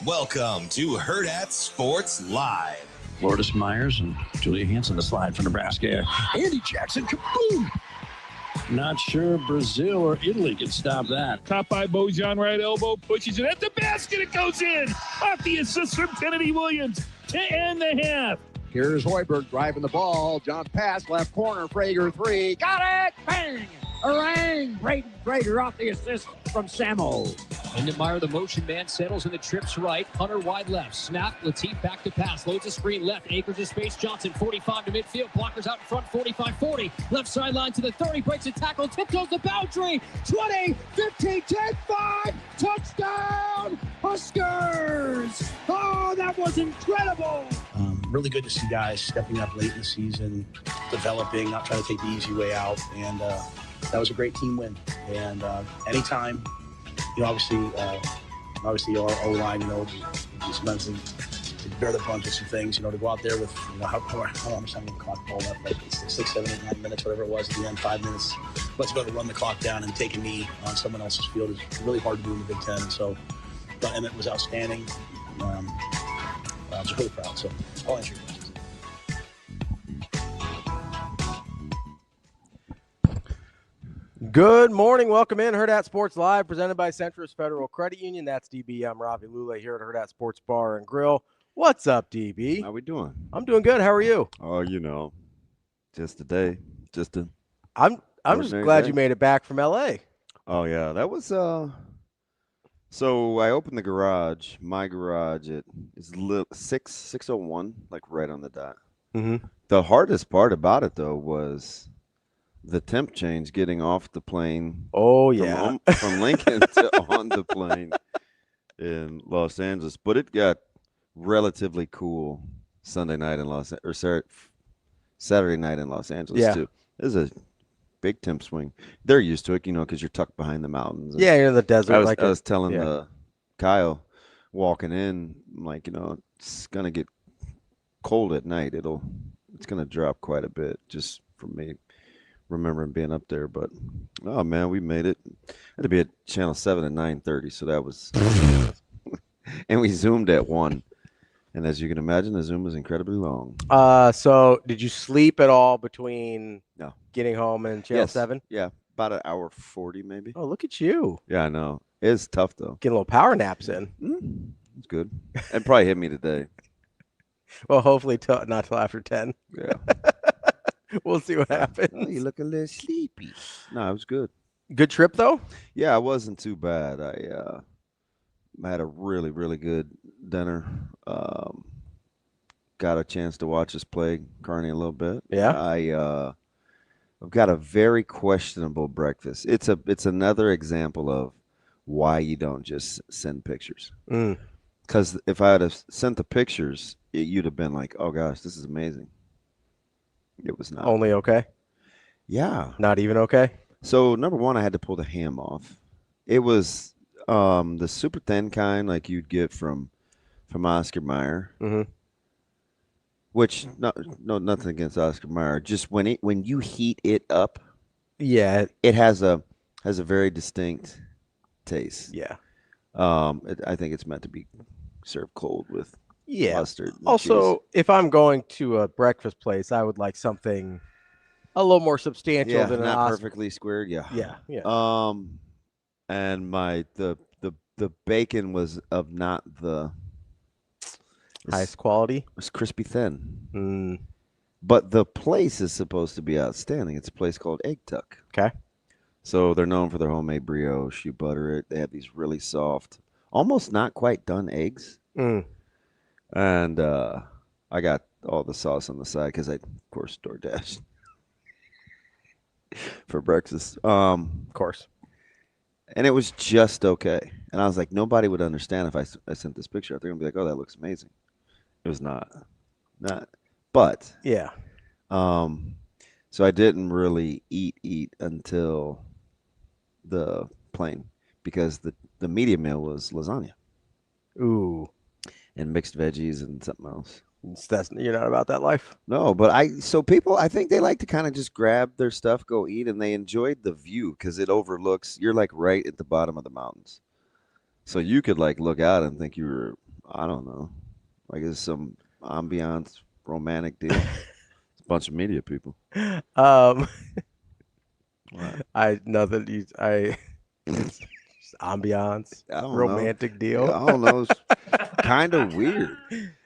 Welcome to Hurrdat Sports Live. Lourdes Myers and Julia Hansen, the slide for Nebraska. Andy Jackson, kaboom! Not sure Brazil or Italy can stop that. Top by Bojan, right elbow, pushes it at the basket. It goes in. Off the assist from Kennedy Williams to end the half. Here's Hoiberg driving the ball. John pass, left corner, Frager three. Got it! Bang! Harangue! Braden Frager off the assist from Samo. Lindenmeyer, the motion man, settles in the trips right. Hunter wide left. Snap. Lateef back to pass. Loads a screen left. Acres of space. Johnson 45 to midfield. Blockers out in front. 45-40. Left sideline to the 30. Breaks a tackle. Tiptoes the boundary. 20, 15, 10, 5. Touchdown! Huskers! Oh, that was incredible! Really good to see guys stepping up late in the season, developing, not trying to take the easy way out. And that was a great team win. And anytime, obviously our O-line, is mentally to bear the brunt of some things, to go out there with, how much time the clock ball left, like 6, 7, 8, 9 minutes, whatever it was at the end, 5 minutes. Let's go to run the clock down and take a knee on someone else's field is really hard to do in the Big Ten. So, and it was outstanding. I was really proud. So I'll answer your questions. Good morning. Welcome in. Hurrdat Sports Live, presented by Centris Federal Credit Union. That's DB. I'm Ravi Lulla here at Hurrdat Sports Bar and Grill. What's up, DB? How we doing? I'm doing good. How are you? Oh, just a day. I'm just glad you made it back from LA. Oh, yeah. That was so I opened the garage, my garage, it's 6:01, like right on the dot. Mm-hmm. The hardest part about it, though, was the temp change getting off the plane. Oh, yeah. From Lincoln to on the plane in Los Angeles. But it got relatively cool Saturday night in Los Angeles, too. There's a big temp swing. They're used to it, because you're tucked behind the mountains. Yeah, you're in the desert. I was telling Kyle walking in, I'm like, it's gonna get cold at night. It's gonna drop quite a bit, just from me remembering being up there. But oh man, we made it. I had to be at Channel 7 at 9:30, so that was. And we zoomed at 1. And as you can imagine, the Zoom was incredibly long. So did you sleep at all between getting home and Channel 7? Yeah, about an hour 40 maybe. Oh, look at you. Yeah, I know. It's tough, though. Getting little power naps in. It's good. It probably hit me today. Well, hopefully not till after 10. Yeah. We'll see what happens. Oh, you look a little sleepy. No, it was good. Good trip, though? Yeah, it wasn't too bad. I had a really, really good dinner. Got a chance to watch us play Kearney a little bit. Yeah. I've got a very questionable breakfast. It's another example of why you don't just send pictures. Because if I had have sent the pictures, you'd have been like, "Oh gosh, this is amazing." It was not. Only okay? Yeah. Not even okay? So number one, I had to pull the ham off. It was the super thin kind, like you'd get from Oscar Mayer. Mm-hmm. Which nothing against Oscar Mayer. Just when you heat it up, yeah, it has a very distinct taste. Yeah. I think it's meant to be served cold with mustard. Also, cheese. If I'm going to a breakfast place, I would like something a little more substantial than not perfectly squared. Yeah. Yeah. And the bacon was of not the highest quality. It was crispy thin. But the place is supposed to be outstanding. It's a place called Egg Tuck. Okay. So they're known for their homemade brioche. You butter it. They have these really soft, almost not quite done eggs. And I got all the sauce on the side because I, of course, DoorDash for breakfast. Of course. And it was just okay. And I was like, nobody would understand if I sent this picture out. They're going to be like, oh, that looks amazing. It was not. But. Yeah. So I didn't really eat until the plane because the media meal was lasagna. Ooh. And mixed veggies and something else. You're not about that life? No, but people, I think they like to kind of just grab their stuff, go eat, and they enjoyed the view because it overlooks, you're like right at the bottom of the mountains. So you could like look out and think you were I don't know. Like it's some ambiance romantic deal. It's a bunch of media people. What? It's Ambiance, I don't romantic know. deal. I don't know. It's kind of weird.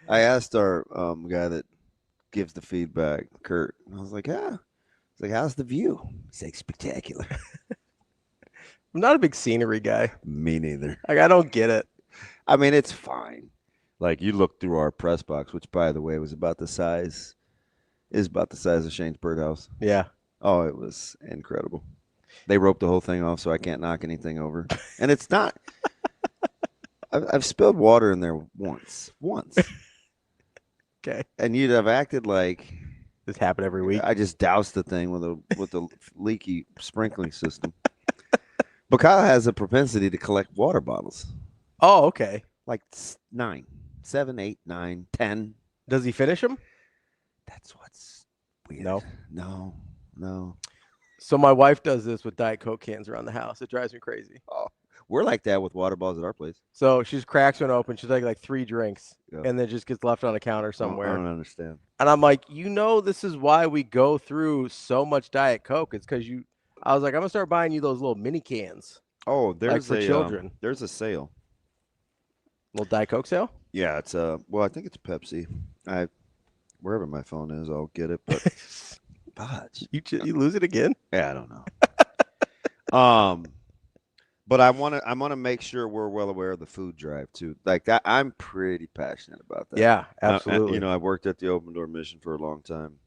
I asked our guy that gives the feedback, Kurt. And I was like, yeah. He's like, how's the view? He's like, spectacular. I'm not a big scenery guy. Me neither. Like, I don't get it. I mean, it's fine. Like you look through our press box, which by the way is about the size of Shane's birdhouse. Yeah. Oh, it was incredible. They roped the whole thing off, so I can't knock anything over. And it's not. I've spilled water in there once. Okay. And you'd have acted like this happened every week. I just doused the thing with a leaky sprinkling system. But Kyle has a propensity to collect water bottles. Oh, okay. Like 9, 7, 8, 9, 10. Does he finish them? That's what's weird. No. No. So my wife does this with Diet Coke cans around the house. It drives me crazy. Oh, we're like that with water bottles at our place. So she cracks one open. She's like 3 drinks, Yeah. and then just gets left on a counter somewhere. I don't understand. And I'm like, this is why we go through so much Diet Coke. It's because I was like, I'm gonna start buying you those little mini cans. Oh, there's for children. There's a sale. Little Diet Coke sale? Yeah, it's well, I think it's Pepsi. Wherever my phone is, I'll get it. But you lose it again? Yeah, I don't know. But I want to make sure we're well aware of the food drive too. Like that, I'm pretty passionate about that. Yeah, absolutely. I worked at the Open Door Mission for a long time.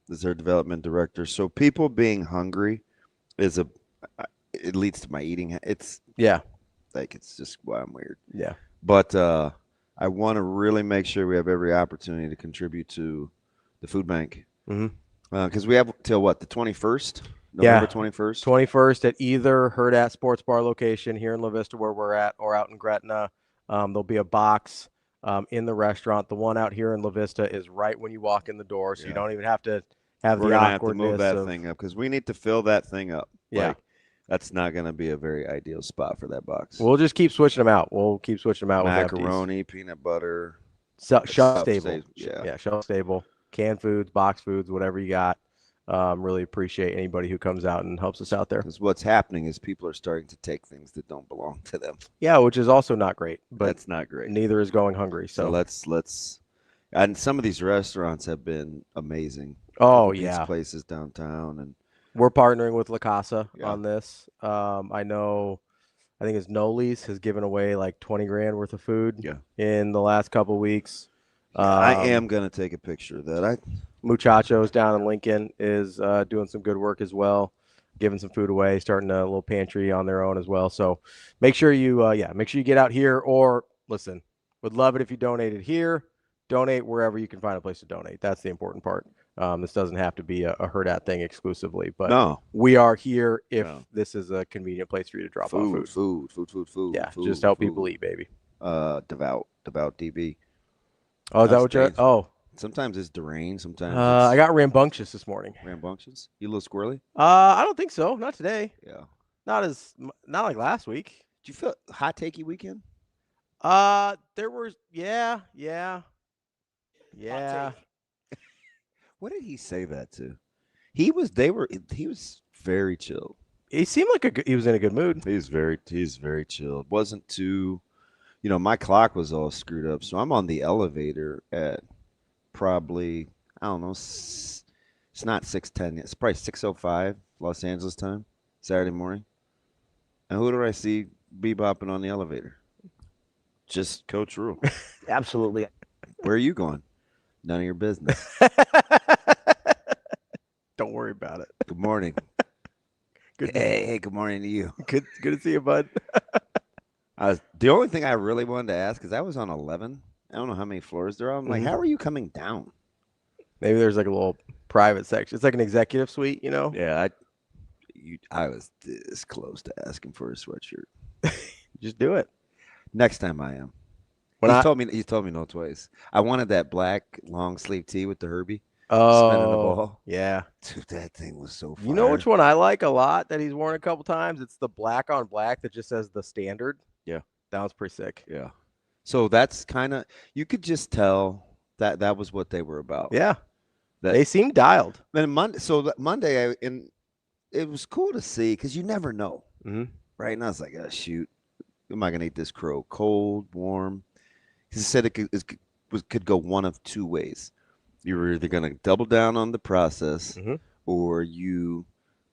As their development director, so people being hungry it leads to my eating. It's just why I'm weird. Yeah. But I want to really make sure we have every opportunity to contribute to the food bank. Because we have till what, the 21st? November 21st? 21st at either Hurrdat Sports Bar location here in La Vista where we're at or out in Gretna. There'll be a box in the restaurant. The one out here in La Vista is right when you walk in the door, so you don't even have to have We're the gonna have to awkwardness move that thing up because we need to fill that thing up. Yeah. Like, that's not going to be a very ideal spot for that box. We'll just keep switching them out. We'll keep switching them out Macaroni, with peanut butter. Shelf stable. Yeah, shelf stable. Canned foods, box foods, whatever you got. Really appreciate anybody who comes out and helps us out there. Because what's happening is people are starting to take things that don't belong to them. Yeah, which is also not great. But that's not great. Neither is going hungry. So let's. And some of these restaurants have been amazing. Oh, these yeah. places downtown. And we're partnering with La Casa on this. I think it's Noli's has given away like 20 grand worth of food in the last couple of weeks. I am going to take a picture of that. Muchachos down in Lincoln is doing some good work as well, giving some food away, starting a little pantry on their own as well. So make sure you get out here, or listen, would love it if you donated here. Donate wherever you can find a place to donate. That's the important part. This doesn't have to be a Hurrdat thing exclusively, but we are here if this is a convenient place for you to drop off food. Food. Yeah, food, just help people eat, baby. Devout DB. Oh, is that what you're? Oh, sometimes it's deranged. Sometimes I got rambunctious this morning. Rambunctious? You a little squirrely? I don't think so. Not today. Yeah. Not like last week. Did you feel hot takey weekend? There was yeah. What did he say that to? He was very chilled. He seemed like he was in a good mood. He's very chilled. Wasn't too, my clock was all screwed up. So I'm on the elevator at probably, I don't know, it's not 6:10 yet. It's probably 6:05 Los Angeles time, Saturday morning. And who do I see bebopping on the elevator? Just Coach Rule. Absolutely. Where are you going? None of your business. Don't worry about it. Good morning. Hey, good morning to you. Good to see you, bud. The only thing I really wanted to ask, because I was on 11. I don't know how many floors there are. I'm like, how are you coming down? Maybe there's like a little private section. It's like an executive suite, Yeah, I was this close to asking for a sweatshirt. Just do it. Next time I am. He's told me no twice. I wanted that black long sleeve tee with the Herbie. Spinning the ball. Yeah. Dude, that thing was so fire. You know which one I like a lot that he's worn a couple times? It's the black on black that just says the standard. Yeah. That was pretty sick. Yeah. So that's kind of, you could just tell that was what they were about. Yeah. That, they seemed dialed. And Monday, and it was cool to see because you never know. Mm-hmm. Right? And I was like, oh, shoot. Am I going to eat this crow? Cold, warm? He said it could go one of two ways. You were either going to double down on the process or you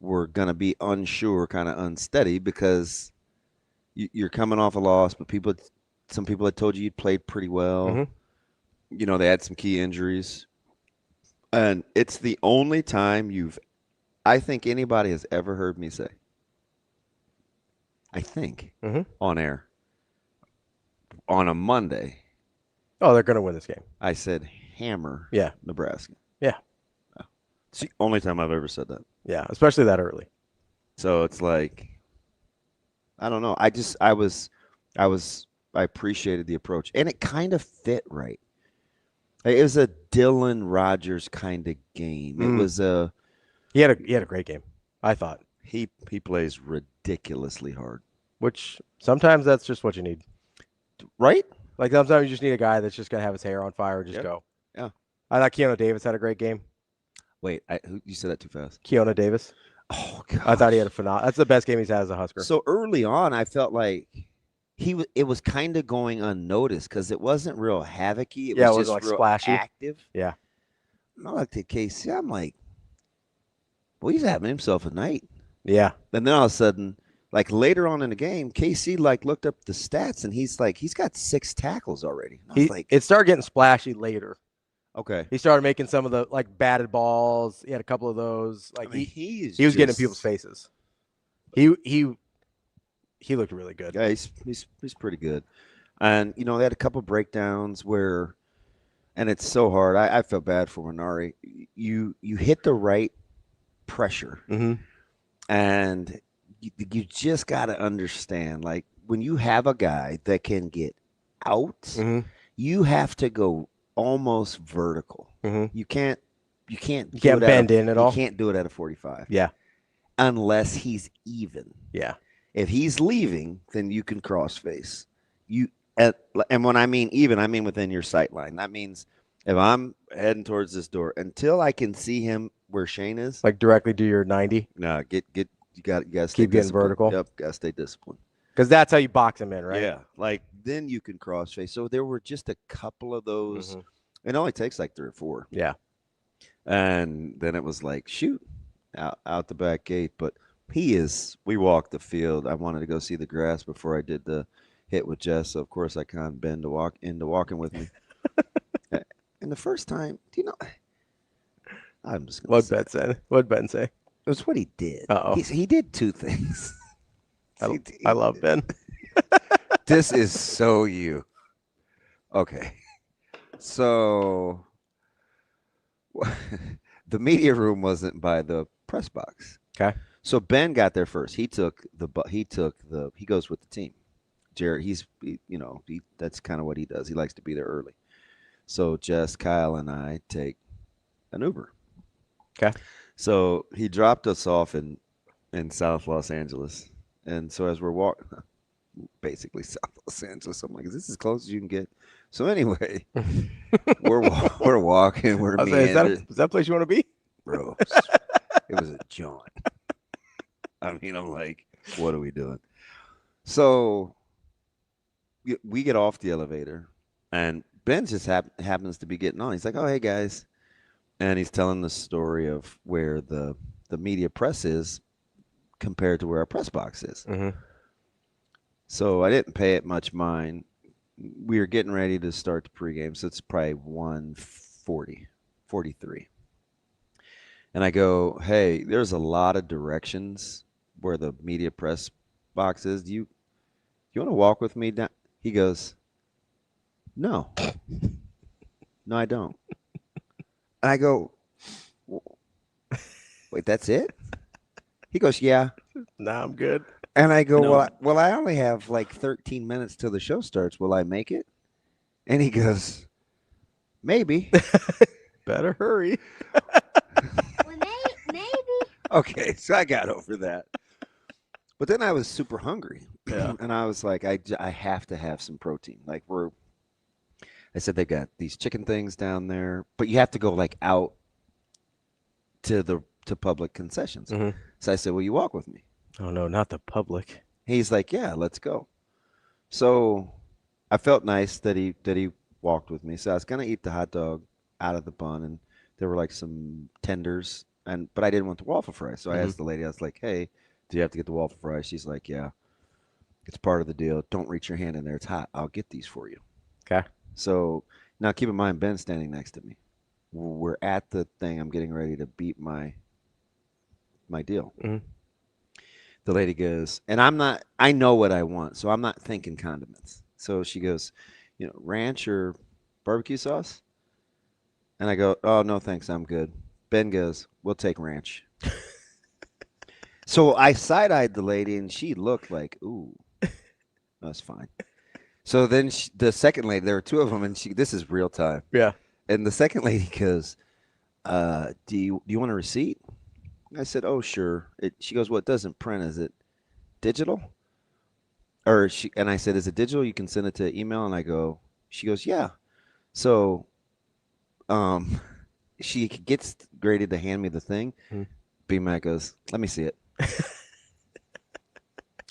were going to be unsure, kind of unsteady because you're coming off a loss, but some people had told you you'd played pretty well. You know, they had some key injuries. And it's the only time I think anybody has ever heard me say, I think, on air, on a Monday. Oh, they're going to win this game. I said hammer Nebraska. Yeah. It's the only time I've ever said that. Yeah, especially that early. So it's like, I don't know. I appreciated the approach. And it kind of fit right. It was a Dylan Rogers kind of game. It was he had a great game, I thought. He plays ridiculously hard. Which sometimes that's just what you need. Right? Like sometimes you just need a guy that's just going to have his hair on fire and just go. Yeah. I thought Keanu Davis had a great game. Wait, you said that too fast. Keanu Davis. Oh, God. I thought he had a phenomenal. That's the best game he's had as a Husker. So early on, I felt like it was kind of going unnoticed because it wasn't real havocy. It was just like real splashy. Active. Yeah. I looked at Casey. I'm like, well, he's having himself a night. Yeah. And then all of a sudden, like later on in the game, KC looked up the stats and he's got 6 tackles already. It started getting splashy later. Okay. He started making some of the batted balls. He had a couple of those. Like he was getting in people's faces. He looked really good. Yeah, he's pretty good. And they had a couple breakdowns and it's so hard. I felt bad for Minari. You hit the right pressure. And you just got to understand, like when you have a guy that can get out, you have to go almost vertical. You can't bend in at all. You can't do it at a 45. Yeah. Unless he's even. Yeah. If he's leaving, then you can cross face. And when I mean even, I mean within your sight line. That means if I'm heading towards this door, until I can see him where Shane is, like directly do your 90. No, you got to keep getting vertical. Yep, got to stay disciplined. Because that's how you box him in, right? Yeah, like then you can cross face. So there were just a couple of those. It only takes like 3 or 4. Yeah, and then it was like shoot out the back gate. But we walked the field. I wanted to go see the grass before I did the hit with Jess. So of course I conned Ben to walk into walking with me. And the first time, I'm just gonna What'd Ben say? It was what he did. Uh-oh. He did 2 things. I love Ben. This is so you. Okay. So the media room wasn't by the press box. Okay. So Ben got there first. He goes with the team. Jared, that's kind of what he does. He likes to be there early. So Jess, Kyle, and I take an Uber. Okay. So he dropped us off in South Los Angeles. And so as we're walking, basically South Los Angeles, I'm like, is this as close as you can get? So anyway, we're walking. We're is that a place you want to be? Bro, it was a jaunt. I mean, I'm like, what are we doing? So we get off the elevator, and Ben just happens to be getting on. He's like, oh, hey, guys. And he's telling the story of where the media press is compared to where our press box is. So I didn't pay it much mind. We were getting ready to start the pregame, so it's probably 1:43. And I go, hey, there's a lot of directions where the media press box is. Do you want to walk with me down? He goes, no. No, I don't. And I go, wait, that's it? He goes, yeah. Nah, I'm good. And I go, well, I only have like 13 minutes till the show starts. Will I make it? And he goes, maybe. Better hurry. Maybe. Okay, so I got over that. But then I was super hungry. Yeah. And I was like, I have to have some protein. Like we're I said, they've got these chicken things down there, but you have to go like out to public concessions. Mm-hmm. So I said, will you walk with me? Oh, no, not the public. He's like, yeah, let's go. So I felt nice that he walked with me. So I was going to eat the hot dog out of the bun, and there were like some tenders, but I didn't want the waffle fries. So I asked the lady, I was like, hey, do you have to get the waffle fries? She's like, yeah, it's part of the deal. Don't reach your hand in there. It's hot. I'll get these for you. Okay. So now keep in mind, Ben's standing next to me. We're at the thing. I'm getting ready to beat my deal. Mm-hmm. The lady goes, and I know what I want, so I'm not thinking condiments. So she goes, ranch or barbecue sauce? And I go, oh, no, thanks, I'm good. Ben goes, we'll take ranch. So I side-eyed the lady, and she looked like, ooh, that's fine. So then the second lady, there were two of them, and this is real time. Yeah. And the second lady goes, do you want a receipt? I said, oh, sure. She goes, well, it doesn't print. Is it digital? And I said, is it digital? You can send it to email. And she goes, yeah. So she gets ready to hand me the thing. B-Mac goes, let me see it.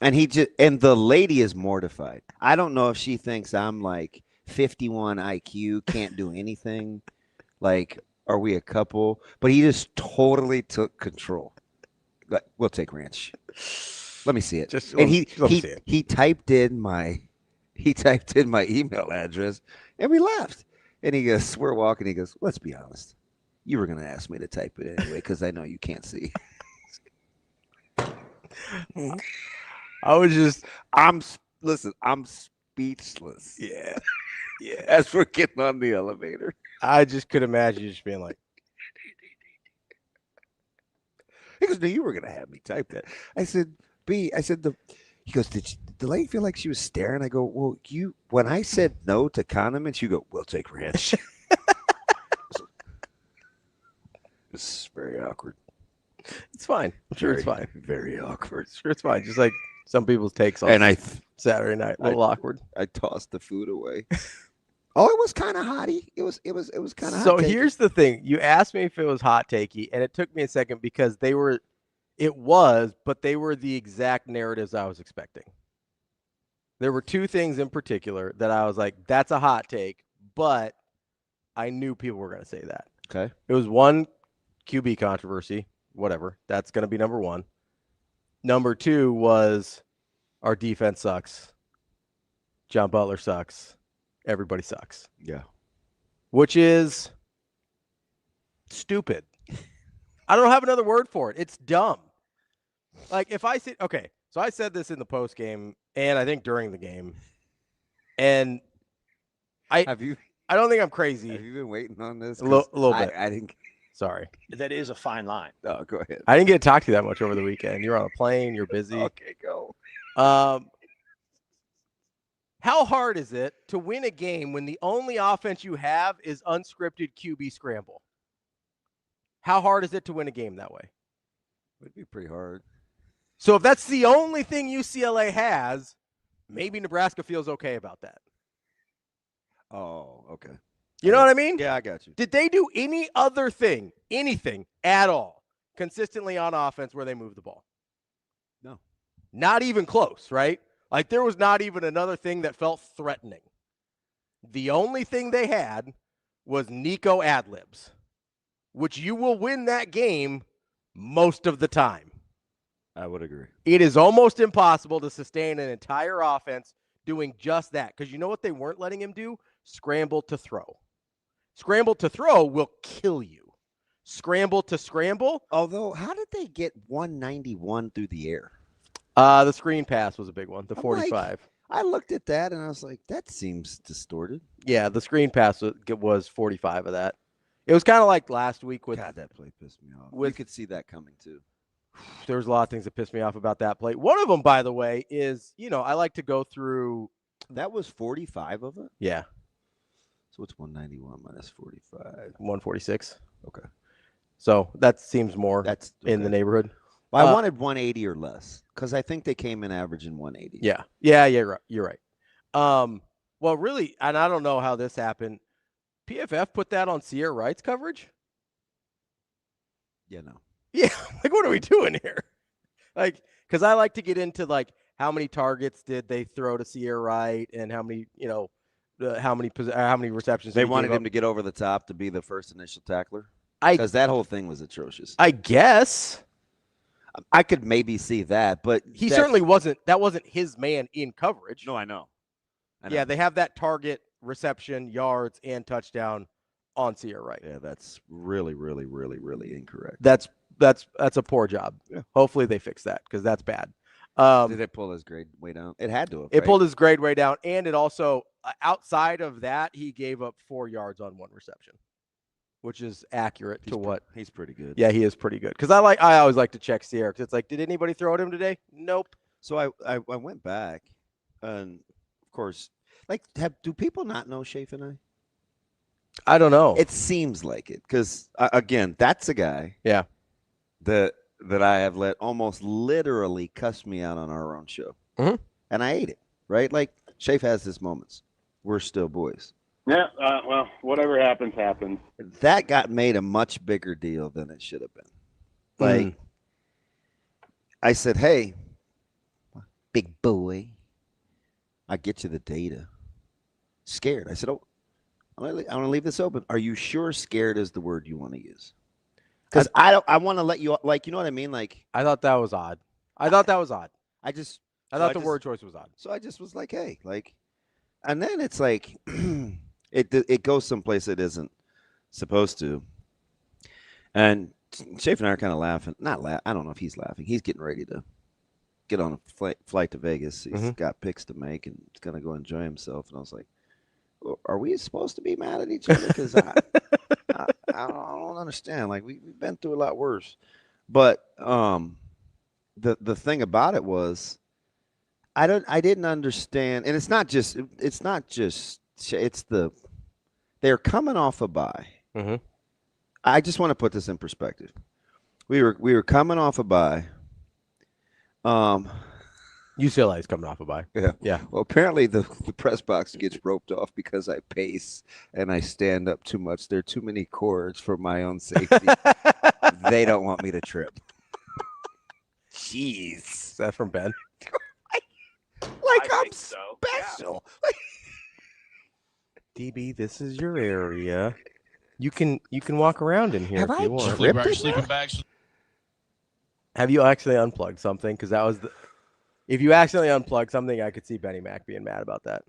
And the lady is mortified. I don't know if she thinks I'm like 51 IQ, can't do anything. Like, are we a couple? But he just totally took control. Like, we'll take ranch. Let me see it. He typed in my email address, and we left. And he goes, we're walking. He goes, let's be honest. You were going to ask me to type it anyway because I know you can't see. I'm speechless. Yeah. Yeah. As we're getting on the elevator. I just could imagine you just being like, he goes, no, you were going to have me type that. I said, he goes, did the lady feel like she was staring? I go, well, when I said no to condiments, you go, we'll take ranch. This is very awkward. it's fine. I'm sure it's fine. Very awkward. Sure, it's fine. Just like some people's takes on Saturday night, a little awkward. I tossed the food away. Oh, it was kind of hotty. It was kind of hot. So here's the thing. You asked me if it was hot takey, and it took me a second because but they were the exact narratives I was expecting. There were two things in particular that I was like, that's a hot take, but I knew people were going to say that. Okay. It was one, QB controversy, whatever. That's going to be number one. Number two was our defense sucks. John Butler sucks. Everybody sucks. Yeah. Which is stupid. I don't have another word for it. It's dumb. Like if I said, okay, so I said this in the post game and I think during the game. And I don't think I'm crazy. Have you been waiting on this? A little bit. I didn't. Sorry. That is a fine line. Oh, go ahead. I didn't get to talk to you that much over the weekend. You're on a plane. You're busy. Okay, go. How hard is it to win a game when the only offense you have is unscripted QB scramble? How hard is it to win a game that way? It'd be pretty hard. So if that's the only thing UCLA has, maybe Nebraska feels okay about that. Oh, okay. You know what I mean? Yeah, I got you. Did they do any other thing, anything at all, consistently on offense where they move the ball? No. Not even close, right? Like there was not even another thing that felt threatening. The only thing they had was Nico ad-libs, which you will win that game most of the time. I would agree. It is almost impossible to sustain an entire offense doing just that because you know what they weren't letting him do? Scramble to throw. Scramble to throw will kill you. Scramble to scramble. Although, how did they get 191 through the air? The screen pass was a big one, the 45. I looked at that and I was like, that seems distorted. Yeah, the screen pass was 45 of that. It was kind of like last week with. God, that play pissed me off. We could see that coming too. There's a lot of things that pissed me off about that play. One of them, by the way, is, I like to go through. That was 45 of it? Yeah. So it's 191 minus 45. 146. Okay. So that seems more in the neighborhood. Well, I wanted 180 or one less because I think they came in averaging 180. Yeah. You're right. One Well, really, and I don't know how this happened. PFF put that on Sierra Wright's coverage? Yeah, no. Yeah, like what are we doing here? Like, because I like to get into like how many targets did they throw to Sierra Wright and how many, how many receptions They wanted him to get over the top to be the first initial tackler. Because that whole thing was atrocious. I guess I could maybe see that, but he certainly wasn't. That wasn't his man in coverage. No, I know. Yeah, they have that target, reception, yards, and touchdown on Sierra Wright. Yeah, that's really, really, really, really incorrect. That's a poor job. Yeah. Hopefully they fix that because that's bad. Did it pull his grade way down? It had to have. It pulled his grade way down, and it also outside of that he gave up 4 yards on 1 reception, which is accurate to what he's pretty good. Yeah, he is pretty good. Because I always like to check Sierra because it's like, did anybody throw at him today? Nope. So I went back, and of course, like, do people not know Shafe and I? I don't know. It seems like it because again, that's a guy. Yeah. That I have let almost literally cuss me out on our own show, and I ate it. Right, like Shafe has his moments. We're still boys. Yeah. Well, whatever happens, happens. That got made a much bigger deal than it should have been. Like, I said, "Hey, big boy, I get you the data." Scared. I said, "Oh, I want to leave this open. Are you sure scared is the word you want to use? Because I want to let you, like, you know what I mean? Like, I thought that was odd. I thought the word choice was odd. So I just was like, hey, like, and then it's like, it goes someplace it isn't supposed to. And Shafe and I are kind of laughing. I don't know if he's laughing. He's getting ready to get on a flight to Vegas. He's got picks to make and he's going to go enjoy himself. And I was like, are we supposed to be mad at each other? Because I don't understand. Like, we've been through a lot worse. But the thing about it was, I didn't understand, and it's they're coming off a bye. I just want to put this in perspective. We were coming off a bye. UCLA is coming off a bye. Yeah. Well, apparently the press box gets roped off because I pace and I stand up too much. There are too many cords for my own safety. They don't want me to trip. Jeez. Is that from Ben? Like I'm special. Yeah. DB, this is your area. You can walk around in here if you want. Sleeping bags. Have you actually unplugged something? Because that was if you accidentally unplug something, I could see Benny Mac being mad about that.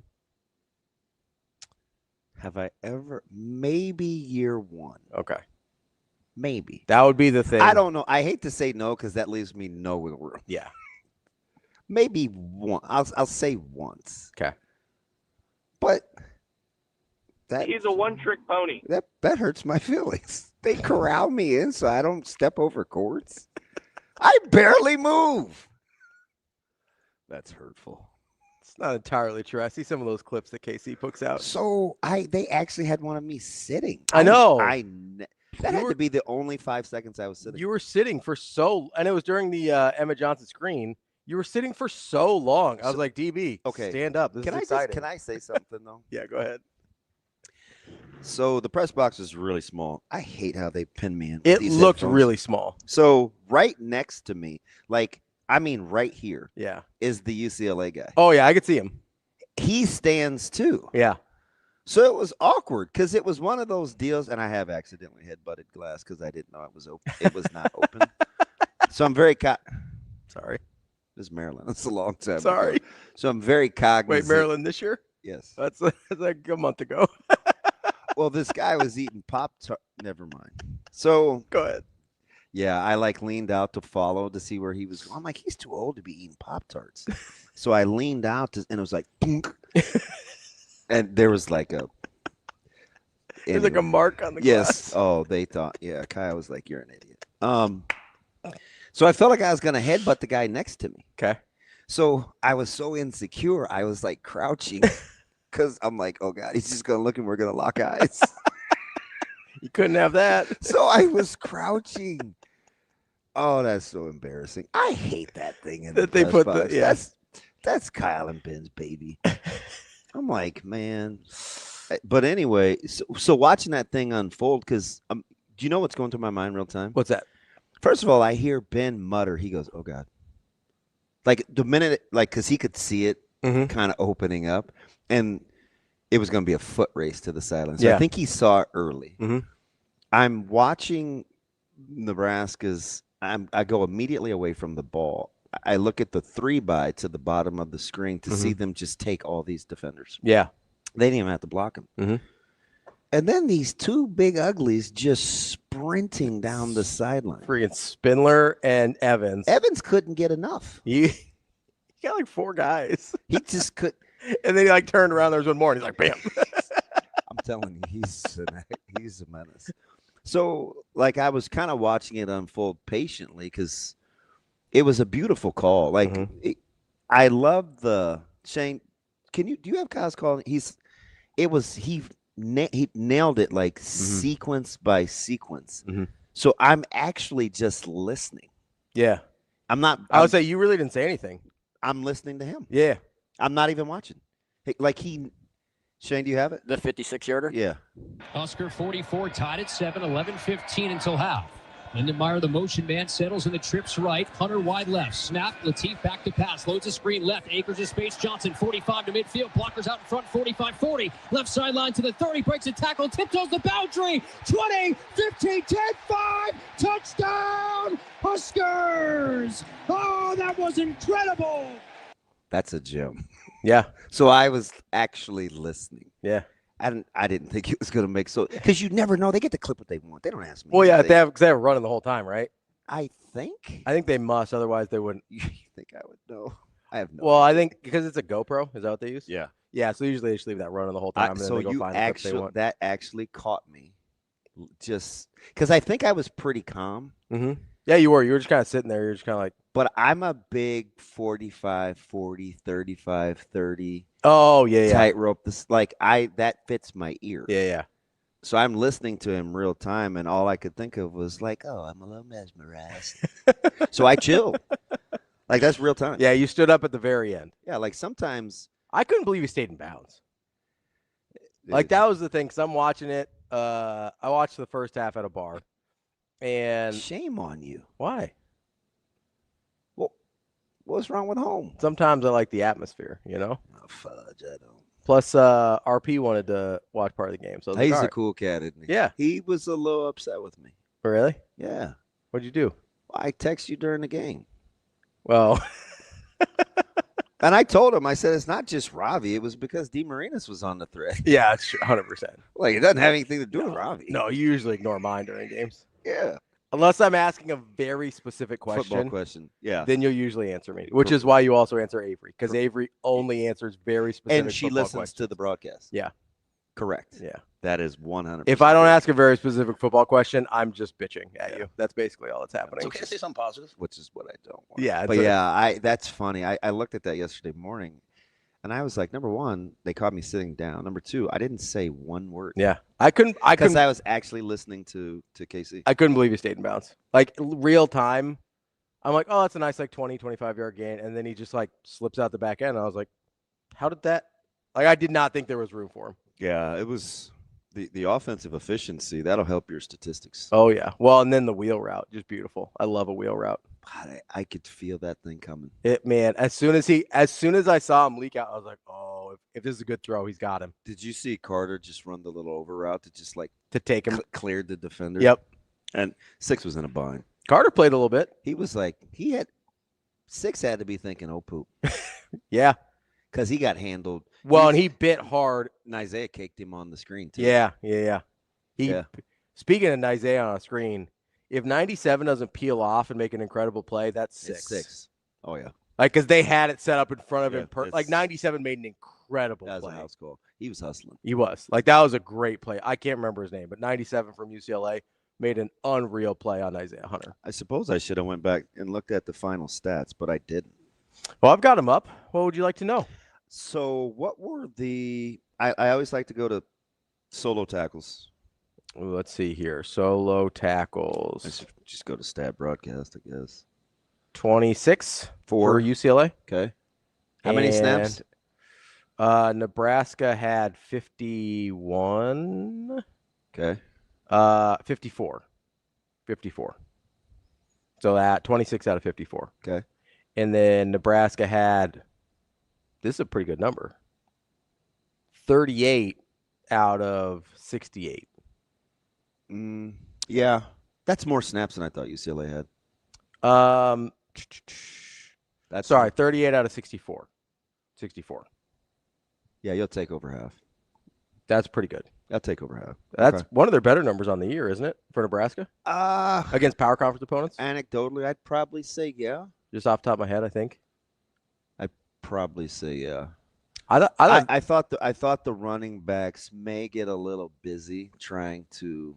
Have I ever? Maybe year 1. Okay. Maybe. That would be the thing. I don't know. I hate to say no because that leaves me no wiggle room. Yeah. Maybe one. I'll say once. Okay. But he's a one-trick pony. That hurts my feelings. They corral me in so I don't step over cords. I barely move. That's hurtful. It's not entirely true. I see some of those clips that KC puts out. So they actually had one of me sitting. I know. That had to be the only 5 seconds I was sitting. You were sitting for and it was during the Emma Johnson screen. You were sitting for so long. I was like, DB, okay, stand up. This is exciting. Can I say something, though? Yeah, go ahead. So the press box is really small. I hate how they pin me in. It looked really small. So right next to me, right here, is the UCLA guy. Oh, yeah, I could see him. He stands, too. Yeah. So it was awkward because it was one of those deals, and I have accidentally head-butted glass because I didn't know it was open. It was not open. So I'm very sorry. This is Maryland. That's a long time Sorry. ago. So I'm very cognizant. Wait, Maryland this year? Yes. That's like a month ago. Well, this guy was eating Pop-Tart. Never mind. So go ahead. Yeah, I leaned out to follow to see where he was going. I'm like, he's too old to be eating Pop-Tarts. So I leaned out and it was like, and there was like there's like a mark on the glass. Oh, they thought, Kyle was like, you're an idiot. So I felt like I was going to headbutt the guy next to me. Okay. So I was so insecure. I was like crouching because I'm like, oh God, he's just going to look and we're going to lock eyes. You couldn't have that. So I was crouching. Oh, that's so embarrassing. I hate that thing in that they put box. Yes. That's Kyle and Ben's baby. I'm like, man. But anyway, so watching that thing unfold, because do you know what's going through my mind real time? What's that? First of all, I hear Ben mutter. He goes, "Oh God!" Like the minute, like, because he could see it kind of opening up, and it was going to be a foot race to the sideline. So I think he saw it early. I'm watching Nebraska's. I go immediately away from the ball. I look at the 3-by to the bottom of the screen to see them just take all these defenders. Yeah. They didn't even have to block them. And then these two big uglies just sprinting down the sideline. Freaking Spindler and Evans. Evans couldn't get enough. He got like 4 guys. He just could. And then he like turned around. There was one more, and he's like, bam. I'm telling you, he's a menace. So, like, I was kind of watching it unfold patiently because it was a beautiful call. Like, I love the Shane. Do you have Kyle's call? He nailed it like sequence by sequence. So I'm actually just listening. Yeah. I would say you really didn't say anything. I'm listening to him. Yeah. I'm not even watching. Shane, do you have it? The 56-yarder? Yeah. Husker 44, tied at 7, 11-15 until half. Lindenmeyer, the motion man, settles in the trips right. Hunter wide left. Snap. Lateef back to pass. Loads a screen left. Acres of space. Johnson 45 to midfield. Blockers out in front. 45-40. Left sideline to the 30. Breaks a tackle. Tiptoes the boundary. 20, 15, 10, 5. Touchdown, Huskers. Oh, that was incredible. That's a gem. Yeah. So I was actually listening. Yeah. I didn't think it was going to make because you never know. They get to clip what they want. They don't ask me. Well, yeah, they have running the whole time, right? I think they must. Otherwise, they wouldn't. You think I would know? I have no. Well, I think because it's a GoPro. Is that what they use? Yeah. Yeah. So usually they just leave that running the whole time. And so then they go you find actually that actually caught me, just because I think I was pretty calm. Yeah, you were. You were just kind of sitting there. You're just kind of like. But I'm a big 45, 40, 35, 30. Oh, yeah. Tightrope. That fits my ear. Yeah. So I'm listening to him real time, and all I could think of was like, oh, I'm a little mesmerized. So I chilled. Like, that's real time. Yeah, you stood up at the very end. Yeah, like sometimes. I couldn't believe he stayed in bounds. Like, that was the thing, because I'm watching it. I watched the first half at a bar. And shame on you. Why? What's wrong with home? Sometimes I like the atmosphere, you know? Oh, fudge, I don't. Plus, RP wanted to watch part of the game. So he's a cool cat, isn't he? Yeah. He was a little upset with me. Really? Yeah. What'd you do? Well, I texted you during the game. Well. And I told him, I said, it's not just Ravi. It was because DeMarinis was on the thread. Yeah, it's 100%. Like, it doesn't have anything to do with Ravi. No, you usually ignore mine during games. Yeah. Unless I'm asking a very specific question. Football question. Yeah. Then you'll usually answer me, which is why you also answer Avery, because Avery only answers very specific and she listens questions. to the broadcast. Yeah. Correct. Yeah. That is 100%. If I don't ask a very specific football question, I'm just bitching at you. That's basically all that's happening. It's okay to say something positive. Which is what I don't want. Yeah. But that's funny. I looked at that yesterday morning, and I was like, number one, they caught me sitting down. Number two, I didn't say one word. Yeah. Because I was actually listening to Casey. I couldn't believe he stayed in bounds. Like, real time, I'm like, oh, that's a nice, like, 20, 25-yard gain. And then he just, like, slips out the back end. And I was like, how did that? Like, I did not think there was room for him. Yeah, it was the offensive efficiency. That'll help your statistics. Oh, yeah. Well, and then the wheel route, just beautiful. I love a wheel route. God, I could feel that thing coming. Man, as soon as I saw him leak out, I was like, oh, if this is a good throw, he's got him. Did you see Carter just run the little over route to just like to take him? Cleared the defender. Yep. And 6 was in a bind. Carter played a little bit. He was like, 6 had to be thinking, oh, poop. Yeah. Because he got handled. Well, and he bit hard. And Isaiah caked him on the screen, too. Yeah. Speaking of Isaiah on a screen, if 97 doesn't peel off and make an incredible play, that's 6. It's 6. Oh, yeah. Like, because they had it set up in front of him. Like, 97 made an incredible play. That was a house call. He was hustling. He was. Like, that was a great play. I can't remember his name, but 97 from UCLA made an unreal play on Isaiah Hunter. I suppose I should have went back and looked at the final stats, but I didn't. Well, I've got him up. What would you like to know? So what were I always like to go to solo tackles. Ooh, let's see here. Solo tackles. I should just go to stat broadcast, I guess. 26 for UCLA. Okay. How many snaps? Nebraska had 51. Okay. 54. So that 26 out of 54. Okay. And then Nebraska had, this is a pretty good number, 38 out of 68. Yeah, that's more snaps than I thought UCLA had. That's 38 out of 64. 64. Yeah, you'll take over half. That's pretty good. I'll take over half. That's one of their better numbers on the year, isn't it, for Nebraska? Against power conference opponents? Anecdotally, I'd probably say yeah. Just off the top of my head, I think. I'd probably say yeah. I thought the running backs may get a little busy trying to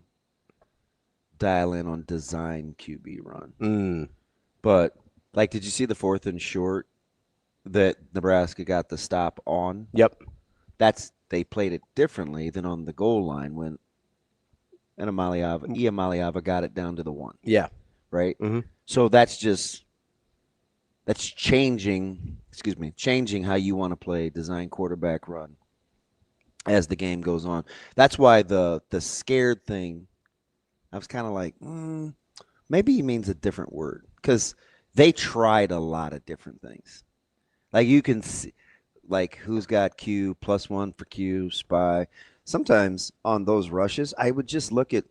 dial in on design QB run. But like, did you see the 4th and short that Nebraska got the stop on? Yep. They played it differently than on the goal line when Iamaleava got it down to the 1. Yeah. Right? Mm-hmm. So that's changing how you want to play design quarterback run as the game goes on. That's why the scared thing, I was kind of like, maybe he means a different word, because they tried a lot of different things. Like, you can see, like, who's got Q, +1 for Q, spy. Sometimes on those rushes, I would just look at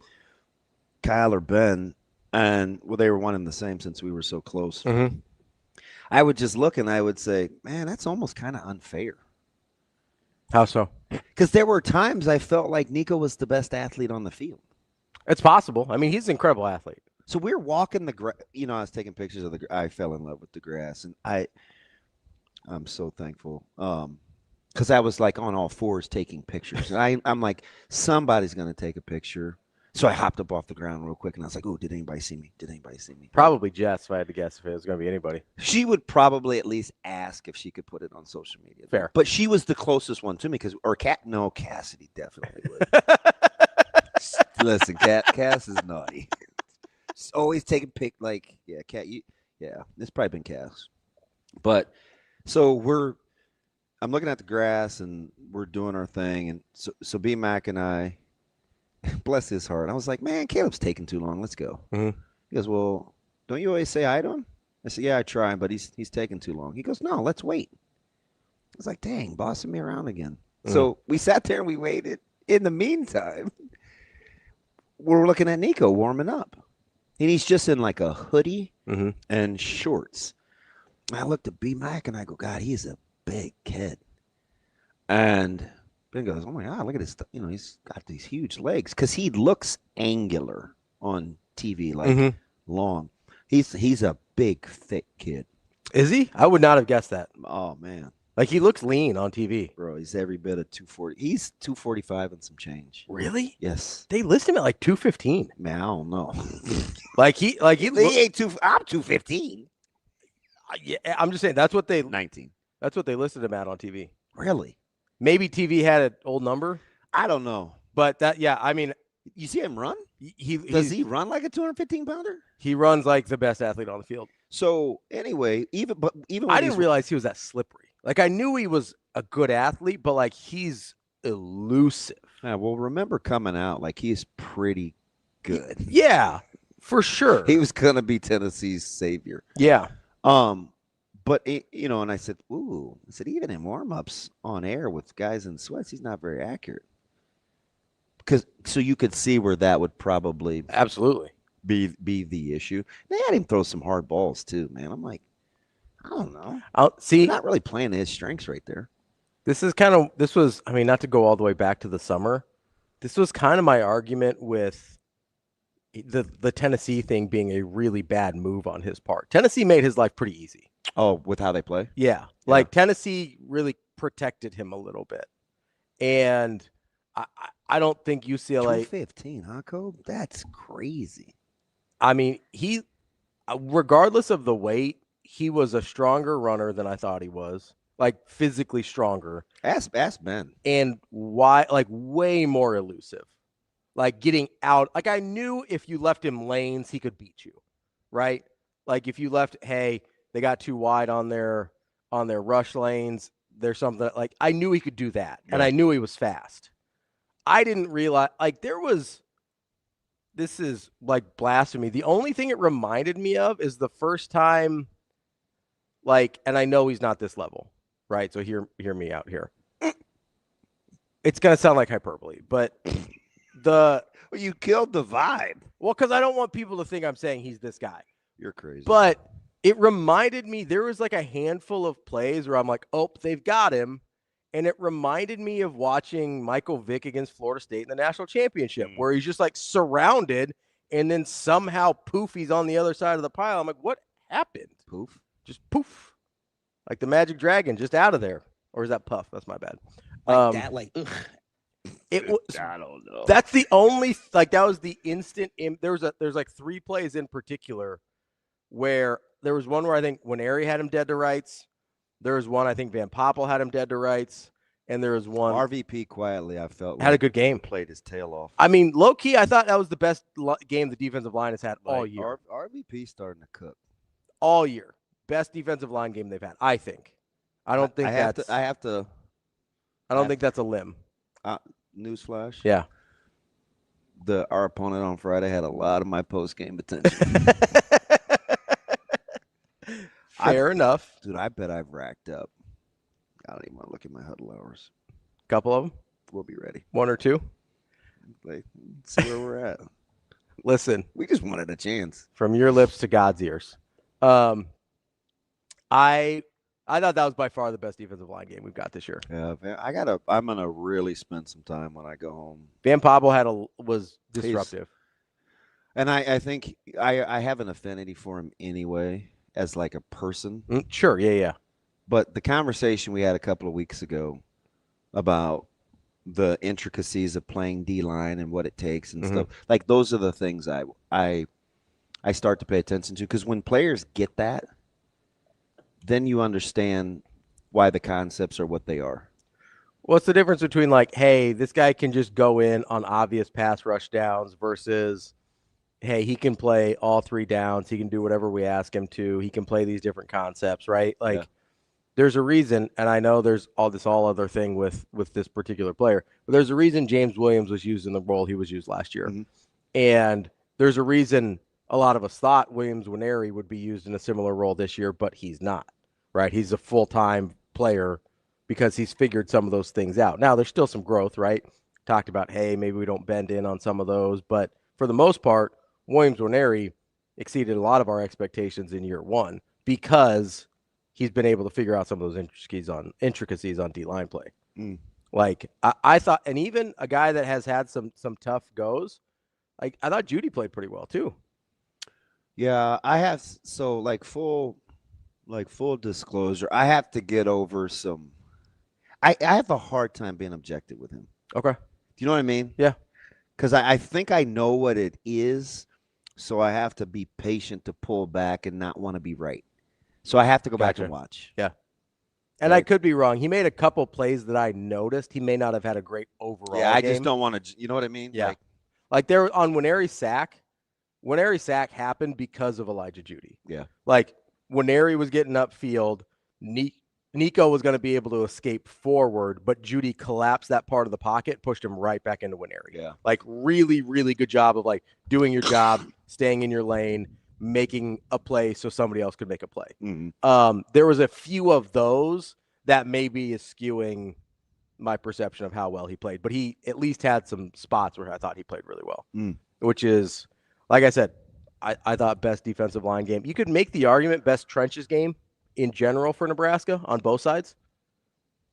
Kyle or Ben, and they were one and the same since we were so close. Mm-hmm. I would just look and I would say, man, that's almost kind of unfair. How so? Because there were times I felt like Nico was the best athlete on the field. It's possible. I mean, he's an incredible athlete. So we're walking the grass. I was taking pictures of I fell in love with the grass, and I'm so thankful. Because I was like on all fours taking pictures. And I'm like, somebody's going to take a picture. So I hopped up off the ground real quick, and I was like, oh, did anybody see me? Probably Jess, if I had to guess, if it was going to be anybody. She would probably at least ask if she could put it on social media. Fair. But she was the closest one to me, Cassidy definitely would. Listen, Cass is naughty. She's always taking it's probably been Cass. But so I'm looking at the grass and we're doing our thing, and so B Mac and I, bless his heart, I was like, man, Caleb's taking too long. Let's go. Mm-hmm. He goes, well, don't you always say hi to him? I said, yeah, I try, but he's taking too long. He goes, no, let's wait. I was like, dang, bossing me around again. Mm-hmm. So we sat there and we waited. In the meantime, we're looking at Nico warming up. And he's just in like a hoodie and shorts. I looked at B Mac and I go, God, he's a big kid. And Ben goes, oh my God, look at his, he's got these huge legs, because he looks angular on TV, like long. He's a big, thick kid. Is he? I would not have guessed that. Oh man, like, he looks lean on TV. Bro, he's every bit of 240. He's 245 and some change. Really? Yes. They list him at like 215. Man, I don't know. he ain't two. I'm 215. Yeah, I'm just saying that's what they 19. That's what they listed him at on TV. Really? Maybe TV had an old number. I don't know. But I mean, you see him run? Does he run like a 215-pounder? He runs like the best athlete on the field. So anyway, even I didn't realize he was that slippery. Like, I knew he was a good athlete, but like, he's elusive. Yeah, well, remember coming out, like, he's pretty good. Yeah, for sure. He was gonna be Tennessee's savior. Yeah. But and I said, even in warm-ups on air with guys in sweats, he's not very accurate. So you could see where that would probably absolutely be the issue. They had him throw some hard balls too, man. I'm like, I don't know. See, not really playing his strengths right there. This was, I mean, not to go all the way back to the summer, this was kind of my argument with the Tennessee thing being a really bad move on his part. Tennessee made his life pretty easy. Oh, with how they play? Yeah. Like, Tennessee really protected him a little bit. And I don't think UCLA 215, huh, Cole? That's crazy. I mean, he, regardless of the weight, he was a stronger runner than I thought he was. Like, physically stronger. Ask Ben. And way more elusive. Like, getting out. Like, I knew if you left him lanes, he could beat you, right? Like, if you left, hey, they got too wide on their rush lanes, there's something like I knew he could do that, and I knew he was fast. I didn't realize like this is like blasphemy. The only thing it reminded me of is the first time, like, and I know he's not this level, right? So hear me out here. It's gonna sound like hyperbole, but you killed the vibe. Well, because I don't want people to think I'm saying he's this guy. You're crazy. But it reminded me, there was like a handful of plays where I'm like, oh, they've got him. And it reminded me of watching Michael Vick against Florida State in the national championship, where he's just like surrounded and then somehow poof, he's on the other side of the pile. I'm like, what happened? Poof? Just poof. Like the Magic Dragon, just out of there. Or is that Puff? That's my bad. Like that, like, it was, I don't know. That's the only, like, that was the instant. There's like 3 plays in particular where there was one where I think Winery had him dead to rights. There was one I think Van Poppel had him dead to rights, and there was one RVP quietly. I felt had a good game. Played his tail off. I mean, low key, I thought that was the best game the defensive line has had all year. RVP starting to cook all year. Best defensive line game they've had. I think. I don't think that's. I don't think that's a limb. Newsflash. Yeah. Our opponent on Friday had a lot of my post game attention. Fair enough. Dude, I bet I've racked up. I don't even want to look at my huddle hours. Couple of them? We'll be ready. 1 or 2? Like, see where we're at. Listen. We just wanted a chance. From your lips to God's ears. I thought that was by far the best defensive line game we've got this year. Yeah, I'm gonna really spend some time when I go home. Van Poppel was disruptive. And I think I have an affinity for him anyway. As like a person. Sure, yeah. But the conversation we had a couple of weeks ago about the intricacies of playing D-line and what it takes and stuff, like those are the things I start to pay attention to, because when players get that, then you understand why the concepts are what they are. What's the difference between like, hey, this guy can just go in on obvious pass rush downs versus hey, he can play all 3 downs. He can do whatever we ask him to. He can play these different concepts, right? Like, there's a reason, and I know there's all other thing with this particular player, but there's a reason James Williams was used in the role he was used last year. And there's a reason a lot of us thought Williams Winery would be used in a similar role this year, but he's not, right? He's a full-time player because he's figured some of those things out. Now, there's still some growth, right? Talked about, hey, maybe we don't bend in on some of those, but for the most part, Williams Winery exceeded a lot of our expectations in year 1 because he's been able to figure out some of those intricacies on D-line play. Like I thought, and even a guy that has had some tough goes, like I thought Judy played pretty well too. Yeah, I have. So like full disclosure, I have to get over some. I have a hard time being objective with him. Okay. Do you know what I mean? Yeah. Because I think I know what it is. So I have to be patient to pull back and not want to be right. So I have to go back and watch. Yeah. And I could be wrong. He made a couple plays that I noticed. He may not have had a great overall I game. just don't want to, you know what I mean? Yeah. Like there on Winery's sack. Winery's sack happened because of Elijah Judy. Yeah. Like Winery was getting upfield. Nico was going to be able to escape forward, but Judy collapsed that part of the pocket, pushed him right back into Winery. Yeah. Like really, really good job of like doing your job, staying in your lane, making a play so somebody else could make a play. There was a few of those that maybe is skewing my perception of how well he played, but he at least had some spots where I thought he played really well, which is, like I said, I thought best defensive line game. You could make the argument best trenches game in general for Nebraska on both sides.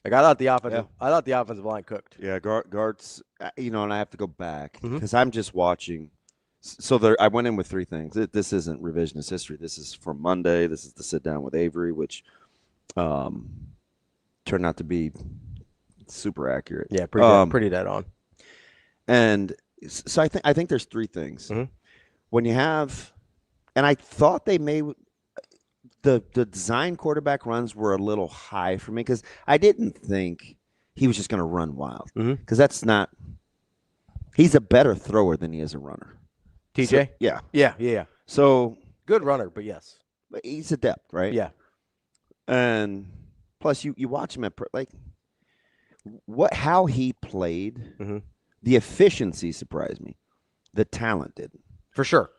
Like I thought the offensive line cooked. Yeah, guards, and I have to go back because I'm just watching. So I went in with 3 things. This isn't revisionist history. This is from Monday. This is the sit down with Avery, which turned out to be super accurate. Yeah, pretty dead on. And so I think there's 3 things. When you have, and I thought they may. The design quarterback runs were a little high for me because I didn't think he was just going to run wild because that's not – he's a better thrower than he is a runner. T.J.? So, Yeah. So good runner, but yes. But he's adept, right? Yeah. And Plus, you watch him at how he played. Mm-hmm. The efficiency surprised me. The talent didn't. For sure.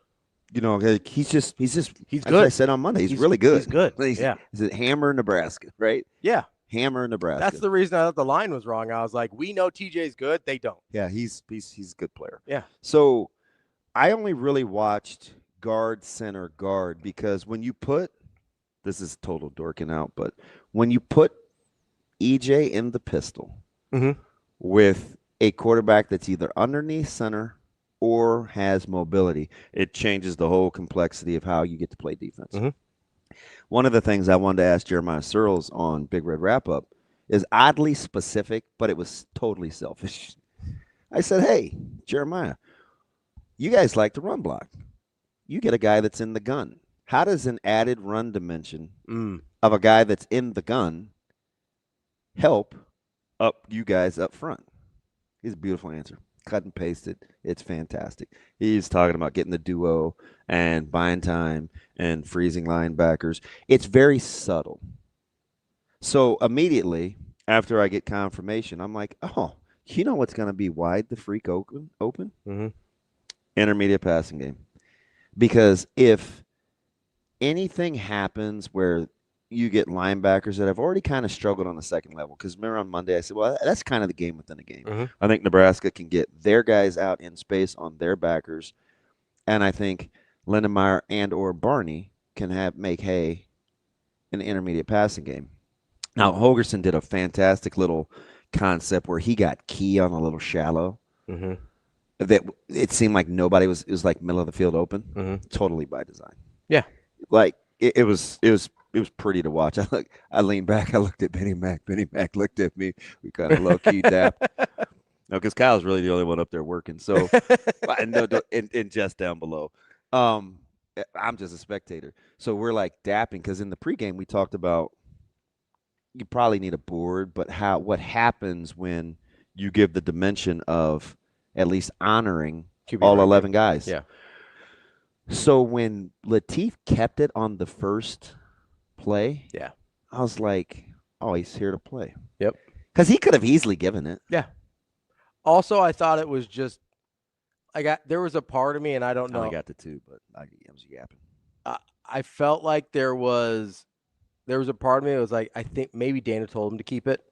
You know, he's good. I said on Monday, he's really good. He's good. He's a hammer, Nebraska, right? Yeah. Hammer, Nebraska. That's the reason I thought the line was wrong. I was like, we know TJ's good. They don't. Yeah, he's a good player. Yeah. So I only really watched guard, center, guard, because when you put – this is total dorking out, but when you put EJ in the pistol with a quarterback that's either underneath center or has mobility, it changes the whole complexity of how you get to play defense. One of the things I wanted to ask Jeremiah Searles on Big Red Wrap-Up is oddly specific, but it was totally selfish. I said, hey, Jeremiah, you guys like to run block. You get a guy that's in the gun. How does an added run dimension of a guy that's in the gun help up you guys up front? He's a beautiful answer. Cut and pasted. It's fantastic. He's talking about getting the duo and buying time and freezing linebackers. It's very subtle. So immediately after I get confirmation, I'm like, oh, you know what's going to be wide the freak open? Intermediate passing game. Because if anything happens where you get linebackers that have already kind of struggled on the second level, because remember on Monday I said, well, that's kind of the game within a game. I think Nebraska can get their guys out in space on their backers, and I think Lindenmeyer and or Barney can make hay in the intermediate passing game. Now, Holgerson did a fantastic little concept where he got key on a little shallow. That it seemed like nobody was. It was like middle of the field open, totally by design. Yeah, like it was pretty to watch. I leaned back. I looked at Benny Mac. Benny Mac looked at me. We kind of low key dapped. No, because Kyle's really the only one up there working. So, and Jess down below. I'm just a spectator. So we're like dapping because in the pregame we talked about you probably need a board, but what happens when you give the dimension of at least honoring all 11 guys. Yeah. So when Lateef kept it on the first play, I was like, oh, he's here to play. Yep. Because he could have easily given it. Yeah. Also, I thought it was just there was a part of me, and I don't know. I got the two, but I was yapping. I felt like there was a part of me that was like, I think maybe Dana told him to keep it.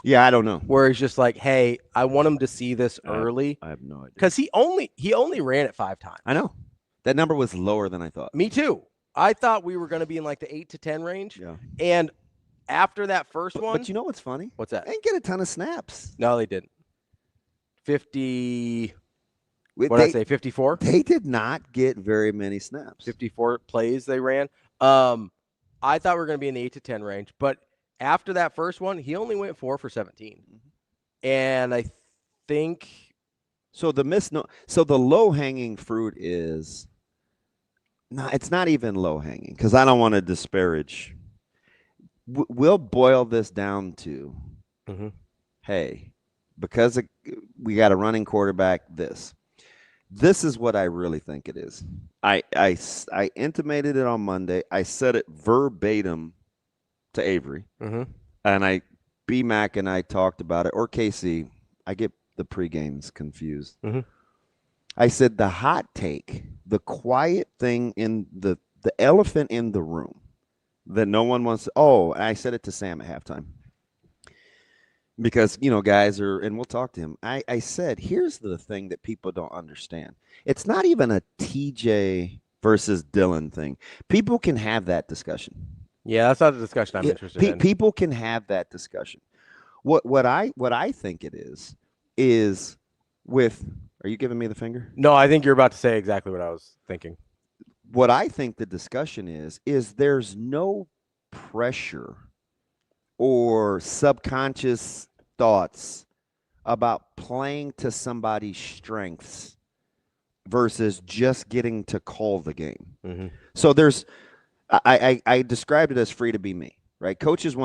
Yeah, I don't know. Where he's just like, hey, I want him to see this early. I have no idea. Because he only ran it 5 times. I know. That number was lower than I thought. Me too. I thought we were going to be in like the 8 to 10 range. Yeah. And after that first one. But you know what's funny? What's that? They didn't get a ton of snaps. No, they didn't. 50. What did I say? 54? They did not get very many snaps. 54 plays they ran. I thought we were going to be in the 8 to 10 range. But after that first one, he only went 4 for 17. And I think. So the low-hanging fruit is. No, it's not even low-hanging because I don't want to disparage. We'll boil this down to, hey, because we got a running quarterback, this is what I really think it is. I intimated it on Monday. I said it verbatim to Avery, and B-Mac and I talked about it, or Casey. I get the pregames confused. I said the hot take, the quiet thing in the elephant in the room that no one wants to, and I said it to Sam at halftime. Because, guys and we'll talk to him. I said, here's the thing that people don't understand. It's not even a TJ versus Dylan thing. People can have that discussion. Yeah, that's not the discussion I'm interested in. People can have that discussion. What I think it is with. Are you giving me the finger? No, I think you're about to say exactly what I was thinking. What I think the discussion is there's no pressure or subconscious thoughts about playing to somebody's strengths versus just getting to call the game. So I described it as free to be me, right? Coaches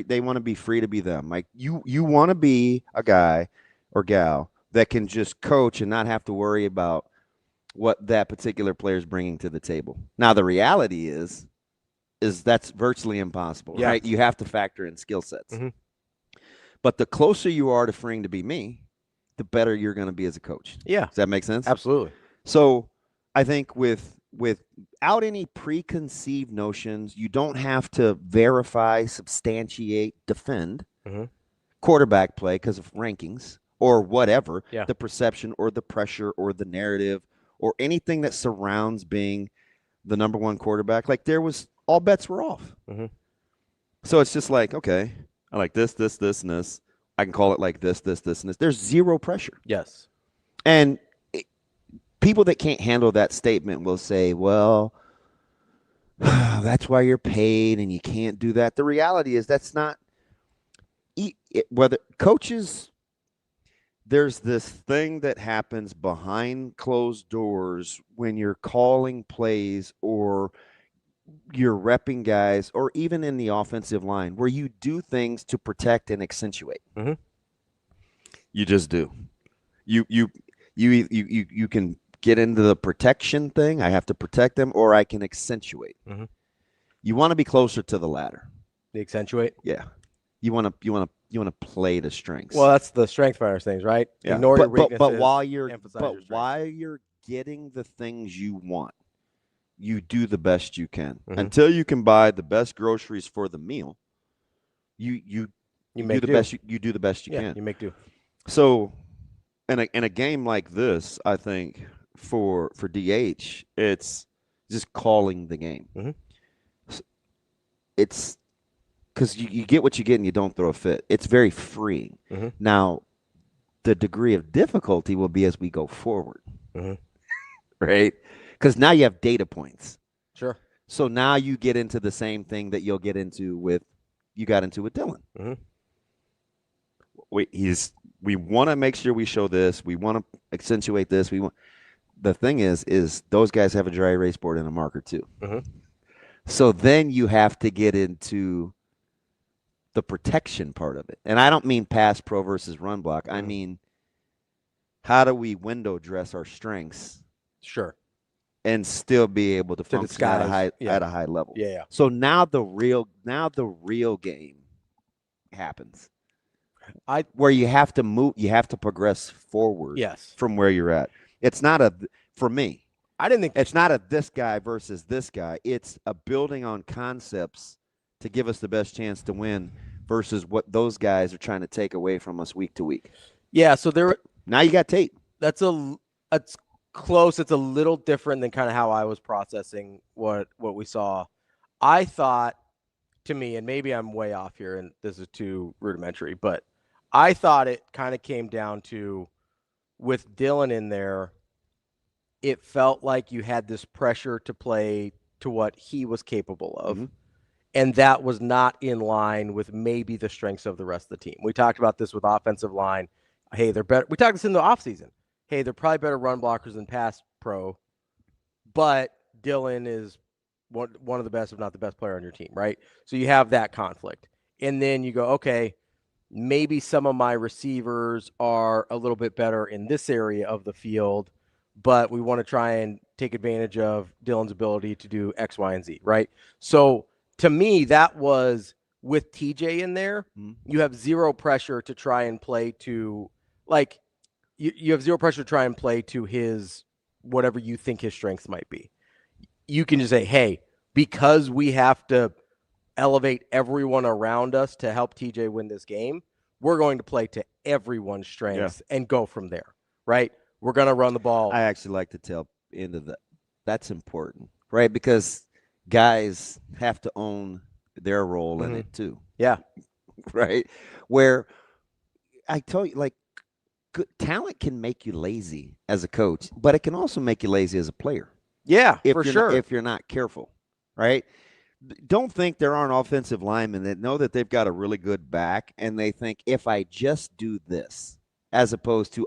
they want to be free to be them. Like you want to be a guy or gal that can just coach and not have to worry about what that particular player is bringing to the table. Now, the reality is that's virtually impossible, Yeah. right? You have to factor in skill sets. Mhm. But the closer you are to freeing to be me, the better you're going to be as a coach. Yeah. Does that make sense? Absolutely. So I think without any preconceived notions, you don't have to verify, substantiate, defend quarterback play because of rankings or whatever, the perception or the pressure or the narrative or anything that surrounds being the number one quarterback. Like all bets were off. So it's just like, okay, I like this, and this. I can call it like this, and this. There's zero pressure. Yes. And people that can't handle that statement will say, well, that's why you're paid and you can't do that. The reality is that's not whether coaches, there's this thing that happens behind closed doors when you're calling plays or you're repping guys or even in the offensive line where you do things to protect and accentuate. You just do. You can get into the protection thing. I have to protect them, or I can accentuate. You want to be closer to the latter. The accentuate. Yeah. You want to play the strengths. Well, that's the strength finders things, right? Yeah. Ignore your weaknesses. But while you're getting the things you want, you do the best you can. Until you can buy the best groceries for the meal, you do the best you do the best you can. You make do. So, in a game like this, I think for DH, it's just calling the game. It's because you get what you get and you don't throw a fit. It's very freeing. Now, the degree of difficulty will be as we go forward, right? Because now you have data points. Sure. So now you get into the same thing that you got into with Dylan. We want to make sure we show this. We want to accentuate this. The thing is those guys have a dry erase board and a marker too. So then you have to get into the protection part of it. And I don't mean pass pro versus run block. I mean, how do we window dress our strengths? Sure. And still be able to function at a high level. Yeah. So now the real game happens. Where you have to move, you have to progress forward. Yes. From where you're at. It's not for me. I didn't think it's not this guy versus this guy. It's a building on concepts to give us the best chance to win versus what those guys are trying to take away from us week to week. Yeah. So now you got tape. That's close. It's a little different than kind of how I was processing what we saw. I thought, to me, and maybe I'm way off here and this is too rudimentary, but I thought it kind of came down to, with Dylan in there, it felt like you had this pressure to play to what he was capable of. And that was not in line with maybe the strengths of the rest of the team. We talked about this with offensive line. Hey, they're better. We talked this in the offseason. Hey, they're probably better run blockers than pass pro, but Dylan is one of the best, if not the best player on your team, right? So you have that conflict. And then you go, okay, maybe some of my receivers are a little bit better in this area of the field, but we want to try and take advantage of Dylan's ability to do X, Y, and Z, right? So to me, that was, with TJ in there, you have zero pressure to try and play to, like, you have zero pressure to try and play to his, whatever you think his strengths might be. You can just say, hey, because we have to elevate everyone around us to help TJ win this game, we're going to play to everyone's strengths and go from there, right? We're going to run the ball. I actually like to tell into that. That's important, right? Because guys have to own their role in it too. Yeah. Right? Where I tell you, like, good talent can make you lazy as a coach, but it can also make you lazy as a player. Yeah, for sure. If you're not careful, right? Don't think there aren't offensive linemen that know that they've got a really good back, and they think, if I just do this, as opposed to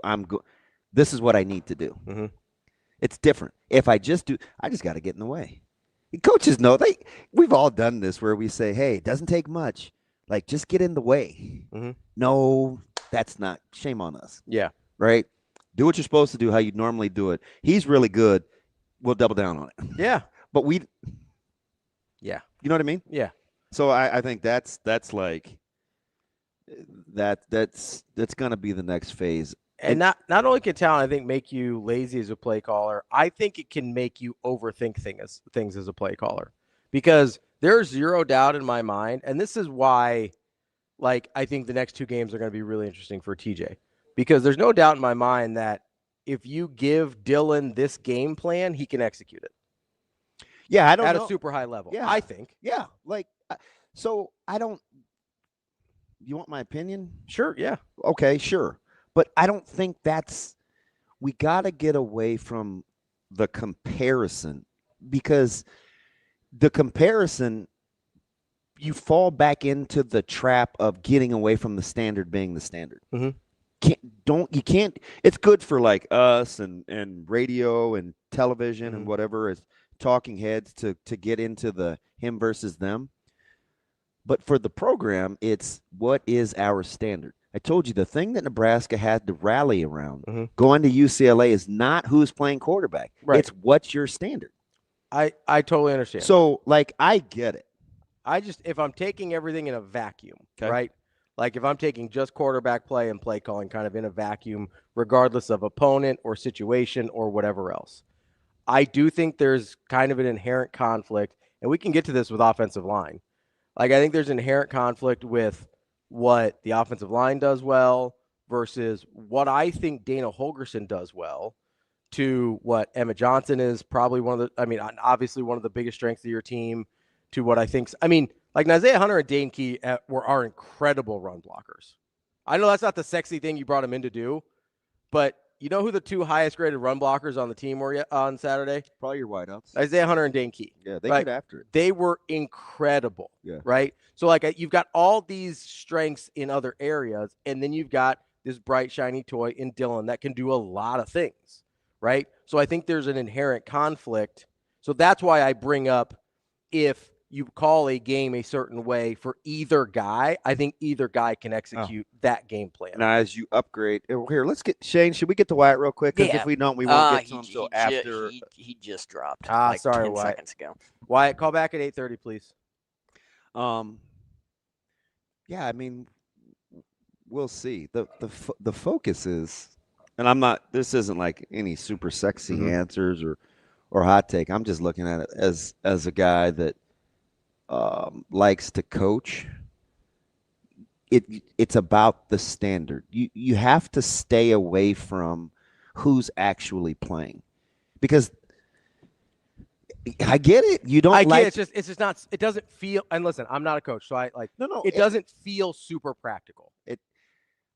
this is what I need to do. It's different. If I just got to get in the way. Coaches know we've all done this where we say, hey, it doesn't take much. Like, just get in the way. No, that's not. Shame on us. Yeah. Right? Do what you're supposed to do, how you normally do it. He's really good. We'll double down on it. Yeah. But You know what I mean? Yeah. So I think that's like that's going to be the next phase. And not only can talent, I think, make you lazy as a play caller, I think it can make you overthink things as a play caller. Because there's zero doubt in my mind, and this is why, like, I think the next 2 games are going to be really interesting for TJ. Because there's no doubt in my mind that if you give Dylan this game plan, he can execute it. Yeah, I don't at know. a super high level. Yeah. I think. Yeah, like so I don't. You want my opinion? Sure. Yeah. Okay, sure. But I don't think that's. We got to get away from the comparison, because the comparison, you fall back into the trap of getting away from the standard being the standard. Mm-hmm. You can't. It's good for like us and radio and television Mm-hmm. and whatever is talking heads to get into the him versus them. But for the program, it's what is our standard. I told you the thing that Nebraska had to rally around going to UCLA is not who's playing quarterback. Right. It's what's your standard. I totally understand. So, like, I get it. I just, if I'm taking everything in a vacuum, right? Like if I'm taking just quarterback play and play calling kind of in a vacuum, regardless of opponent or situation or whatever else, I do think there's kind of an inherent conflict, and we can get to this with offensive line. Like, I think there's inherent conflict with what the offensive line does well versus what I think Dana Holgorsen does well to what Emmett Johnson is probably obviously one of the biggest strengths of your team to what I think. I mean, like Isaiah Hunter and Dane Key are incredible run blockers. I know that's not the sexy thing you brought him in to do, but you know who the 2 highest graded run blockers on the team were on Saturday? Probably your wideouts. Isaiah Hunter and Dane Key. Yeah, they get after it. They were incredible. Yeah. Right? So, like, you've got all these strengths in other areas, and then you've got this bright, shiny toy in Dylan that can do a lot of things, right? So I think there's an inherent conflict. So that's why I bring up if you call a game a certain way for either guy, I think either guy can execute that game plan. Now, as you upgrade, here, let's get Shane. Should we get to Wyatt real quick? Because if we don't, we won't get to him until after. He just dropped. Sorry, 10 Wyatt. seconds ago. Wyatt, call back at 8:30, please. Yeah, I mean, we'll see. The focus is, and I'm not. This isn't like any super sexy answers or hot take. I'm just looking at it as a guy that likes to coach. It's about the standard. You have to stay away from who's actually playing, because I get it. You don't like it. It's just not. It doesn't feel. And listen, I'm not a coach, so It doesn't feel super practical.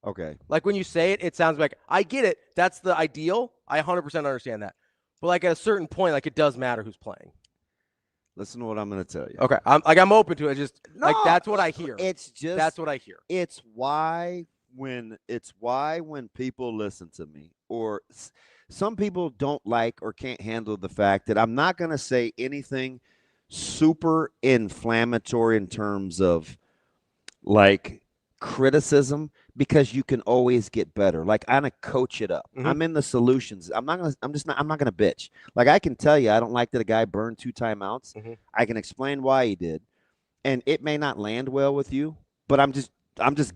Okay. Like when you say it, it sounds like I get it. That's the ideal. I 100% understand that. But like at a certain point, like it does matter who's playing. Listen to what I'm going to tell you. Okay, I'm open to it. That's what I hear. That's what I hear. It's why when people listen to me, or some people don't like or can't handle the fact that I'm not going to say anything super inflammatory in terms of like criticism, because you can always get better. Like, I'm gonna coach it up. I'm in the solutions. I'm not gonna bitch. Like, I can tell you I don't like that a guy burned 2 timeouts. I can explain why he did, and it may not land well with you, but I'm just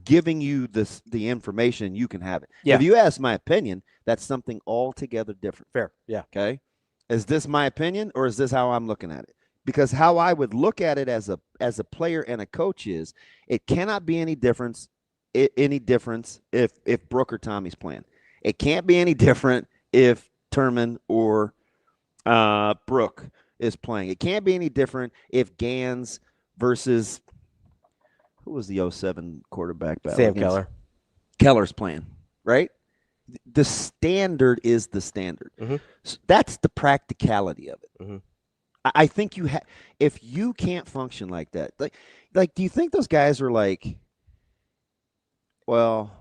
giving you the information. You can have it. Yeah. If you ask my opinion, that's something altogether different. Fair. Yeah. Okay. Is this my opinion, or is this how I'm looking at it? Because how I would look at it as a player and a coach is, it cannot be any difference if Brooke or Tommy's playing. It can't be any different if Turman or Brooke is playing. It can't be any different if Gans versus who was the 07 quarterback battle? Sam Keller. Keller's playing, right? The standard is the standard. So that's the practicality of it. I think if you can't function like that, like, do you think those guys are like, well,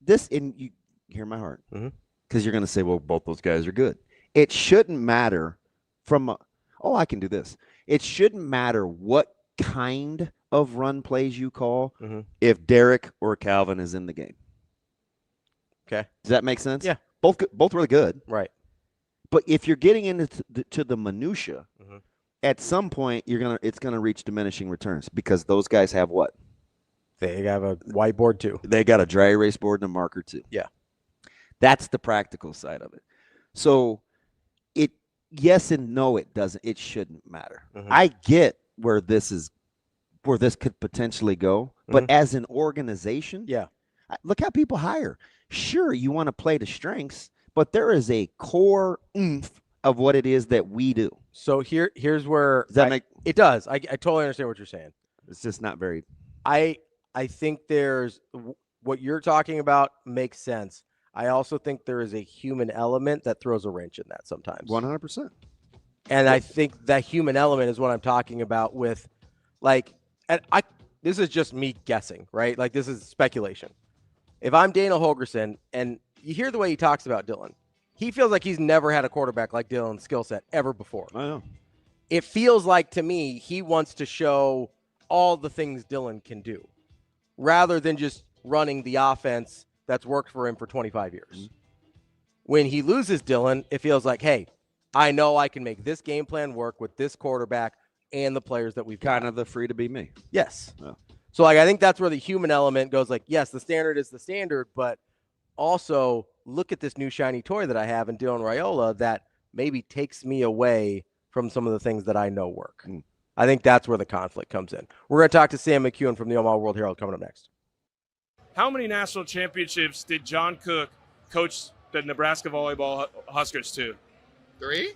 this, and you hear my heart, because you're going to say, well, both those guys are good. It shouldn't matter I can do this. It shouldn't matter what kind of run plays you call if Derek or Calvin is in the game. Okay. Does that make sense? Yeah. Both really good. Right. But if you're getting into the minutia at some point it's gonna reach diminishing returns because those guys have what? They have a whiteboard too. They got a dry erase board and a marker too. Yeah. That's the practical side of it. So yes and no, it shouldn't matter. Mm-hmm. I get where this could potentially go, but as an organization, look how people hire. Sure, you want to play to strengths, but there is a core oomph of what it is that we do. So here's where it does. I totally understand what you're saying. It's just not very. I think there's what you're talking about makes sense. I also think there is a human element that throws a wrench in that sometimes. 100%. And I think that human element is what I'm talking about with, like, and this is just me guessing, right? Like, this is speculation. If I'm Daniel Holgorsen and you hear the way he talks about Dylan, he feels like he's never had a quarterback like Dylan's skill set ever before. I know. It feels like to me he wants to show all the things Dylan can do rather than just running the offense that's worked for him for 25 years. Mm-hmm. When he loses Dylan, it feels like, hey, I know I can make this game plan work with this quarterback and the players that we've got. Kind of the free to be me. Yes. Oh. So, like, I think that's where the human element goes, like, yes, the standard is the standard, but also look at this new shiny toy that I have in Dylan Raiola that maybe takes me away from some of the things that I know work. Mm. I think that's where the conflict comes in. We're going to talk to Sam McKewon from the Omaha World Herald coming up next. How many national championships did John Cook coach the Nebraska volleyball Huskers to? 3?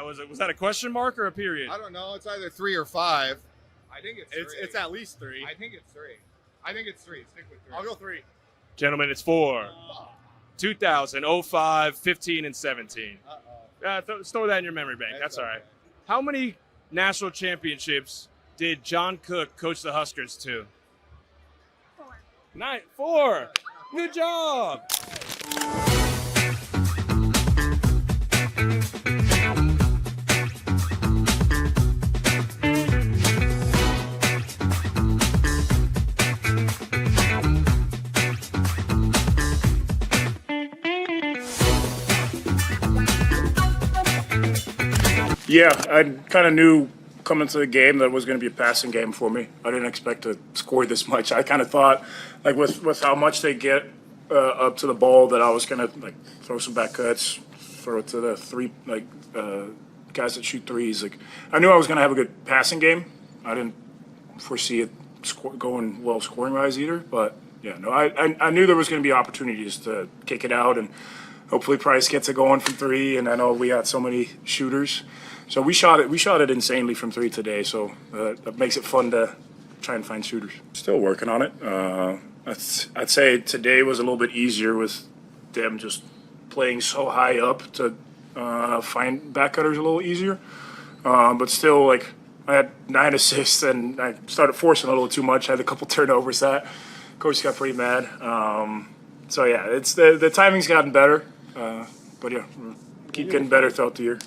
Was that a question mark or a period? I don't know. It's either 3 or 5. I think it's 3. It's at least 3. I think it's 3. I think it's 3. Stick with 3. I'll go 3. Gentlemen, it's 4. 2000, 05, 15, and 17. Store that in your memory bank. That's all right. How many national championships did John Cook coach the Huskers to? 4. Good job. Yeah, I kind of knew coming to the game that it was going to be a passing game for me. I didn't expect to score this much. I kind of thought, like with how much they get up to the ball, that I was going to like throw some back cuts, throw it to the guys that shoot threes. Like I knew I was going to have a good passing game. I didn't foresee it going well scoring wise either. But yeah, no, I knew there was going to be opportunities to kick it out, and hopefully Price gets it going from 3. And I know we had so many shooters. So we shot it insanely from 3 today, so that makes it fun to try and find shooters. Still working on it. I'd say today was a little bit easier with them just playing so high up to find back cutters a little easier. But still, like, I had 9 assists, and I started forcing a little too much. I had a couple turnovers that coach got pretty mad. So, yeah, it's the timing's gotten better. But, yeah, keep getting better throughout the year.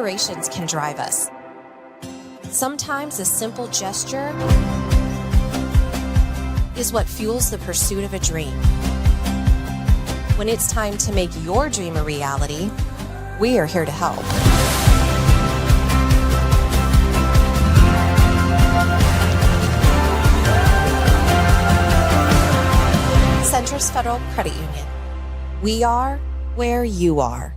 aspirations can drive us. Sometimes a simple gesture is what fuels the pursuit of a dream. When it's time to make your dream a reality, we are here to help. Centris Federal Credit Union. We are where you are.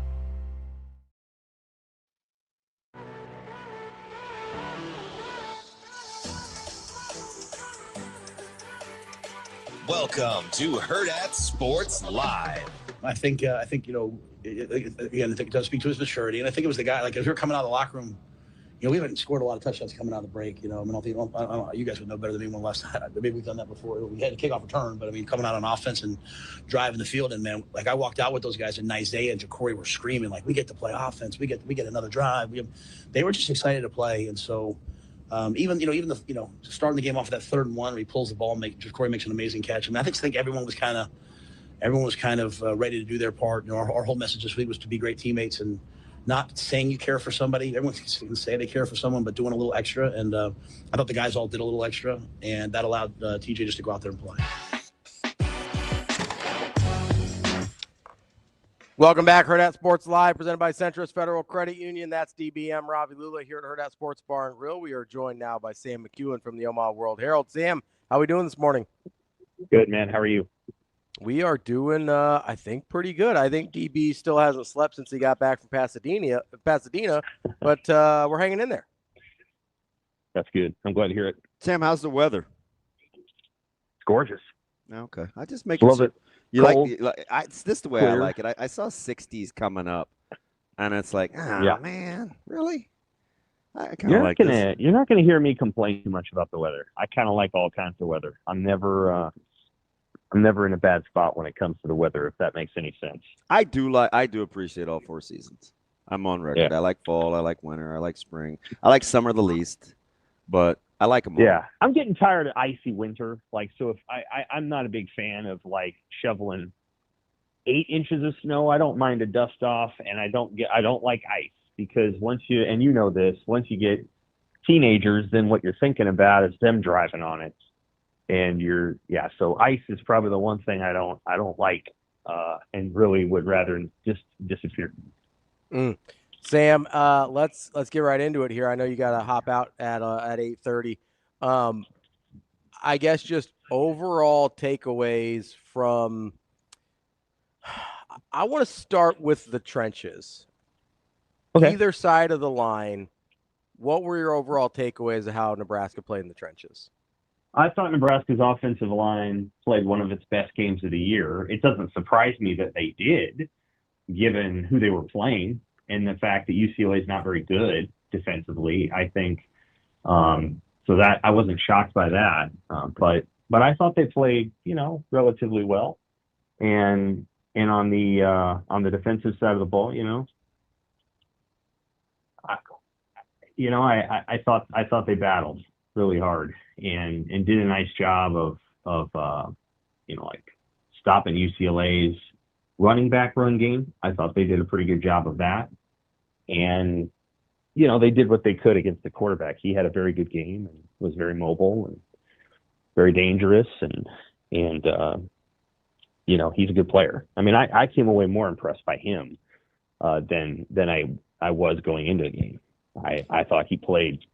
Welcome to Hurrdat Sports Live. I think again, I think it does speak to his maturity, and I think it was the guy. Like as we were coming out of the locker room, we haven't scored a lot of touchdowns coming out of the break. I don't know, you guys would know better than me when last time. Maybe we've done that before. We had a kickoff return, but coming out on offense and driving the field, and man, like I walked out with those guys, and Isaiah and Jacory were screaming like, "We get to play offense. We get another drive." They were just excited to play, and so. Even the starting the game off of that 3rd and 1 where he pulls the ball, Jacory makes an amazing catch. I think everyone was kind of ready to do their part. Our whole message this week was to be great teammates and not saying you care for somebody. Everyone can say they care for someone, but doing a little extra. And I thought the guys all did a little extra, and that allowed T.J. just to go out there and play. Welcome back, Hurrdat Sports Live, presented by Centris Federal Credit Union. That's DBM Ravi Lulla here at Hurrdat Sports Bar and Grill. We are joined now by Sam McKewon from the Omaha World Herald. Sam, how are we doing this morning? Good, man. How are you? We are doing, I think, pretty good. I think DB still hasn't slept since he got back from Pasadena, but we're hanging in there. That's good. I'm glad to hear it. Sam, how's the weather? It's gorgeous. Okay. I just make Love it. It's this the way clear. I like it. I saw 60s coming up, and it's like, man, really? I kind of like this. You're not gonna hear me complain too much about the weather. I kind of like all kinds of weather. I'm never in a bad spot when it comes to the weather, if that makes any sense. I do appreciate all 4 seasons. I'm on record. Yeah. I like fall. I like winter. I like spring. I like summer the least, but I like them all. Yeah, I'm getting tired of icy winter. So if I'm not a big fan of shoveling 8 inches of snow. I don't mind a dust off, and I don't like ice because once you get teenagers, then what you're thinking about is them driving on it, and so ice is probably the one thing I don't like, and really would rather just disappear. Sam, let's get right into it here. I know you got to hop out at 8:30. I guess just overall takeaways from. I want to start with the trenches. Okay. Either side of the line. What were your overall takeaways of how Nebraska played in the trenches? I thought Nebraska's offensive line played one of its best games of the year. It doesn't surprise me that they did, given who they were playing. And the fact that UCLA is not very good defensively, I think, so that I wasn't shocked by that. But I thought they played, relatively well. And on the defensive side of the ball, I thought they battled really hard and did a nice job of stopping UCLA's running back run game. I thought they did a pretty good job of that. And, they did what they could against the quarterback. He had a very good game and was very mobile and very dangerous. And he's a good player. I mean, I came away more impressed by him than I was going into the game. I thought he played,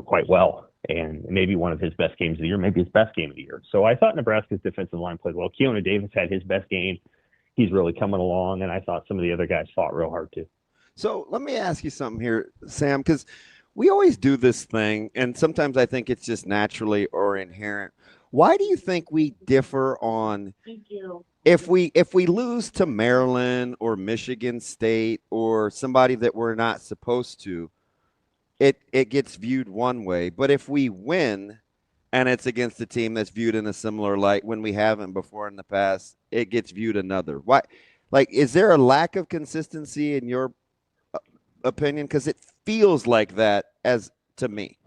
quite well, and maybe one of his best games of the year, maybe his best game of the year. So I thought Nebraska's defensive line played well. Keona Davis had his best game. He's really coming along, and I thought some of the other guys fought real hard too. So let me ask you something here, Sam, because we always do this thing, and sometimes I think it's just naturally or inherent. Why do you think we differ on if we lose to Maryland or Michigan State or somebody that we're not supposed to, it gets viewed one way, but if we win and it's against a team that's viewed in a similar light when we haven't before in the past, it gets viewed another? Why? Is there a lack of consistency in your opinion? Because it feels like that as to me.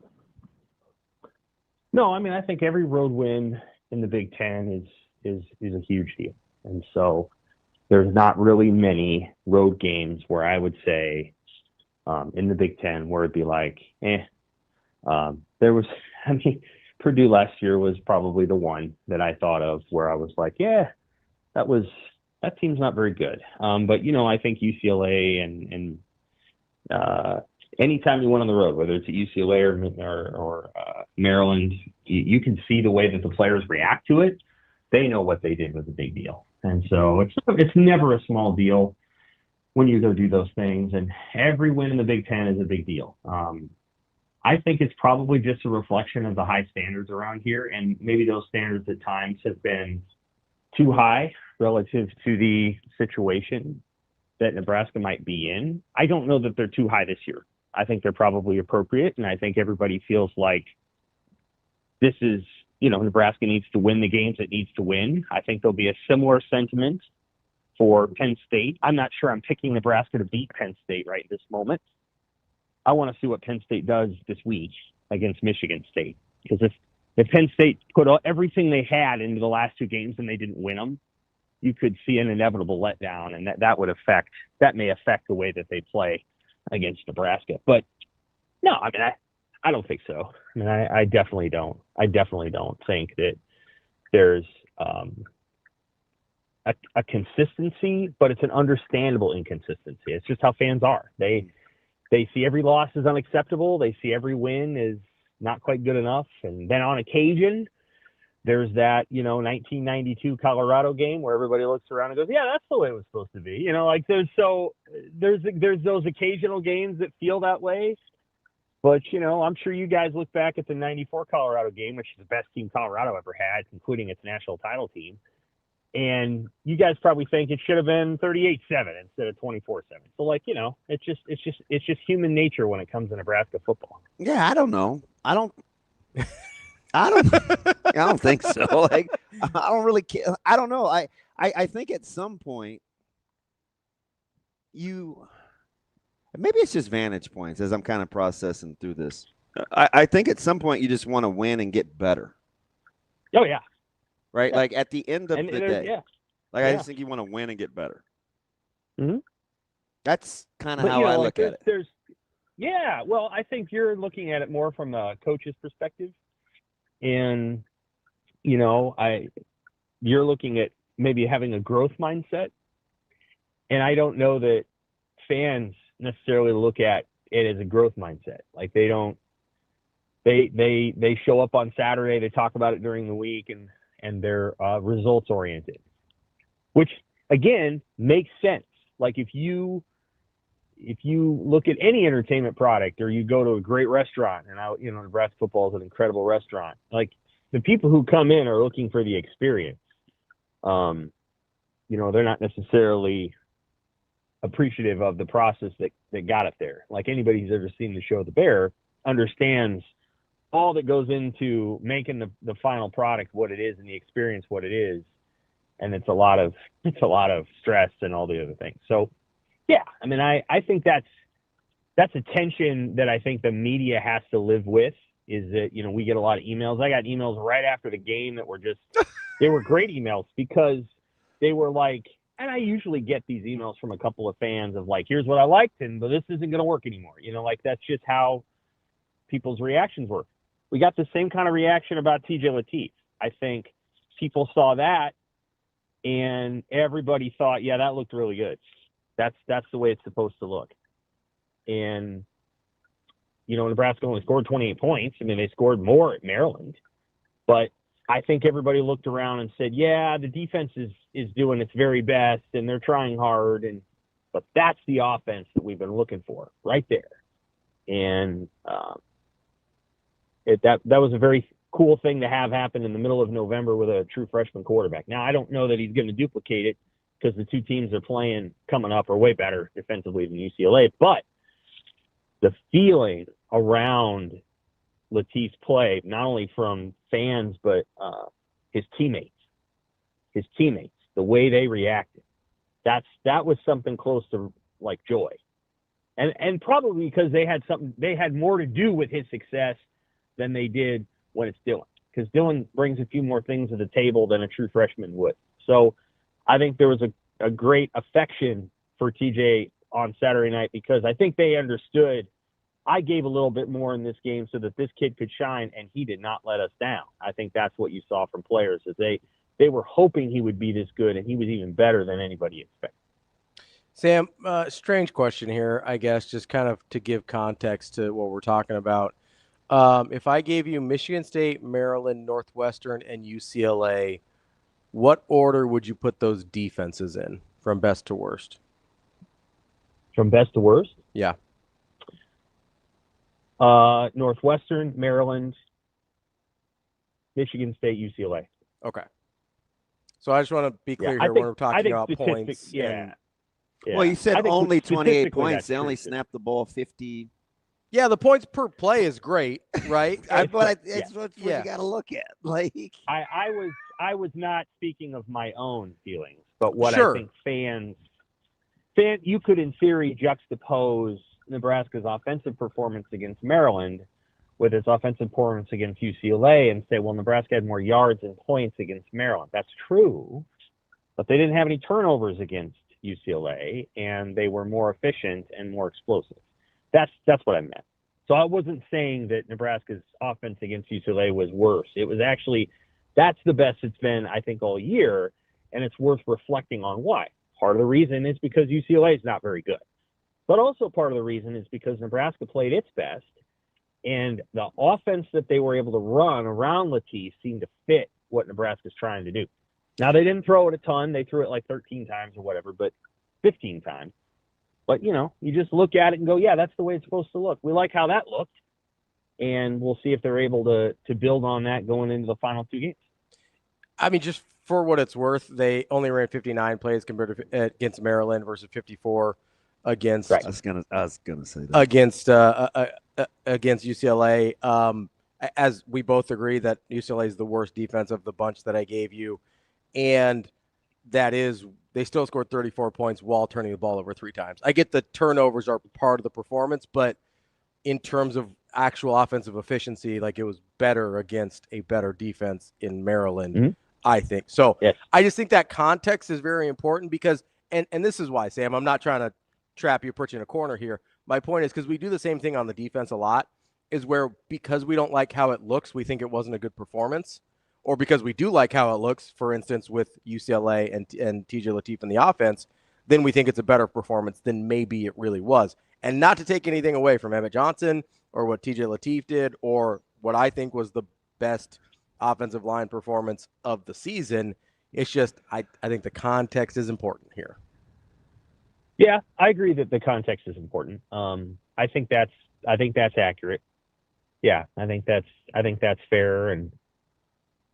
No, I mean, I think every road win in the Big Ten is a huge deal. And so there's not really many road games where I would say in the Big Ten where it'd be like, there was, I mean, Purdue last year was probably the one that I thought of where I was like, yeah, that team's not very good. But, you know, I think UCLA and anytime you went on the road, whether it's at UCLA or Maryland, you can see the way that the players react to it. They know what they did was a big deal. And so it's never a small deal when you go do those things. And every win in the Big Ten is a big deal. I think it's probably just a reflection of the high standards around here. And maybe those standards at times have been too high relative to the situation that Nebraska might be in. I don't know that they're too high this year. I think they're probably appropriate. And I think everybody feels like this is, you know, Nebraska needs to win the games it needs to win. I think there'll be a similar sentiment for Penn State. I'm not sure I'm picking Nebraska to beat Penn State right this moment. I want to see what Penn State does this week against Michigan State. Because if Penn State put everything they had into the last two games and they didn't win them, you could see an inevitable letdown, and that may affect the way that they play against Nebraska. But no, I mean, I don't think so. I mean, I definitely don't. I definitely don't think that there's a consistency, but it's an understandable inconsistency. It's just how fans are. They see every loss as unacceptable. They see every win as not quite good enough. And then on occasion, there's that, you know, 1992 Colorado game where everybody looks around and goes, yeah, that's the way it was supposed to be. You know, like there's those occasional games that feel that way. But, you know, I'm sure you guys look back at the 94 Colorado game, which is the best team Colorado ever had, including its national title team. And you guys probably think it should have been 38-7 instead of 24-7. So, like, you know, it's just human nature when it comes to Nebraska football. Yeah, I don't know. I don't think so. Like, I don't really care. I don't know. I think at some point maybe it's just vantage points as I'm kind of processing through this. I think at some point you just want to win and get better. Oh, yeah. Right? Yeah. Like at the end of the day. Yeah. Like, I just think you want to win and get better. Mm-hmm. That's kind of how I look at it. Yeah, well, I think you're looking at it more from a coach's perspective. And, you know, you're looking at maybe having a growth mindset. And I don't know that fans necessarily look at it as a growth mindset. Like they show up on Saturday, they talk about it during the week, and they're results oriented, which again makes sense. Like if you look at any entertainment product, or you go to a great restaurant, and Nebraska football is an incredible restaurant. Like the people who come in are looking for the experience. You know, they're not necessarily appreciative of the process that got it there. Like anybody who's ever seen the show The Bear understands all that goes into making the final product what it is and the experience what it is. And it's a lot of stress and all the other things. So yeah, I mean, I think that's a tension that I think the media has to live with, is that, you know, we get a lot of emails. I got emails right after the game that were they were great emails, because they were like, and I usually get these emails from a couple of fans of like, here's what I liked, but this isn't going to work anymore. You know, like that's just how people's reactions were. We got the same kind of reaction about T.J. Lateef. I think people saw that and everybody thought, yeah, that looked really good. That's the way it's supposed to look. And, you know, Nebraska only scored 28 points. I mean, they scored more at Maryland. But I think everybody looked around and said, yeah, the defense is doing its very best and they're trying hard. But that's the offense that we've been looking for right there. And that was a very cool thing to have happen in the middle of November with a true freshman quarterback. Now, I don't know that he's going to duplicate it, because the two teams they're playing coming up are way better defensively than UCLA. But the feeling around Lateef's play, not only from fans, but his teammates, the way they reacted, that was something close to like joy. And probably because they had more to do with his success than they did when it's Dylan. Because Dylan brings a few more things to the table than a true freshman would. So I think there was a great affection for TJ on Saturday night because I think they understood I gave a little bit more in this game so that this kid could shine, and he did not let us down. I think that's what you saw from players, is they were hoping he would be this good, and he was even better than anybody expected. Sam, strange question here, I guess, just kind of to give context to what we're talking about. If I gave you Michigan State, Maryland, Northwestern, and UCLA, what order would you put those defenses in from best to worst? From best to worst? Yeah. Northwestern, Maryland, Michigan State, UCLA. Okay. So I just want to be clear here when we're talking about points. Yeah. Well, you said only 28 points. They true, only too. snapped the ball 50. Yeah, the points per play is great, right? But it's what you got to look at. Like I was not speaking of my own feelings, but what Sure. I think fans, you could in theory juxtapose Nebraska's offensive performance against Maryland with its offensive performance against UCLA and say, well, Nebraska had more yards and points against Maryland. That's true, but they didn't have any turnovers against UCLA, and they were more efficient and more explosive. That's what I meant. So I wasn't saying that Nebraska's offense against UCLA was worse. It was actually, that's the best it's been, I think, all year, and it's worth reflecting on why. Part of the reason is because UCLA is not very good. But also part of the reason is because Nebraska played its best, and the offense that they were able to run around Lateef seemed to fit what Nebraska's trying to do. Now, they didn't throw it a ton. They threw it like 13 times or whatever, but 15 times. But, you just look at it and go, yeah, that's the way it's supposed to look. We like how that looked, and we'll see if they're able to build on that going into the final two games. I mean, just for what it's worth, they only ran 59 plays compared to against Maryland versus 54 against. Right. I was gonna say that against UCLA. As we both agree that UCLA is the worst defense of the bunch that I gave you, and that is they still scored 34 points while turning the ball over 3 times. I get the turnovers are part of the performance, but in terms of actual offensive efficiency, like it was better against a better defense in Maryland. Mm-hmm. I think so. Yes. I just think that context is very important because, and this is why, Sam, I'm not trying to trap you, put you in a corner here. My point is because we do the same thing on the defense a lot, is where because we don't like how it looks, we think it wasn't a good performance, or because we do like how it looks, for instance, with UCLA and T.J. Lateef in the offense, then we think it's a better performance than maybe it really was. And not to take anything away from Emmett Johnson or what T.J. Lateef did or what I think was the best offensive line performance of the season. It's just I think the context is important here. Yeah, I agree that the context is important. I think that's accurate. Yeah, I think that's fair. And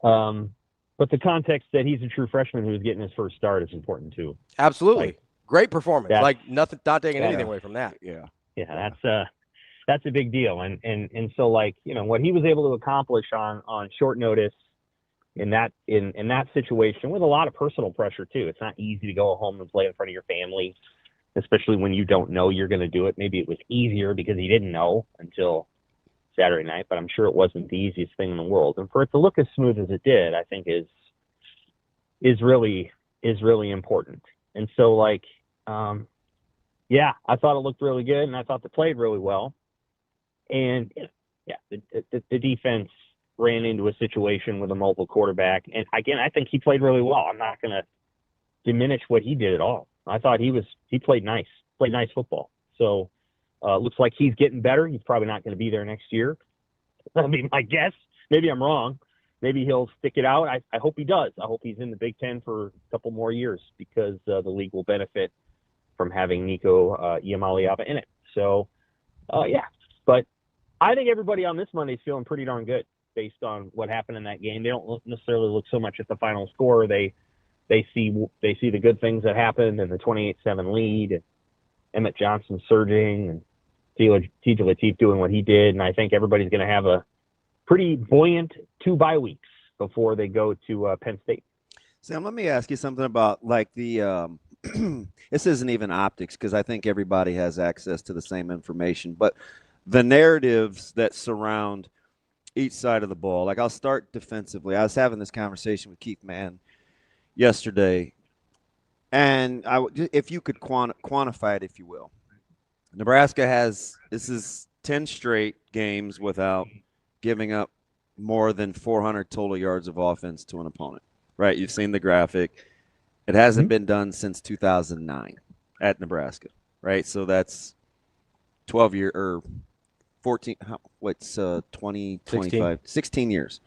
but the context that he's a true freshman who was getting his first start is important too. Absolutely, like, great performance. Like nothing, not taking anything away from that. Yeah, that's a big deal. And so like what he was able to accomplish on short notice in that situation with a lot of personal pressure too. It's not easy to go home and play in front of your family, especially when you don't know you're going to do it. Maybe it was easier because he didn't know until Saturday night, but I'm sure it wasn't the easiest thing in the world. And for it to look as smooth as it did, I think is really important. And so like, yeah, I thought it looked really good, and I thought they played really well. And yeah, the defense ran into a situation with a mobile quarterback, and again, I think he played really well. I'm not going to diminish what he did at all. I thought he played nice football. So looks like he's getting better. He's probably not going to be there next year. That'll be my guess. Maybe I'm wrong. Maybe he'll stick it out. I hope he does. I hope he's in the Big Ten for a couple more years because the league will benefit from having Nico Iamaleava in it. So, yeah. But I think everybody on this Monday is feeling pretty darn good based on what happened in that game. They don't necessarily look so much at the final score. They see the good things that happened and the 28-7 lead, and Emmett Johnson surging, and T.J. Lateef doing what he did. And I think everybody's going to have a pretty buoyant 2 bye weeks before they go to Penn State. Sam, let me ask you something about like the this isn't even optics because I think everybody has access to the same information, but the narratives that surround each side of the ball. Like I'll start defensively. I was having this conversation with Keith Mann yesterday, And if you could quantify it, if you will, Nebraska this is 10 straight games without giving up more than 400 total yards of offense to an opponent, right? You've seen the graphic. It hasn't been done since 2009 at Nebraska, right? So that's 12 year or 14. What's 20, 25, 16 years,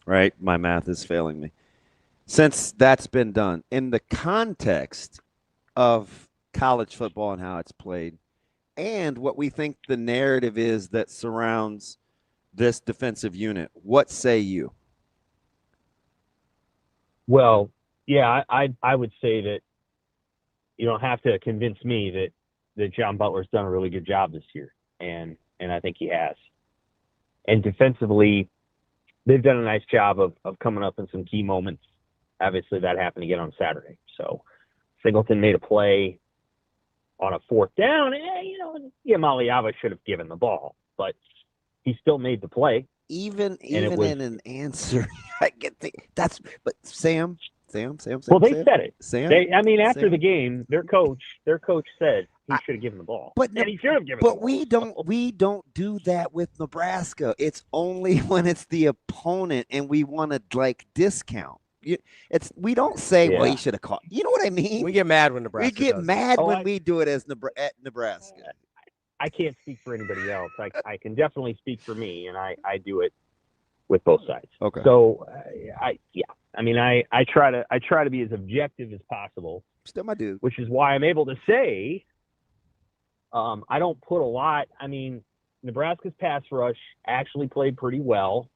right? My math is failing me. Since that's been done in the context of college football and how it's played, and what we think the narrative is that surrounds this defensive unit, what say you? Well, yeah, I would say that you don't have to convince me that John Butler's done a really good job this year, and I think he has. And defensively, they've done a nice job of coming up in some key moments. Obviously, that happened again on Saturday. So Singleton made a play on a 4th down. Maliava should have given the ball, but he still made the play. Even in an answer, I get but Sam. Well, they said it. Sam. After the game, their coach said he should have given the ball, and he should have given. But we don't do that with Nebraska. It's only when it's the opponent and we want to discount. We don't say, well, he should have caught. You know what I mean? We get mad when Nebraska. We get mad when we do it at Nebraska. I can't speak for anybody else. I can definitely speak for me, and I do it with both sides. Okay. So I try to be as objective as possible. Still my dude. Which is why I'm able to say I don't put a lot. Nebraska's pass rush actually played pretty well.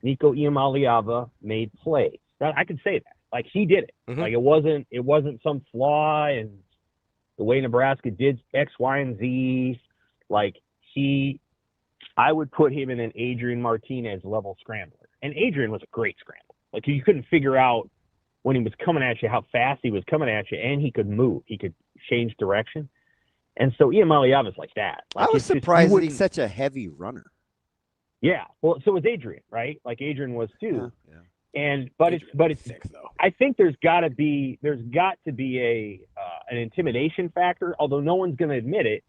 Nico Iamaleava made plays. I can say that. He did it. Mm-hmm. It wasn't some flaw in the way Nebraska did X, Y, and Z. I would put him in an Adrian Martinez level scrambler. And Adrian was a great scrambler. You couldn't figure out when he was coming at you how fast he was coming at you, and he could move. He could change direction. And so Iamaleava's like that. I was surprised that he's such a heavy runner. Yeah. Well, so was Adrian, right? Adrian was too. Yeah. But it's thick, though. I think there's got to be an intimidation factor, although no one's going to admit it.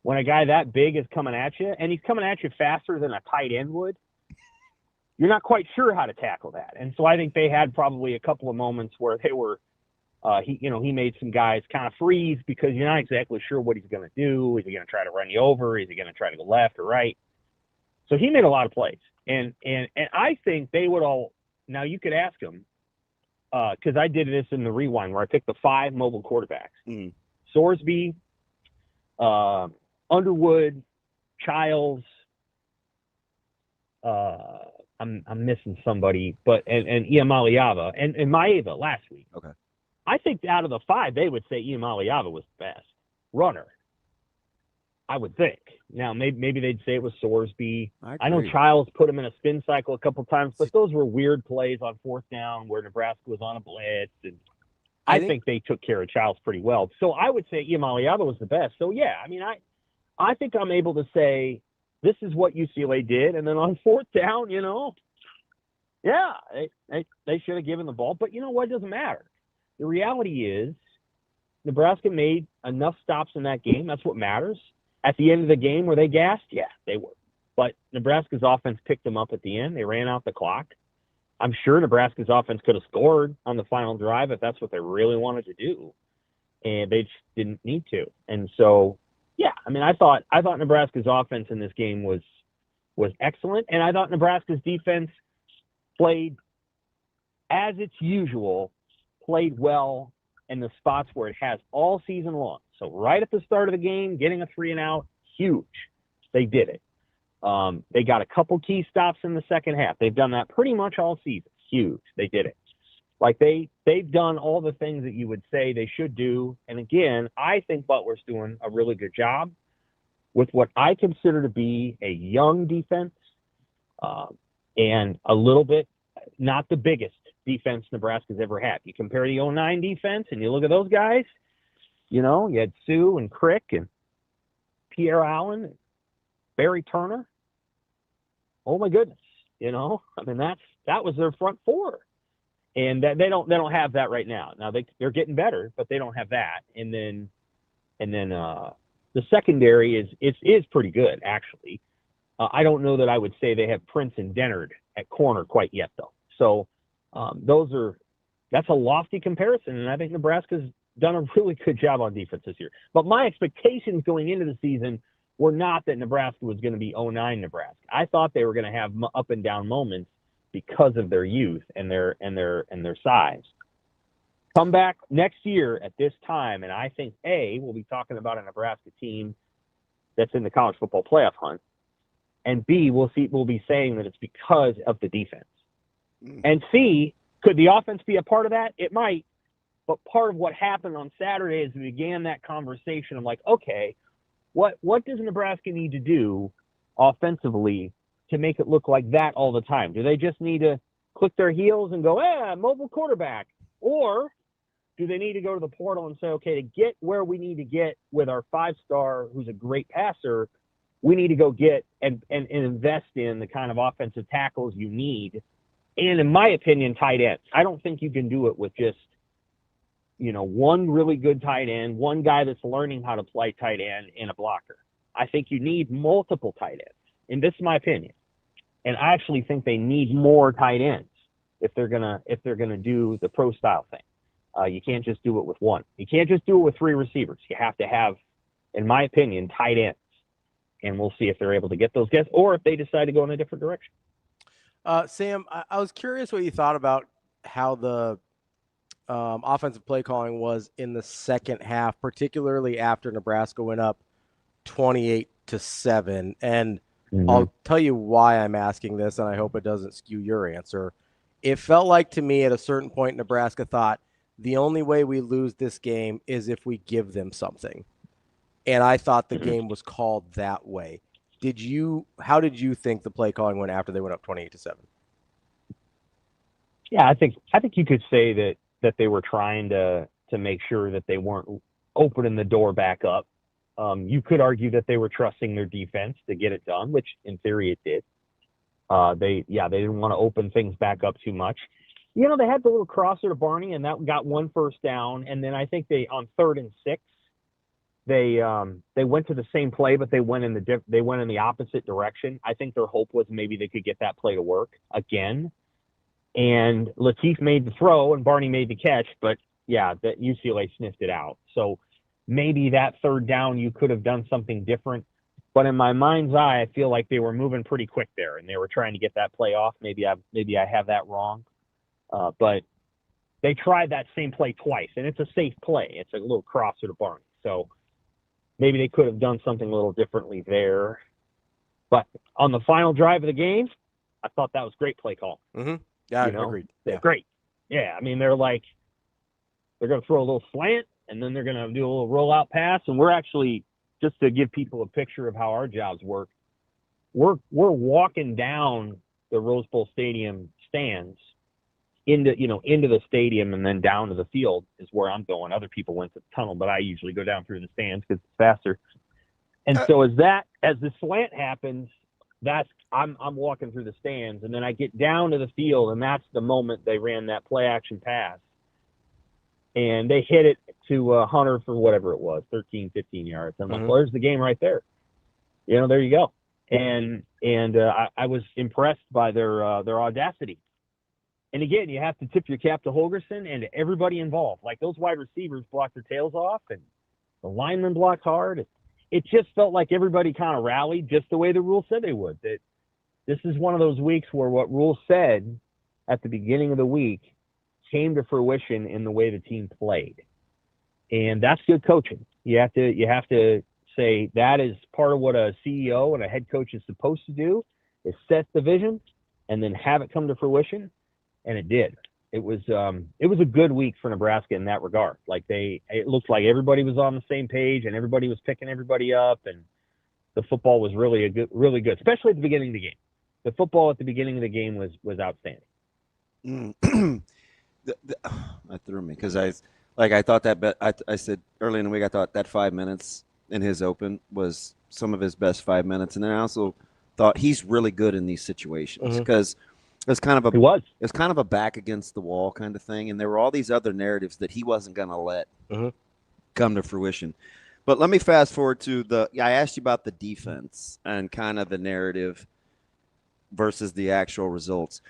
When a guy that big is coming at you, and he's coming at you faster than a tight end would, you're not quite sure how to tackle that. And so I think they had probably a couple of moments where they were, he made some guys kind of freeze because you're not exactly sure what he's going to do. Is he going to try to run you over? Is he going to try to go left or right? So he made a lot of plays, and I think they would all. Now, you could ask him, because I did this in the rewind where I picked the 5 mobile quarterbacks. Mm. Sorsby, Underwood, Childs, I'm missing somebody, but and Iamaleava and Maeva last week. Okay. I think out of the 5, they would say Iamaleava was the best runner. I would think. Now, maybe they'd say it was Sorsby. I know Childs put him in a spin cycle a couple times, but those were weird plays on 4th down where Nebraska was on a blitz, and I think they took care of Childs pretty well. So I would say Iamaleava was the best. So yeah, I think I'm able to say this is what UCLA did, and then on 4th down, yeah, they should have given the ball, but you know what? It doesn't matter. The reality is Nebraska made enough stops in that game. That's what matters. At the end of the game, were they gassed? Yeah, they were. But Nebraska's offense picked them up at the end. They ran out the clock. I'm sure Nebraska's offense could have scored on the final drive if that's what they really wanted to do, and they just didn't need to. And so, yeah, I thought Nebraska's offense in this game was excellent, and I thought Nebraska's defense played as it's usual, played well in the spots where it has all season long. So right at the start of the game, getting a 3-and-out, huge. They did it. They got a couple key stops in the second half. They've done that pretty much all season. Huge. They did it. They've done all the things that you would say they should do. And again, I think Butler's doing a really good job with what I consider to be a young defense and a little bit, not the biggest defense Nebraska's ever had. You compare the 2009 defense and you look at those guys, you had Sue and Crick and Pierre Allen and Barry Turner. Oh my goodness. That was their front 4. And that they don't have that right now. Now they're getting better, but they don't have that. And then the secondary is pretty good, actually. I don't know that I would say they have Prince and Dennard at corner quite yet, though. So that's a lofty comparison, and I think Nebraska's done a really good job on defense this year. But my expectations going into the season were not that Nebraska was going to be 09 Nebraska. I thought they were going to have up and down moments because of their youth and their size. Come back next year at this time, and I think we'll be talking about a Nebraska team that's in the college football playoff hunt, and B, we'll be saying that it's because of the defense. And C, could the offense be a part of that? It might, but part of what happened on Saturday is we began that conversation of like, okay, what does Nebraska need to do offensively to make it look like that all the time? Do they just need to click their heels and go, mobile quarterback? Or do they need to go to the portal and say, okay, to get where we need to get with our 5-star, who's a great passer, we need to go get and invest in the kind of offensive tackles you need. And in my opinion, tight ends. I don't think you can do it with just, one really good tight end, one guy that's learning how to play tight end, and a blocker. I think you need multiple tight ends. And this is my opinion. And I actually think they need more tight ends if they're gonna do the pro style thing. You can't just do it with one. You can't just do it with 3 receivers. You have to have, in my opinion, tight ends. And we'll see if they're able to get those guys or if they decide to go in a different direction. Sam, I was curious what you thought about how the offensive play calling was in the second half, particularly after Nebraska went up 28-7. And I'll tell you why I'm asking this, and I hope it doesn't skew your answer. It felt like to me at a certain point, Nebraska thought the only way we lose this game is if we give them something. And I thought the game was called that way. How did you think the play calling went after they went up 28-7? Yeah, I think you could say that they were trying to make sure that they weren't opening the door back up. You could argue that they were trusting their defense to get it done, which in theory it did. They didn't want to open things back up too much. They had the little crosser to Barney, and that got 1 first down. And then I think they on 3rd and 6, they went to the same play, but they went in the opposite direction. I think their hope was maybe they could get that play to work again. And Lateef made the throw, and Barney made the catch. But that UCLA sniffed it out. So maybe that 3rd down you could have done something different. But in my mind's eye, I feel like they were moving pretty quick there, and they were trying to get that play off. Maybe I have that wrong. But they tried that same play twice, and it's a safe play. It's a little crosser to Barney. So maybe they could have done something a little differently there. But on the final drive of the game, I thought that was great play call. Mm-hmm. Yeah, I agreed. Yeah. Great. Yeah, I mean, they're going to throw a little slant, and then they're going to do a little rollout pass, and we're actually, just to give people a picture of how our jobs work, we're walking down the Rose Bowl Stadium stands into the stadium and then down to the field is where I'm going. Other people went to the tunnel, but I usually go down through the stands because it's faster. And so as the slant happens, I'm walking through the stands, and then I get down to the field, and that's the moment they ran that play action pass. And they hit it to Hunter for whatever it was, 13, 15 yards. I'm like, well, there's the game right there. There you go. And I was impressed by their audacity. And again, you have to tip your cap to Holgerson and to everybody involved. Like those wide receivers blocked their tails off, and the linemen blocked hard. It just felt like everybody kind of rallied just the way the rule said they would. That this is one of those weeks where what rule said at the beginning of the week came to fruition in the way the team played. And that's good coaching. You have to say that is part of what a CEO and a head coach is supposed to do, is set the vision and then have it come to fruition. And it did. It was a good week for Nebraska in that regard. Like it looked like everybody was on the same page and everybody was picking everybody up, and the football was really good, especially at the beginning of the game. The football at the beginning of the game was outstanding. That threw me because I thought that I said early in the week I thought that 5 minutes in his open was some of his best 5 minutes, and then I also thought he's really good in these situations because It's kind of a It was. It's kind of a back against the wall kind of thing, and there were all these other narratives that he wasn't going to let come to fruition. But let me fast forward to I asked you about the defense and kind of the narrative versus the actual results.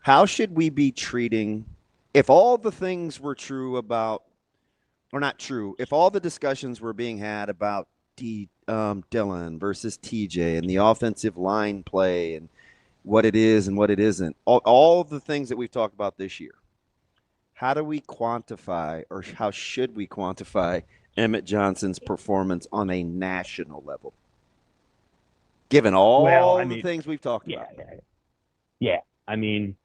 How should we be treating, if all the things were true about, or not true, if all the discussions were being had about Dylan versus TJ and the offensive line play and what it is and what it isn't, all the things that we've talked about this year, how do we quantify, or how should we quantify Emmett Johnson's performance on a national level, given all the things we've talked about? Yeah. I mean,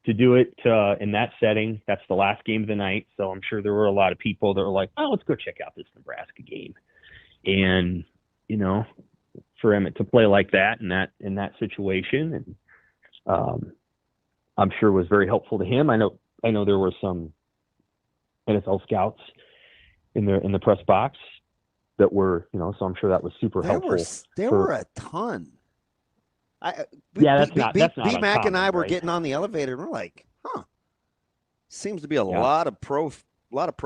to do it in that setting, that's the last game of the night. So I'm sure there were a lot of people that were like, oh, let's go check out this Nebraska game. And, for Emmett to play like that in that situation, and I'm sure was very helpful to him. I know there were some NFL scouts in the press box that were, so I'm sure that was super helpful. There were a ton. That's not B-Mac and I were right? getting on the elevator, and we're like, seems to be a lot of pro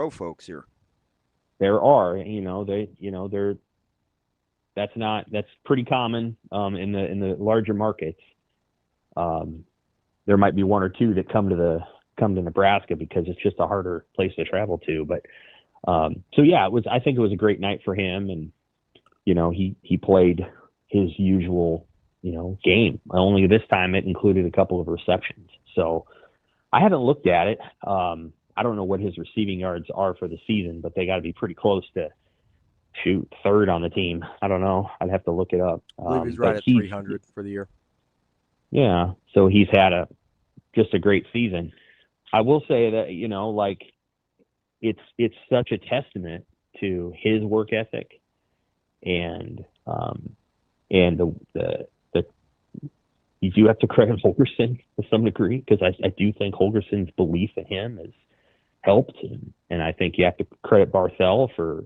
folks here. There are, that's pretty common in the larger markets. There might be one or two that come to Nebraska because it's just a harder place to travel to. But I think it was a great night for him, and he played his usual game. Only this time it included a couple of receptions. So I haven't looked at it. I don't know what his receiving yards are for the season, but they got to be pretty close to third on the team. I don't know. I'd have to look it up. I believe he's right at 300 for the year. Yeah. So he's had just a great season. I will say that, it's such a testament to his work ethic and you do have to credit Holgorsen to some degree, because I do think Holgorsen's belief in him has helped, and I think you have to credit Barthel for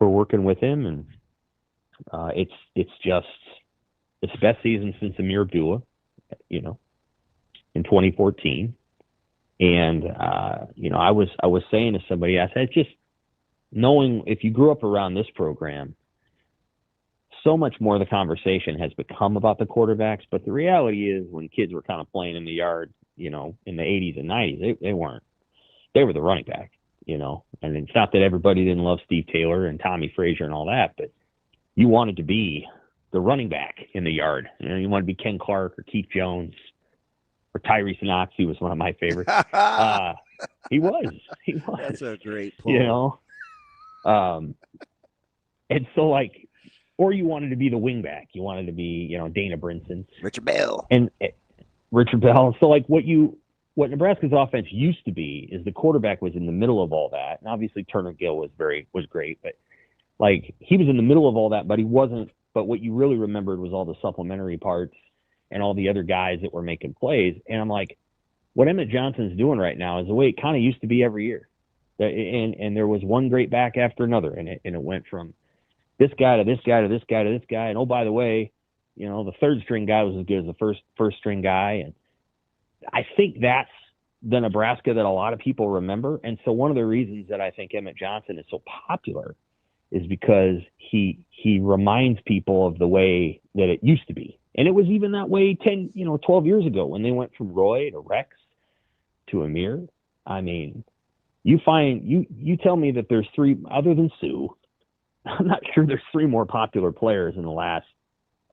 working with him, and it's the best season since Amir Abdullah, in 2014, and I was saying to somebody, I said, just knowing if you grew up around this program, so much more of the conversation has become about the quarterbacks, but the reality is when kids were kind of playing in the yard, in the 80s and 90s, they weren't. They were the running back, and it's not that everybody didn't love Steve Taylor and Tommy Frazier and all that, but you wanted to be the running back in the yard. You wanted to be Ken Clark or Keith Jones or Tyrese Knox. He was one of my favorites. He was. That's a great pull. And so or you wanted to be the wingback. You wanted to be, Dana Brinson. Richard Bell. And Richard Bell. So what Nebraska's offense used to be is the quarterback was in the middle of all that. And obviously Turner Gill was great, but he was in the middle of all that, but he wasn't. But what you really remembered was all the supplementary parts and all the other guys that were making plays. And I'm like, what Emmett Johnson's doing right now is the way it kind of used to be every year. And there was one great back after another, and it went from this guy to this guy to this guy to this guy. And oh, by the way, the third string guy was as good as the first string guy. And I think that's the Nebraska that a lot of people remember. And so one of the reasons that I think Emmett Johnson is so popular is because he reminds people of the way that it used to be. And it was even that way 12 years ago when they went from Roy to Rex to Amir. I mean, you tell me that there's three, other than Sue, I'm not sure there's three more popular players in the last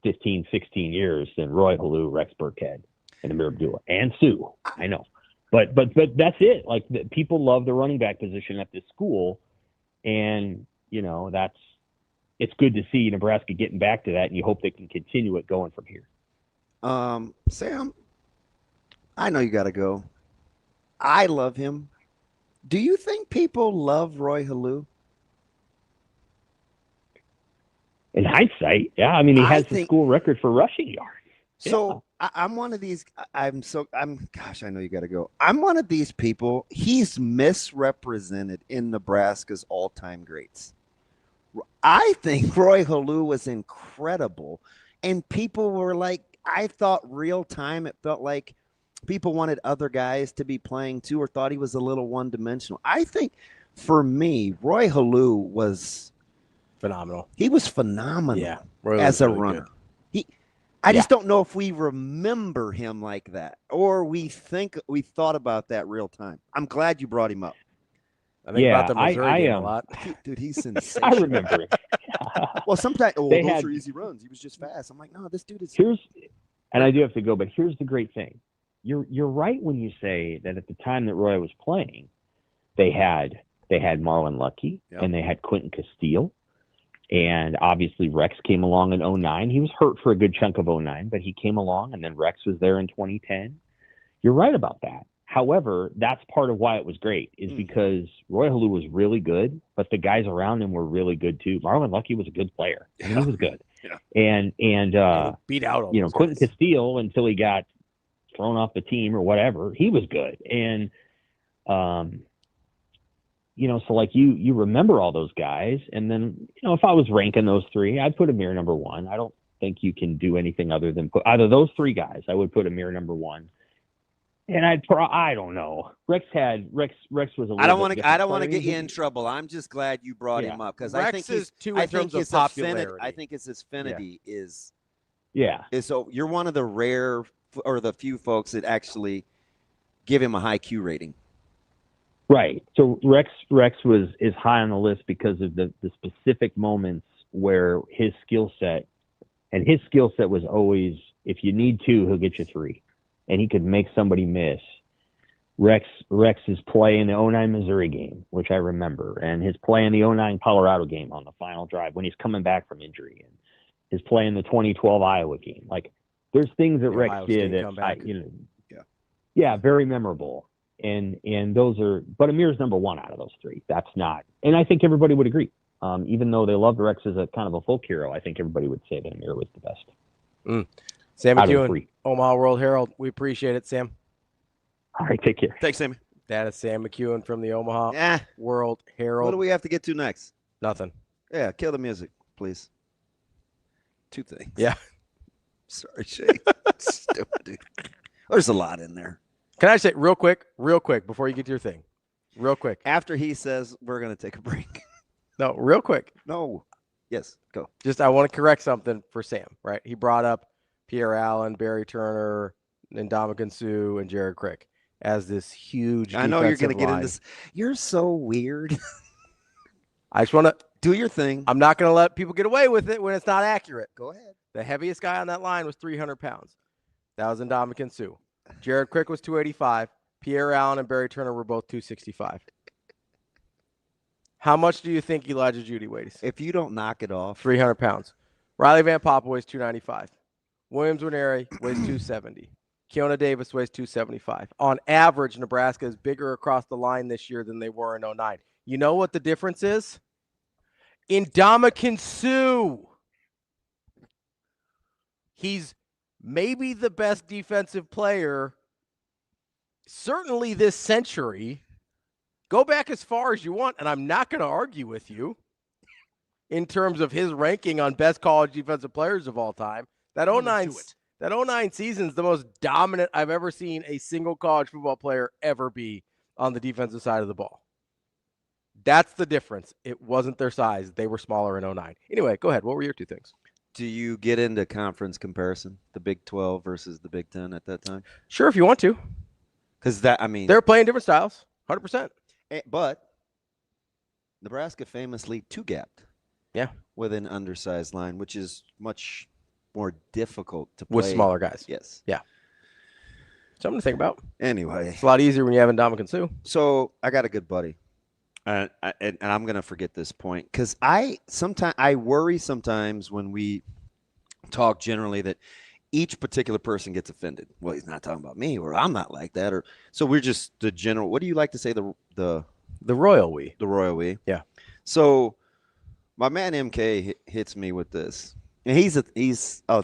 15, 16 years than Roy Halou, Rex Burkhead, and Amir Abdullah, and Sue. I know. But that's it. People love the running back position at this school, and it's good to see Nebraska getting back to that, and you hope they can continue it going from here. Sam, I know you got to go. I love him. Do you think people love Roy Halou? In hindsight, yeah. I mean, he has the school record for rushing yards. So I'm one of these. Gosh, I know you got to go. I'm one of these people. He's misrepresented in Nebraska's all-time greats. I think Roy Halou was incredible, and people were like, I thought real time. It felt like people wanted other guys to be playing too, or thought he was a little one-dimensional. I think, for me, Roy Halou was phenomenal. He was phenomenal. Yeah, as a runner. Good. I just don't know if we remember him like that, or we thought about that real time. I'm glad you brought him up. I think about the Missouri game a lot. Dude, he's sensational. I remember it. Well, sometimes They those had- are easy runs. He was just fast. I'm like, no, this dude is. And I do have to go, but here's the great thing. You're right when you say that at the time that Roy was playing, they had Marlon Lucky and they had Quentin Castile. And obviously Rex came along in 2009. He was hurt for a good chunk of 2009, but he came along, and then Rex was there in 2010. You're right about that. However, that's part of why it was great, is because Roy Halou was really good, but the guys around him were really good too. Marlon Lucky was a good player. I mean, he was good. Yeah. And beat out all those Quentin guys. Castile, until he got thrown off the team or whatever, he was good. And so like you remember all those guys, and then if I was ranking those three, I'd put Amir number one. I don't think you can do anything other than put either those three guys. I would put Amir number one. And I don't know. Rex was a little I don't want to get you in trouble. I'm just glad you brought him up, because I think is two in terms of popularity. I think his affinity is. Yeah. So you're one of the rare or the few folks that actually give him a high Q rating. Right. So Rex is high on the list because of the specific moments where his skill set was always, if you need two, he'll get you three. And he could make somebody miss. Rex's play in the 2009 Missouri game, which I remember, and his play in the 2009 Colorado game on the final drive when he's coming back from injury, and his play in the 2012 Iowa game. Like, there's things that Rex did that very memorable. And those are, but Amir's number one out of those three. That's not, and I think everybody would agree. Even though they loved Rex as a kind of a folk hero, I think everybody would say that Amir was the best. Sam McKewon, Omaha World Herald. We appreciate it, Sam. All right, take care. Thanks, Sammy. That is Sam McKewon from the Omaha World Herald. What do we have to get to next? Nothing. Yeah, kill the music, please. Two things. Yeah. Sorry, Shay. Stupid, dude. There's a lot in there. Can I say real quick, before you get to your thing? Real quick. After he says we're going to take a break. No, real quick. No. Yes, go. I want to correct something for Sam, right? He brought up Pierre Allen, Barry Turner, and Ndamukong Suh, and Jared Crick as this huge I know you're going to get line. into this. You're so weird. I just want to do your thing. I'm not going to let people get away with it when it's not accurate. Go ahead. The heaviest guy on that line was 300 pounds. That was Ndamukong Suh. Jared Crick was 285. Pierre Allen and Barry Turner were both 265. How much do you think Elijah Judy weighs? If you don't knock it off. 300 pounds. Riley Van Poppel weighs 295. Williams Winery weighs 270. Keona Davis weighs 275. On average, Nebraska is bigger across the line this year than they were in 2009. You know what the difference is? Ndamukong Suh. He's maybe the best defensive player, certainly this century. Go back as far as you want, and I'm not going to argue with you in terms of his ranking on best college defensive players of all time. That 09 season is the most dominant I've ever seen a single college football player ever be on the defensive side of the ball. That's the difference. It wasn't their size. They were smaller in 09. Anyway, go ahead. What were your two things? Do you get into conference comparison, the Big 12 versus the Big 10 at that time? Sure, if you want to. Because they're playing different styles, 100%. But Nebraska famously two-gapped. Yeah. With an undersized line, which is much more difficult to play. With smaller guys. Yes. Yeah. Something to think about. Anyway. It's a lot easier when you have Ndamukong Suh. So I got a good buddy. And I'm going to forget this point because I worry sometimes when we talk generally that each particular person gets offended. Well, he's not talking about me, or I'm not like that, or so we're just the general. What do you like to say? The royal we. The royal we. Yeah. So my man MK hits me with this, and he's a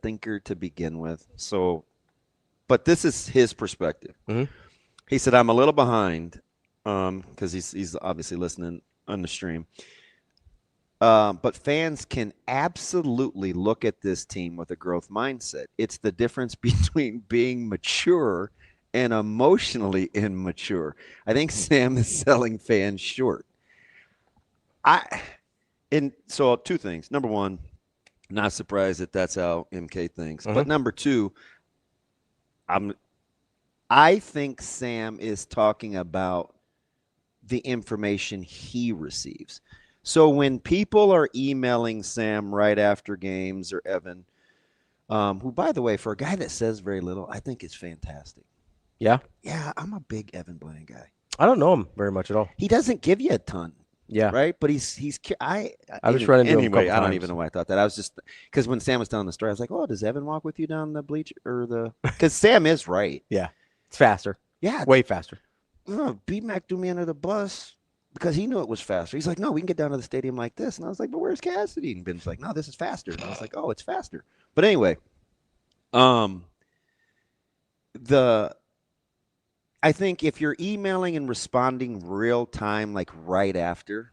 thinker to begin with. So, but this is his perspective. Mm-hmm. He said, "I'm a little behind." Because he's obviously listening on the stream. But fans can absolutely look at this team with a growth mindset. It's the difference between being mature and emotionally immature. I think Sam is selling fans short. So two things. Number one, not surprised that that's how MK thinks. But number two, I think Sam is talking about the information he receives. So when people are emailing Sam right after games, or Evan, who, by the way, for a guy that says very little, I think is fantastic. Yeah? Yeah, I'm a big Evan Bland guy. I don't know him very much at all. He doesn't give you a ton. Yeah. Right? But he's I was running into him a couple I don't times. even know why I thought that. I was just – because when Sam was telling the story, I was like, oh, does Evan walk with you down the bleacher or the – because Sam is right. Yeah. It's faster. Yeah. Way faster. B-Mac threw me under the bus because he knew it was faster. He's like, no, we can get down to the stadium like this. And I was like, but where's Cassidy? And Ben's like, no, this is faster. And I was like, oh, it's faster. But anyway, I think if you're emailing and responding real time, like right after,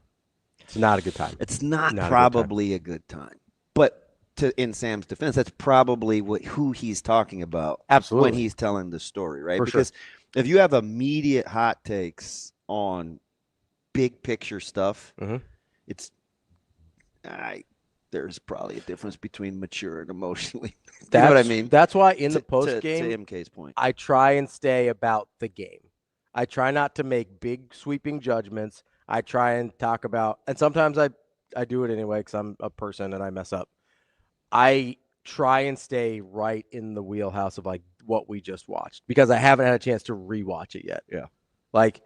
it's not a good time. It's not probably a good time. But in Sam's defense, that's probably who he's talking about. Absolutely. When he's telling the story, right? For Because if you have immediate hot takes on big picture stuff, there's probably a difference between mature and emotionally. You know what I mean? That's why in the post game, to MK's point, I try and stay about the game. I try not to make big sweeping judgments. I try and talk about, and sometimes I do it anyway because I'm a person and I mess up. I try and stay right in the wheelhouse of like what we just watched because I haven't had a chance to rewatch it yet. Yeah. Like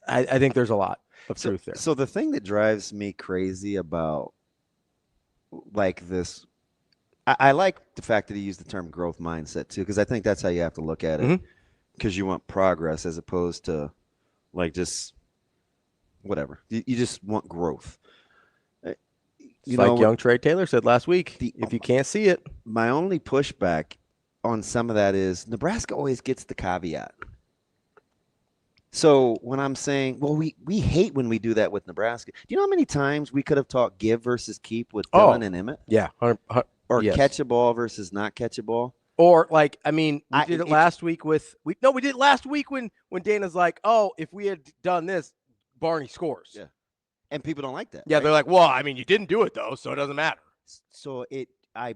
I think there's a lot of truth there. So the thing that drives me crazy about like this, I like the fact that he used the term growth mindset too, because I think that's how you have to look at it, because you want progress as opposed to like just whatever. You just want growth. Like young Trey Taylor said last week, if you can't see it. My only pushback on some of that is Nebraska always gets the caveat. So when I'm saying, well, we hate when we do that with Nebraska. Do you know how many times we could have talked give versus keep with Dylan and Emmett? Yeah. Or catch a ball versus not catch a ball? Or like, I mean, we did it last week with we did it last week when Dana's like, oh, if we had done this, Barney scores. Yeah. And people don't like that. Yeah, right? they're like, well, I mean, you didn't do it though, so it doesn't matter. So I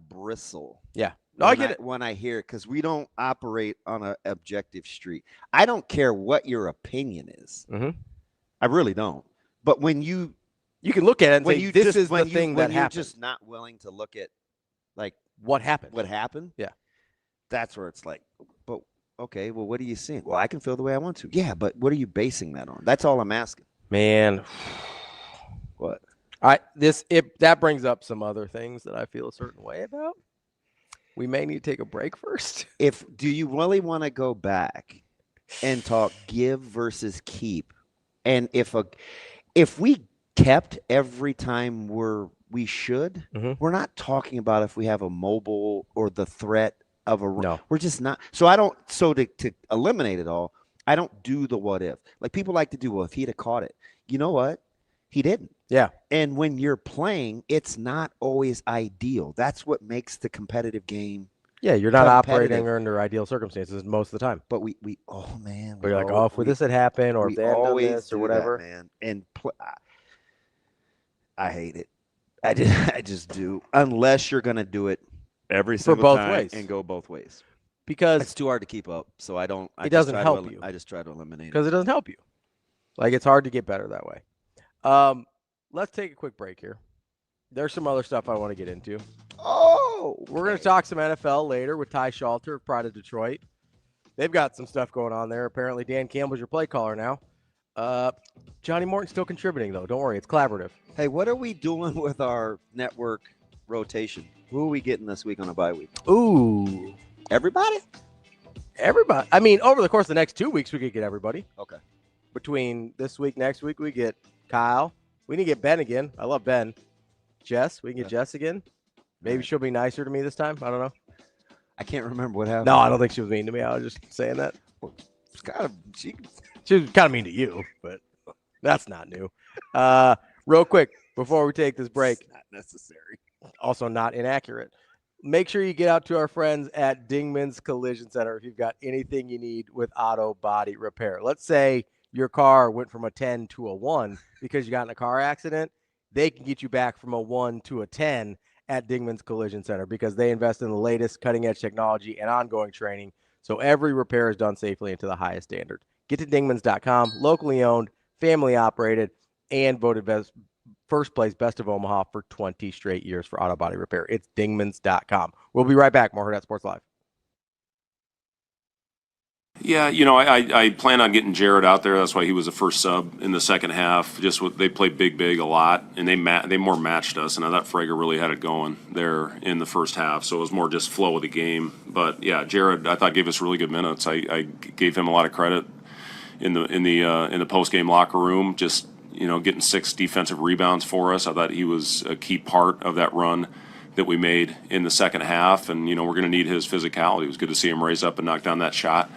bristle. Yeah. No, I get it. When I hear it, because we don't operate on an objective street. I don't care what your opinion is. I really don't. But when you can look at it and say, this is the thing that happened. You're just not willing to look at like what happened. What happened? Yeah. That's where it's like, but okay, well, what are you seeing? Well, I can feel the way I want to. Yeah, but what are you basing that on? That's all I'm asking. Man. What? That brings up some other things that I feel a certain way about. We may need to take a break first. Do you really want to go back and talk give versus keep? And if we kept every time we should, we're not talking about if we have a mobile or the threat of a run. No. We're just not. So to eliminate it all, I don't do the what if. Like people like to do, well, if he'd have caught it. You know what? He didn't. Yeah. And when you're playing, it's not always ideal. That's what makes the competitive game. Yeah, you're not operating under ideal circumstances most of the time. But we oh man. We're like, if this had happened or if they had done this or whatever. That, man. And I hate it. I just do. Unless you're going to do it every single time ways. And go both ways. Because it's too hard to keep up. So I don't. It doesn't help you. I just try to eliminate it. Because it doesn't help you. Like it's hard to get better that way. Let's take a quick break here. There's some other stuff I want to get into. We're going to talk some NFL later with Ty Shalter of Pride of Detroit. They've got some stuff going on there. Apparently, Dan Campbell's your play caller now. Johnny Morton's still contributing, though. Don't worry. It's collaborative. Hey, what are we doing with our network rotation? Who are we getting this week on a bye week? Ooh. Everybody? Everybody. I mean, over the course of the next 2 weeks, we could get everybody. Okay. Between this week, next week, we get Kyle. We need to get Ben again. I love Ben. Jess. We can get Jess again. Maybe she'll be nicer to me this time. I don't know. I can't remember what happened. No, I don't think she was mean to me. I was just saying that. She was kind of mean to you, but that's not new. Real quick, before we take this break. It's not necessary. Also not inaccurate. Make sure you get out to our friends at Dingman's Collision Center if you've got anything you need with auto body repair. Let's say your car went from a 10 to a 1 because you got in a car accident. They can get you back from a 1 to a 10 at Dingman's Collision Center because they invest in the latest cutting-edge technology and ongoing training, so every repair is done safely and to the highest standard. Get to dingmans.com, locally owned, family operated, and voted first place best of Omaha for 20 straight years for auto body repair. It's dingmans.com. We'll be right back. More Hurrdat Sports Live. Yeah, I plan on getting Jared out there. That's why he was the first sub in the second half. They played big a lot, and they more matched us. And I thought Frager really had it going there in the first half. So it was more just flow of the game. But yeah, Jared, I thought gave us really good minutes. I gave him a lot of credit in the post game locker room. Just getting 6 defensive rebounds for us. I thought he was a key part of that run that we made in the second half. And we're going to need his physicality. It was good to see him raise up and knock down that shot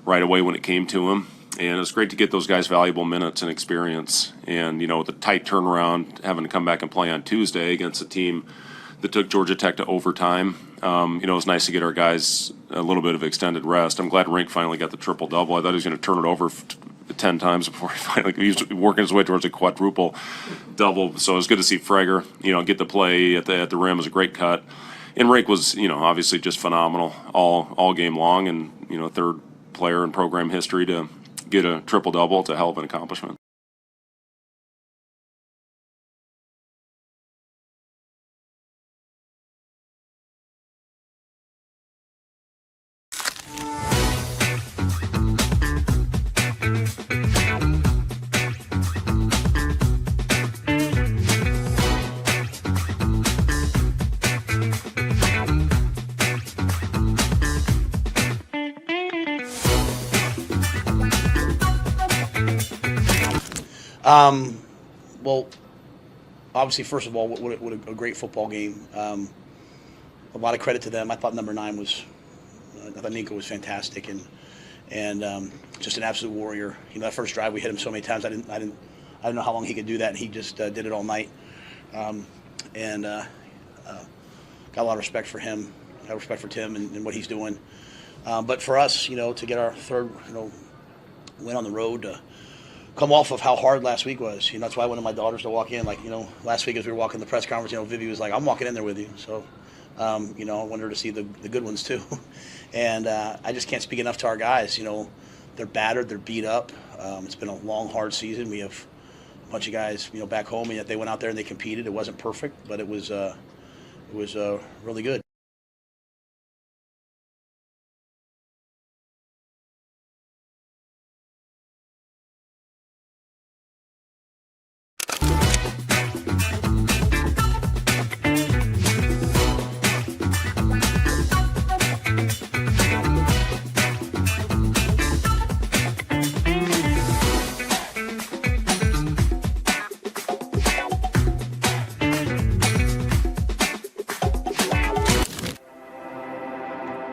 right away when it came to him. And it was great to get those guys valuable minutes and experience. And, with a tight turnaround, having to come back and play on Tuesday against a team that took Georgia Tech to overtime, it was nice to get our guys a little bit of extended rest. I'm glad Rink finally got the triple-double. I thought he was going to turn it over 10 times before he was working his way towards a quadruple-double. So it was good to see Frager, get the play at the rim. It was a great cut. And Rink was, obviously just phenomenal all game long. And, third player in program history to get a triple-double. It's a hell of an accomplishment. Well, obviously, first of all, what a great football game. A lot of credit to them. I thought number 9 I thought Nico was fantastic and just an absolute warrior. That first drive we hit him so many times. I didn't know how long he could do that, and he just did it all night. Got a lot of respect for him. Got respect for Tim and what he's doing. But for us, to get our third, win on the road, to come off of how hard last week was. That's why I wanted my daughters to walk in. Last week as we were walking the press conference, Vivi was like, "I'm walking in there with you." So, I wanted her to see the good ones too. And I just can't speak enough to our guys. They're battered, they're beat up. It's been a long, hard season. We have a bunch of guys, back home, and yet they went out there and they competed. It wasn't perfect, but it was really good.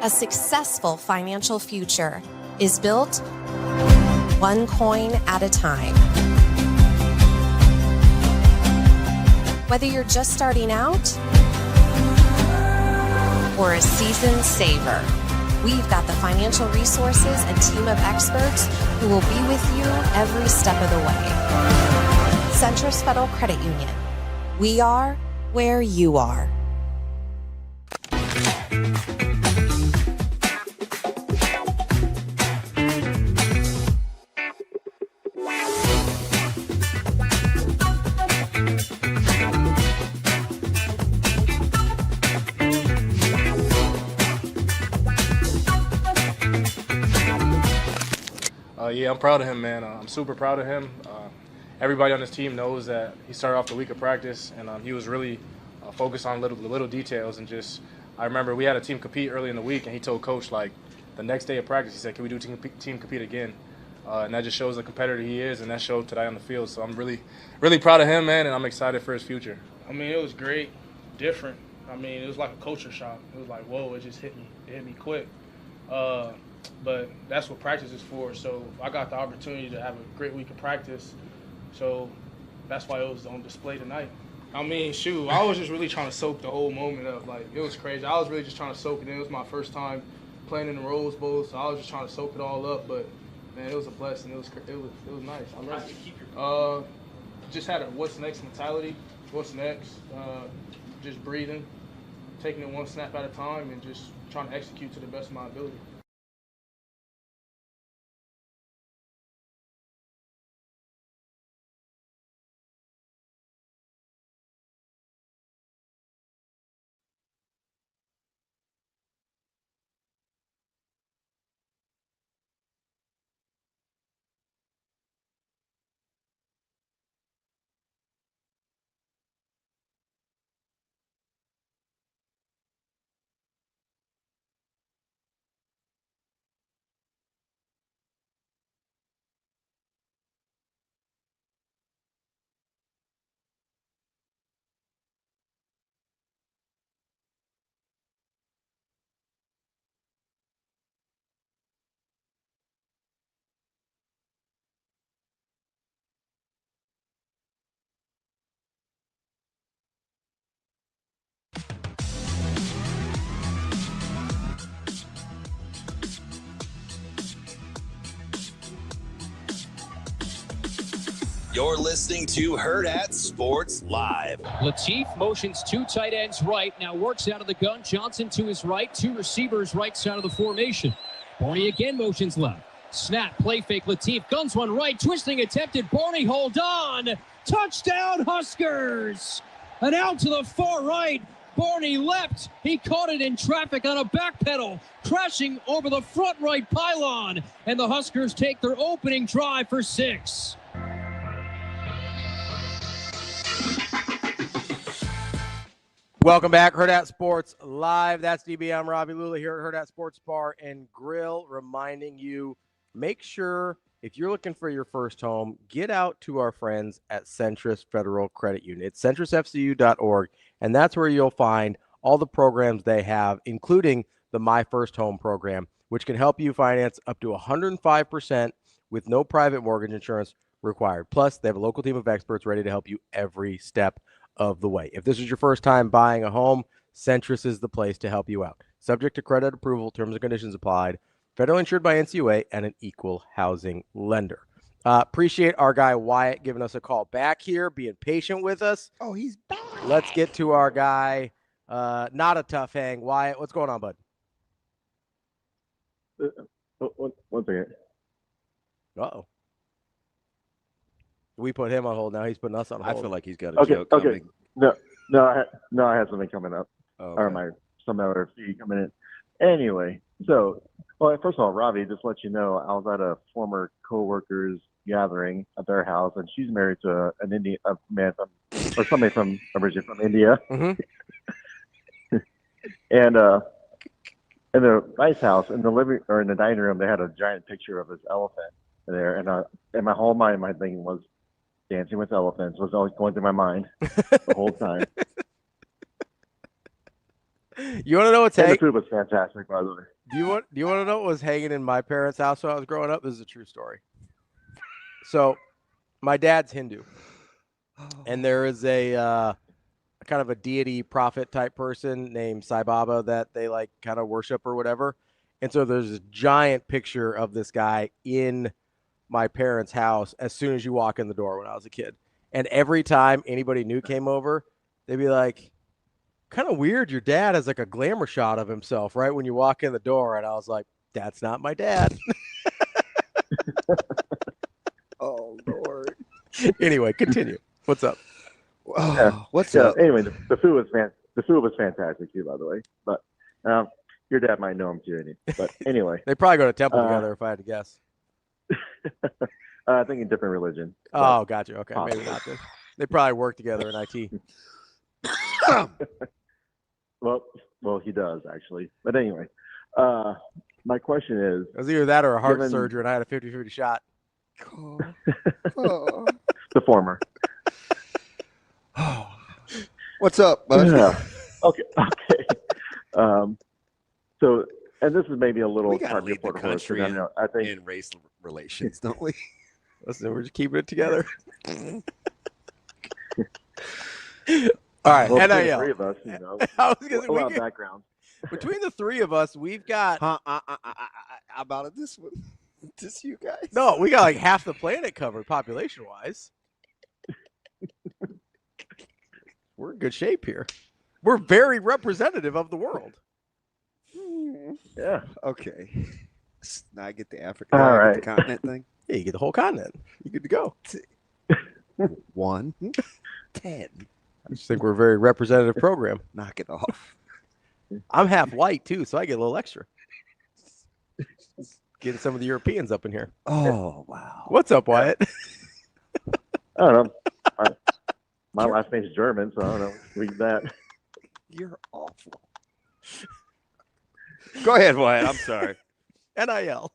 A successful financial future is built one coin at a time. Whether you're just starting out or a seasoned saver, we've got the financial resources and team of experts who will be with you every step of the way. Centris Federal Credit Union. We are where you are. Yeah, I'm proud of him, man. I'm super proud of him. Everybody on this team knows that he started off the week of practice, and he was really focused on the little details. And just, I remember we had a team compete early in the week, and he told Coach, the next day of practice, he said, "Can we do team compete again?" And that just shows the competitor he is, and that showed today on the field. So I'm really, really proud of him, man, and I'm excited for his future. I mean, it was great, different. I mean, it was like a culture shock. It was like, whoa, it just hit me. It hit me quick. But that's what practice is for. So I got the opportunity to have a great week of practice. So that's why it was on display tonight. I mean, shoot, I was just really trying to soak the whole moment up. Like, it was crazy. I was really just trying to soak it in. It was my first time playing in the Rose Bowl, so I was just trying to soak it all up. But man, it was a blessing. It was nice. How did you keep your just had a what's next mentality. What's next? Just breathing, taking it one snap at a time, and just trying to execute to the best of my ability. You're listening to Hurrdat Sports Live. Lateef motions 2 tight ends right, now works out of the gun. Johnson to his right, 2 receivers right side of the formation. Barney again motions left. Snap, play fake, Lateef guns one right, twisting attempted. Barney hold on. Touchdown Huskers! And out to the far right. Barney left. He caught it in traffic on a back pedal, crashing over the front right pylon. And the Huskers take their opening drive for 6. Welcome back, Hurrdat Sports Live. That's DB. I'm Ravi. Lulla here at Hurrdat Sports Bar and Grill, reminding you, make sure if you're looking for your first home, get out to our friends at Centris Federal Credit Union. It's centrisfcu.org, and that's where you'll find all the programs they have, including the My First Home program, which can help you finance up to 105% with no private mortgage insurance required. Plus, they have a local team of experts ready to help you every step of the way. If this is your first time buying a home, Centris is the place to help you out. Subject to credit approval, terms and conditions applied. Federally insured by NCUA and an equal housing lender. Appreciate our guy Wyatt giving us a call back here, being patient with us. Oh, he's back. Let's get to our guy. Not a tough hang. Wyatt, what's going on, bud? One second. Uh-oh. We put him on hold. Now he's putting us on hold. I feel like he's got a joke coming. No, I had something coming up. Oh, Or some other fee coming in. Anyway, so, well, first of all, Ravi, just to let you know, I was at a former coworker's gathering at their house, and she's married to an Indian man or somebody originally from India. Mm-hmm. And in the nice house, in the dining room, they had a giant picture of this elephant there, and in my whole mind, my thing was Dancing with Elephants was always going through my mind the whole time. You want to know what's hanging? The food was fantastic, by the way. Do you want to know what was hanging in my parents' house when I was growing up? This is a true story. So, my dad's Hindu, and there is a kind of a deity prophet type person named Sai Baba that they like kind of worship or whatever. And so there's a giant picture of this guy in my parents' house as soon as you walk in the door when I was a kid. And every time anybody new came over, they'd be like, kind of weird, your dad has like a glamour shot of himself right when you walk in the door. And I was like, that's not my dad. Oh, Lord. Anyway, continue. What's up? What's up? Anyway, the food was fantastic too, by the way. But your dad might know him too. But anyway, they probably go to temple together, if I had to guess. I think in different religion. Oh, gotcha. Okay, maybe not. Then. They probably work together in IT. Well, he does actually. But anyway, my question is: it was either that or a heart surgery, and I had a 50-50 shot. The former. What's up, bud? Yeah. Okay. So, and this is maybe a little we gotta lead the country I think in race relations, don't we? Listen, we're just keeping it together. All right, Well, between the NIL. three of us, you know, I was gonna say, a we lot of could- background. Between the three of us, we've got. How about it this one? Just you guys. No, we got like half the planet covered population-wise. We're in good shape here. We're very representative of the world. Yeah. Okay. Now I get the Africa, All I right. get the continent thing. Yeah, you get the whole continent. You're good to go. 1, 10. I just think we're a very representative program. Knock it off. I'm half white too, so I get a little extra. Getting some of the Europeans up in here. Oh wow. What's up, Wyatt? I don't know. My last name's German, so I don't know. Read that. You're awful. Go ahead, Wyatt. I'm sorry. NIL.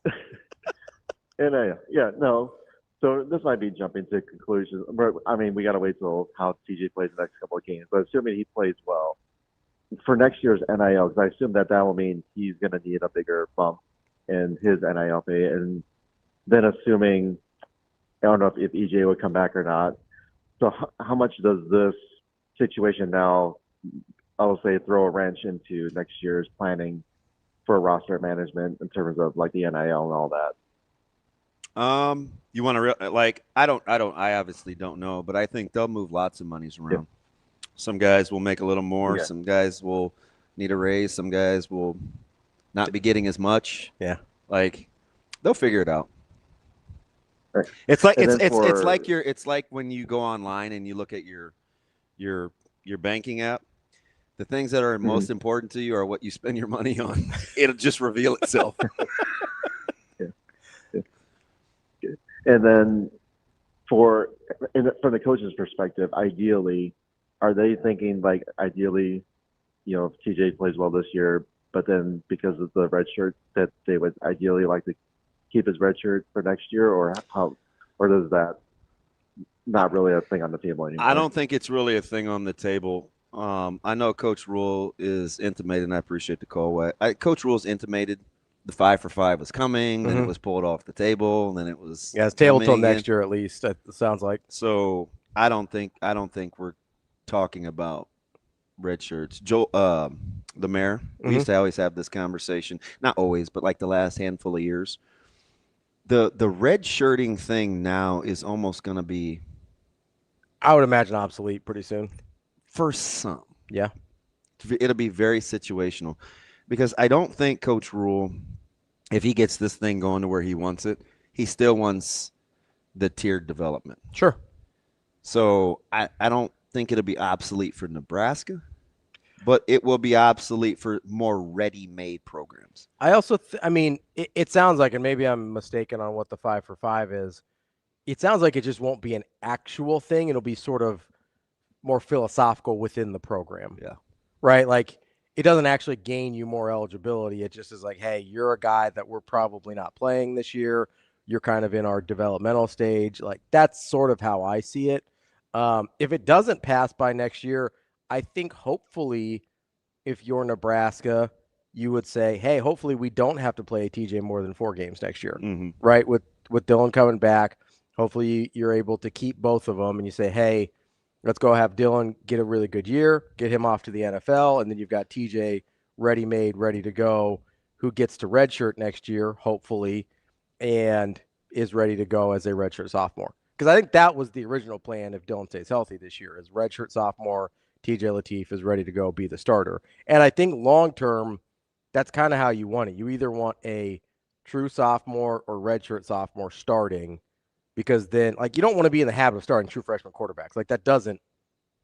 Yeah, no. So this might be jumping to conclusions. But, I mean, we got to wait till how TJ plays the next couple of games. But assuming he plays well for next year's NIL, because I assume that will mean he's going to need a bigger bump in his NIL pay. And then assuming, I don't know if EJ would come back or not. So how much does this situation now, I will say, throw a wrench into next year's planning for roster management in terms of like the NIL and all that? You want to I obviously don't know, but I think they'll move lots of monies around. Yeah. Some guys will make a little more. Yeah. Some guys will need a raise. Some guys will not be getting as much. Yeah. Like they'll figure it out. Right. It's like And it's like when you go online and you look at your banking app. The things that are most important to you are what you spend your money on. It'll just reveal itself. And then from the coach's perspective, ideally, are they thinking like ideally, you know, if TJ plays well this year, but then because of the red shirt that they would ideally like to keep his red shirt for next year, or does that not really a thing on the table anymore? I don't think it's really a thing on the table. I know Coach Rule is intimated, and I appreciate the call. Coach Rule's intimated the 5 for 5 was coming, then it was pulled off the table, and then it was it's table till next year at least. It sounds like. So I don't think we're talking about red shirts. Joe, the mayor, we used to always have this conversation. Not always, but like the last handful of years. The red shirting thing now is almost going to be, I would imagine, obsolete pretty soon. For some. Yeah. It'll be very situational because I don't think Coach Rule, if he gets this thing going to where he wants it, he still wants the tiered development. Sure. So I don't think it'll be obsolete for Nebraska, but it will be obsolete for more ready-made programs. I also, it sounds like, and maybe I'm mistaken on what the 5 for 5 is. It sounds like it just won't be an actual thing. It'll be sort of more philosophical within the program. Yeah. Right? Like, it doesn't actually gain you more eligibility. It just is like, hey, you're a guy that we're probably not playing this year. You're kind of in our developmental stage. Like, that's sort of how I see it. If it doesn't pass by next year, I think hopefully if you're Nebraska, you would say, hey, hopefully we don't have to play TJ more than 4 games next year. Right? With Dylan coming back, hopefully you're able to keep both of them and you say, hey, let's go have Dylan get a really good year, get him off to the NFL, and then you've got TJ ready-made, ready to go, who gets to redshirt next year, hopefully, and is ready to go as a redshirt sophomore. Because I think that was the original plan if Dylan stays healthy this year, is redshirt sophomore, TJ Lateef is ready to go be the starter. And I think long-term, that's kind of how you want it. You either want a true sophomore or redshirt sophomore starting, because then, like, you don't want to be in the habit of starting true freshman quarterbacks. Like, that doesn't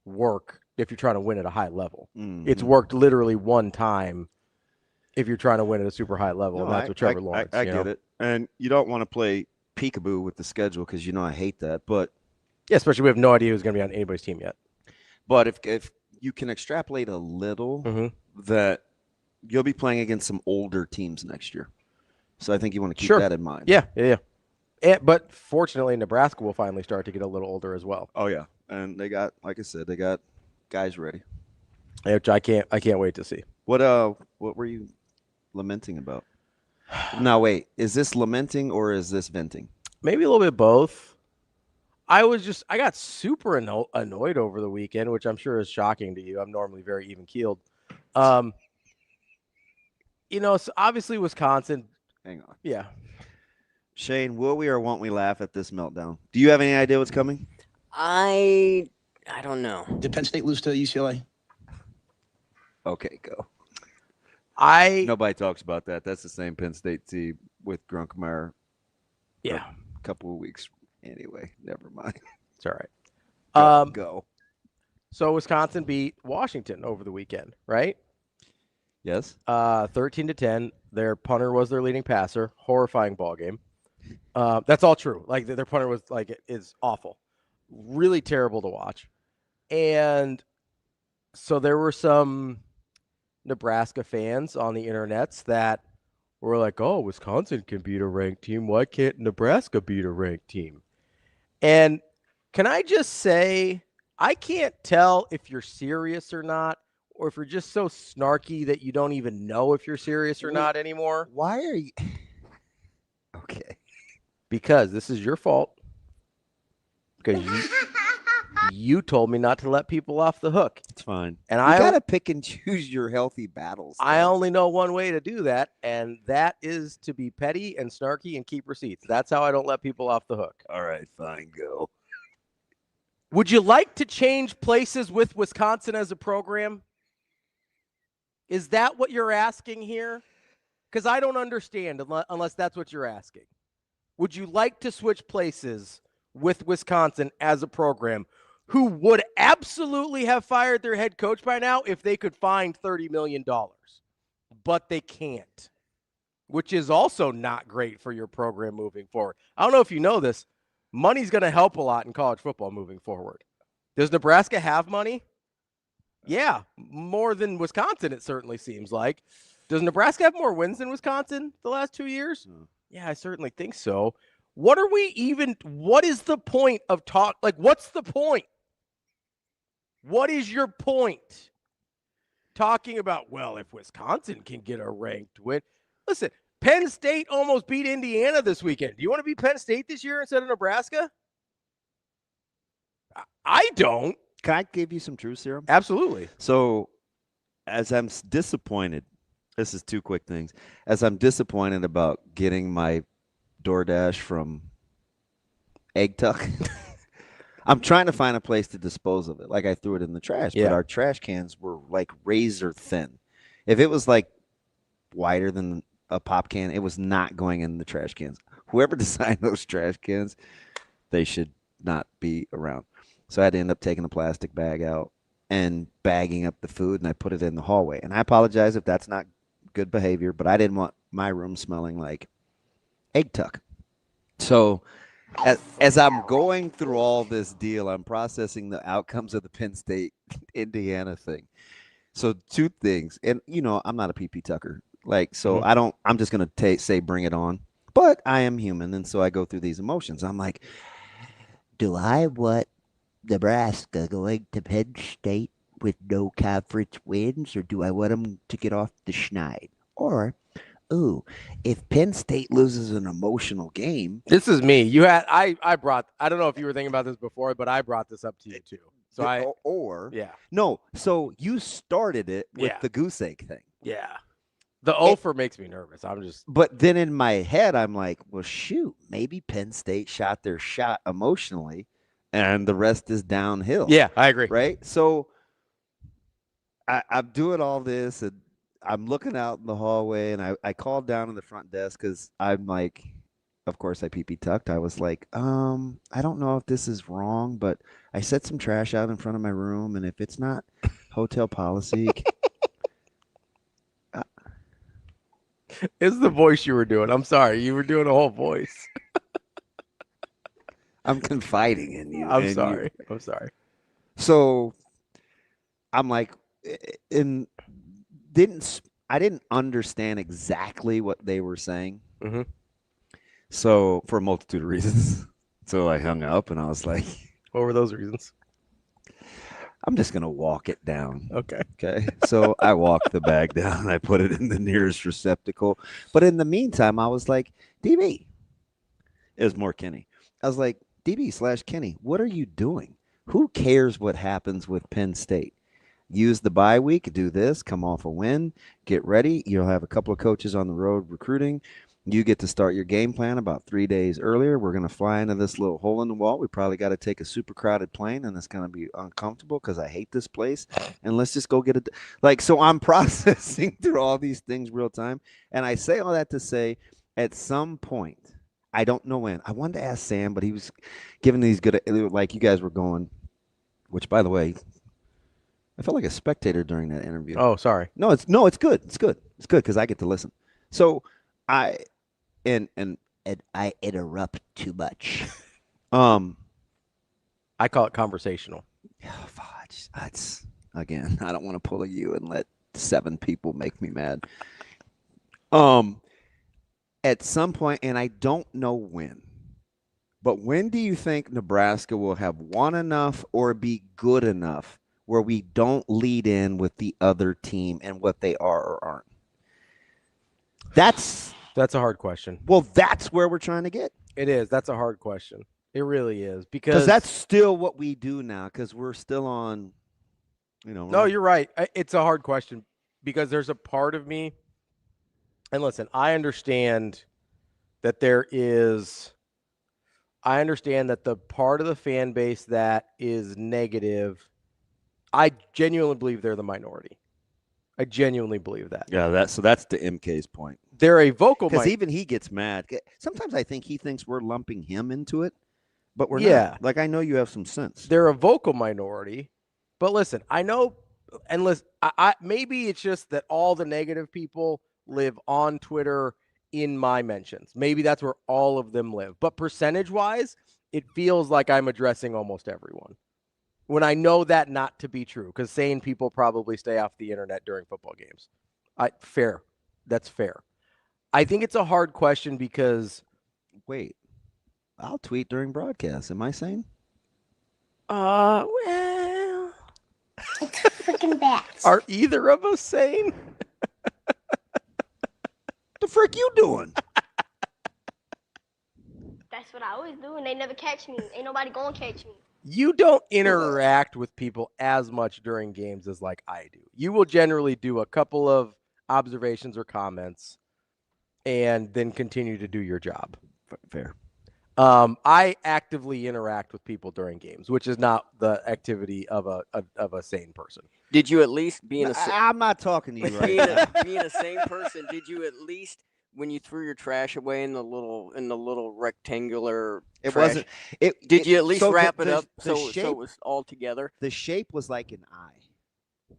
work if you're trying to win at a high level. It's worked literally one time if you're trying to win at a super high level, and that's what Trevor Lawrence. I get it. And you don't want to play peekaboo with the schedule because, I hate that. But yeah, especially we have no idea who's going to be on anybody's team yet. But if you can extrapolate a little, that you'll be playing against some older teams next year. So I think you want to keep that in mind. Yeah. But fortunately, Nebraska will finally start to get a little older as well. Oh yeah, and they got, like I said, they got guys ready. Which I can't wait to see. What were you lamenting about? Now wait, is this lamenting or is this venting? Maybe a little bit both. I got super annoyed over the weekend, which I'm sure is shocking to you. I'm normally very even keeled. So obviously Wisconsin. Hang on. Yeah. Shane, will we or won't we laugh at this meltdown? Do you have any idea what's coming? I don't know. Did Penn State lose to UCLA? Okay, go. Nobody talks about that. That's the same Penn State team with Grunkmeyer. Yeah. A couple of weeks. Anyway, never mind. It's all right. Go. So Wisconsin beat Washington over the weekend, right? Yes. 13-10. Their punter was their leading passer. Horrifying ball game. That's all true. Like their punter was is awful. Really terrible to watch. And so there were some Nebraska fans on the internets that were like, "Oh, Wisconsin can beat a ranked team. Why can't Nebraska beat a ranked team?" And can I just say, I can't tell if you're serious or not, or if you're just so snarky that you don't even know if you're serious or not anymore. Why are you? Okay. Because this is your fault. Because you told me not to let people off the hook. It's fine. And you gotta pick and choose your healthy battles. I only know one way to do that, and that is to be petty and snarky and keep receipts. That's how I don't let people off the hook. All right, fine, go. Would you like to change places with Wisconsin as a program? Is that what you're asking here? Because I don't understand unless that's what you're asking. Would you like to switch places with Wisconsin as a program who would absolutely have fired their head coach by now if they could find $30 million? But they can't, which is also not great for your program moving forward. I don't know if you know this. Money's going to help a lot in college football moving forward. Does Nebraska have money? Yeah, more than Wisconsin, it certainly seems like. Does Nebraska have more wins than Wisconsin the last 2 years? Yeah, I certainly think so. What is the point of talk? Like, what's the point? What is your point? Talking about, well, if Wisconsin can get a ranked win. Listen, Penn State almost beat Indiana this weekend. Do you want to beat Penn State this year instead of Nebraska? I don't. Can I give you some truth serum? Absolutely. So, as I'm disappointed, this is two quick things. As I'm disappointed about getting my DoorDash from Egg Tuck, I'm trying to find a place to dispose of it. Like I threw it in the trash, but our trash cans were like razor thin. If it was like wider than a pop can, it was not going in the trash cans. Whoever designed those trash cans, they should not be around. So I had to end up taking a plastic bag out and bagging up the food, and I put it in the hallway. And I apologize if that's not good behavior, but I didn't want my room smelling like Egg Tuck. So as I'm going through all this deal, I'm processing the outcomes of the Penn State Indiana thing. So two things, and I'm not a PP Tucker, I'm just gonna say bring it on, but I am human, and so I go through these emotions. I'm like, do I want Nebraska going to Penn State with no conference wins, or do I want them to get off the schneid? Or, if Penn State loses an emotional game. This is me. I don't know if you were thinking about this before, but I brought this up to you too. So No, so you started it with the goose egg thing. Yeah. The offer makes me nervous. But then in my head, I'm like, well, shoot, maybe Penn State shot their shot emotionally, and the rest is downhill. Yeah, I agree. Right? So I'm doing all this, and I'm looking out in the hallway, and I called down to the front desk because I'm like, of course, I PP tucked. I was like, I don't know if this is wrong, but I set some trash out in front of my room, and if it's not hotel policy. It's the voice you were doing. I'm sorry. You were doing a whole voice. I'm confiding in you. I'm sorry. So I'm like, I didn't understand exactly what they were saying. Mm-hmm. So for a multitude of reasons. So I hung up and I was like, what were those reasons? I'm just going to walk it down. Okay. So I walked the bag down and I put it in the nearest receptacle. But in the meantime, I was like, DB. It was more Kenny. I was like, DB/Kenny, what are you doing? Who cares what happens with Penn State? Use the bye week, do this, come off a win, get ready. You'll have a couple of coaches on the road recruiting. You get to start your game plan about 3 days earlier. We're going to fly into this little hole in the wall. We probably got to take a super crowded plane, and it's going to be uncomfortable because I hate this place. And let's just go get it. So I'm processing through all these things real time. And I say all that to say, at some point, I don't know when. I wanted to ask Sam, but he was giving these good, like you guys were going, which, by the way, I felt like a spectator during that interview. Oh, sorry. No, it's good. It's good because I get to listen. So I interrupt too much. I call it conversational. Again, I don't want to pull a you and let 7 people make me mad. At some point, and I don't know when, but when do you think Nebraska will have won enough or be good enough where we don't lead in with the other team and what they are or aren't? That's a hard question. Well, that's where we're trying to get. It is. That's a hard question. It really is because that's still what we do now because we're still on, No, you're right. It's a hard question because there's a part of me, and listen, I understand that the part of the fan base that is negative, I genuinely believe they're the minority. I genuinely believe that. Yeah, that's to MK's point. They're a vocal because even he gets mad. Sometimes I think he thinks we're lumping him into it, but we're not. Like, I know you have some sense. They're a vocal minority, but listen, I know, and listen, I maybe it's just that all the negative people live on Twitter in my mentions. Maybe that's where all of them live. But percentage-wise, it feels like I'm addressing almost everyone. When I know that not to be true, because sane people probably stay off the internet during football games. Fair. That's fair. I think it's a hard question because... Wait. I'll tweet during broadcast. Am I sane? Well... It's freaking bats. Are either of us sane? The frick you doing? That's what I always do, and they never catch me. Ain't nobody gonna catch me. You don't interact with people as much during games as like I do. You will generally do a couple of observations or comments and then continue to do your job. Fair. I actively interact with people during games, which is not the activity of a sane person. Did you at least I'm not talking to you right now. Being a sane person, did you at least when you threw your trash away in the little rectangular it trash, wasn't did you at least so wrap the, it up the so shape, it was all together? The shape was like an eye.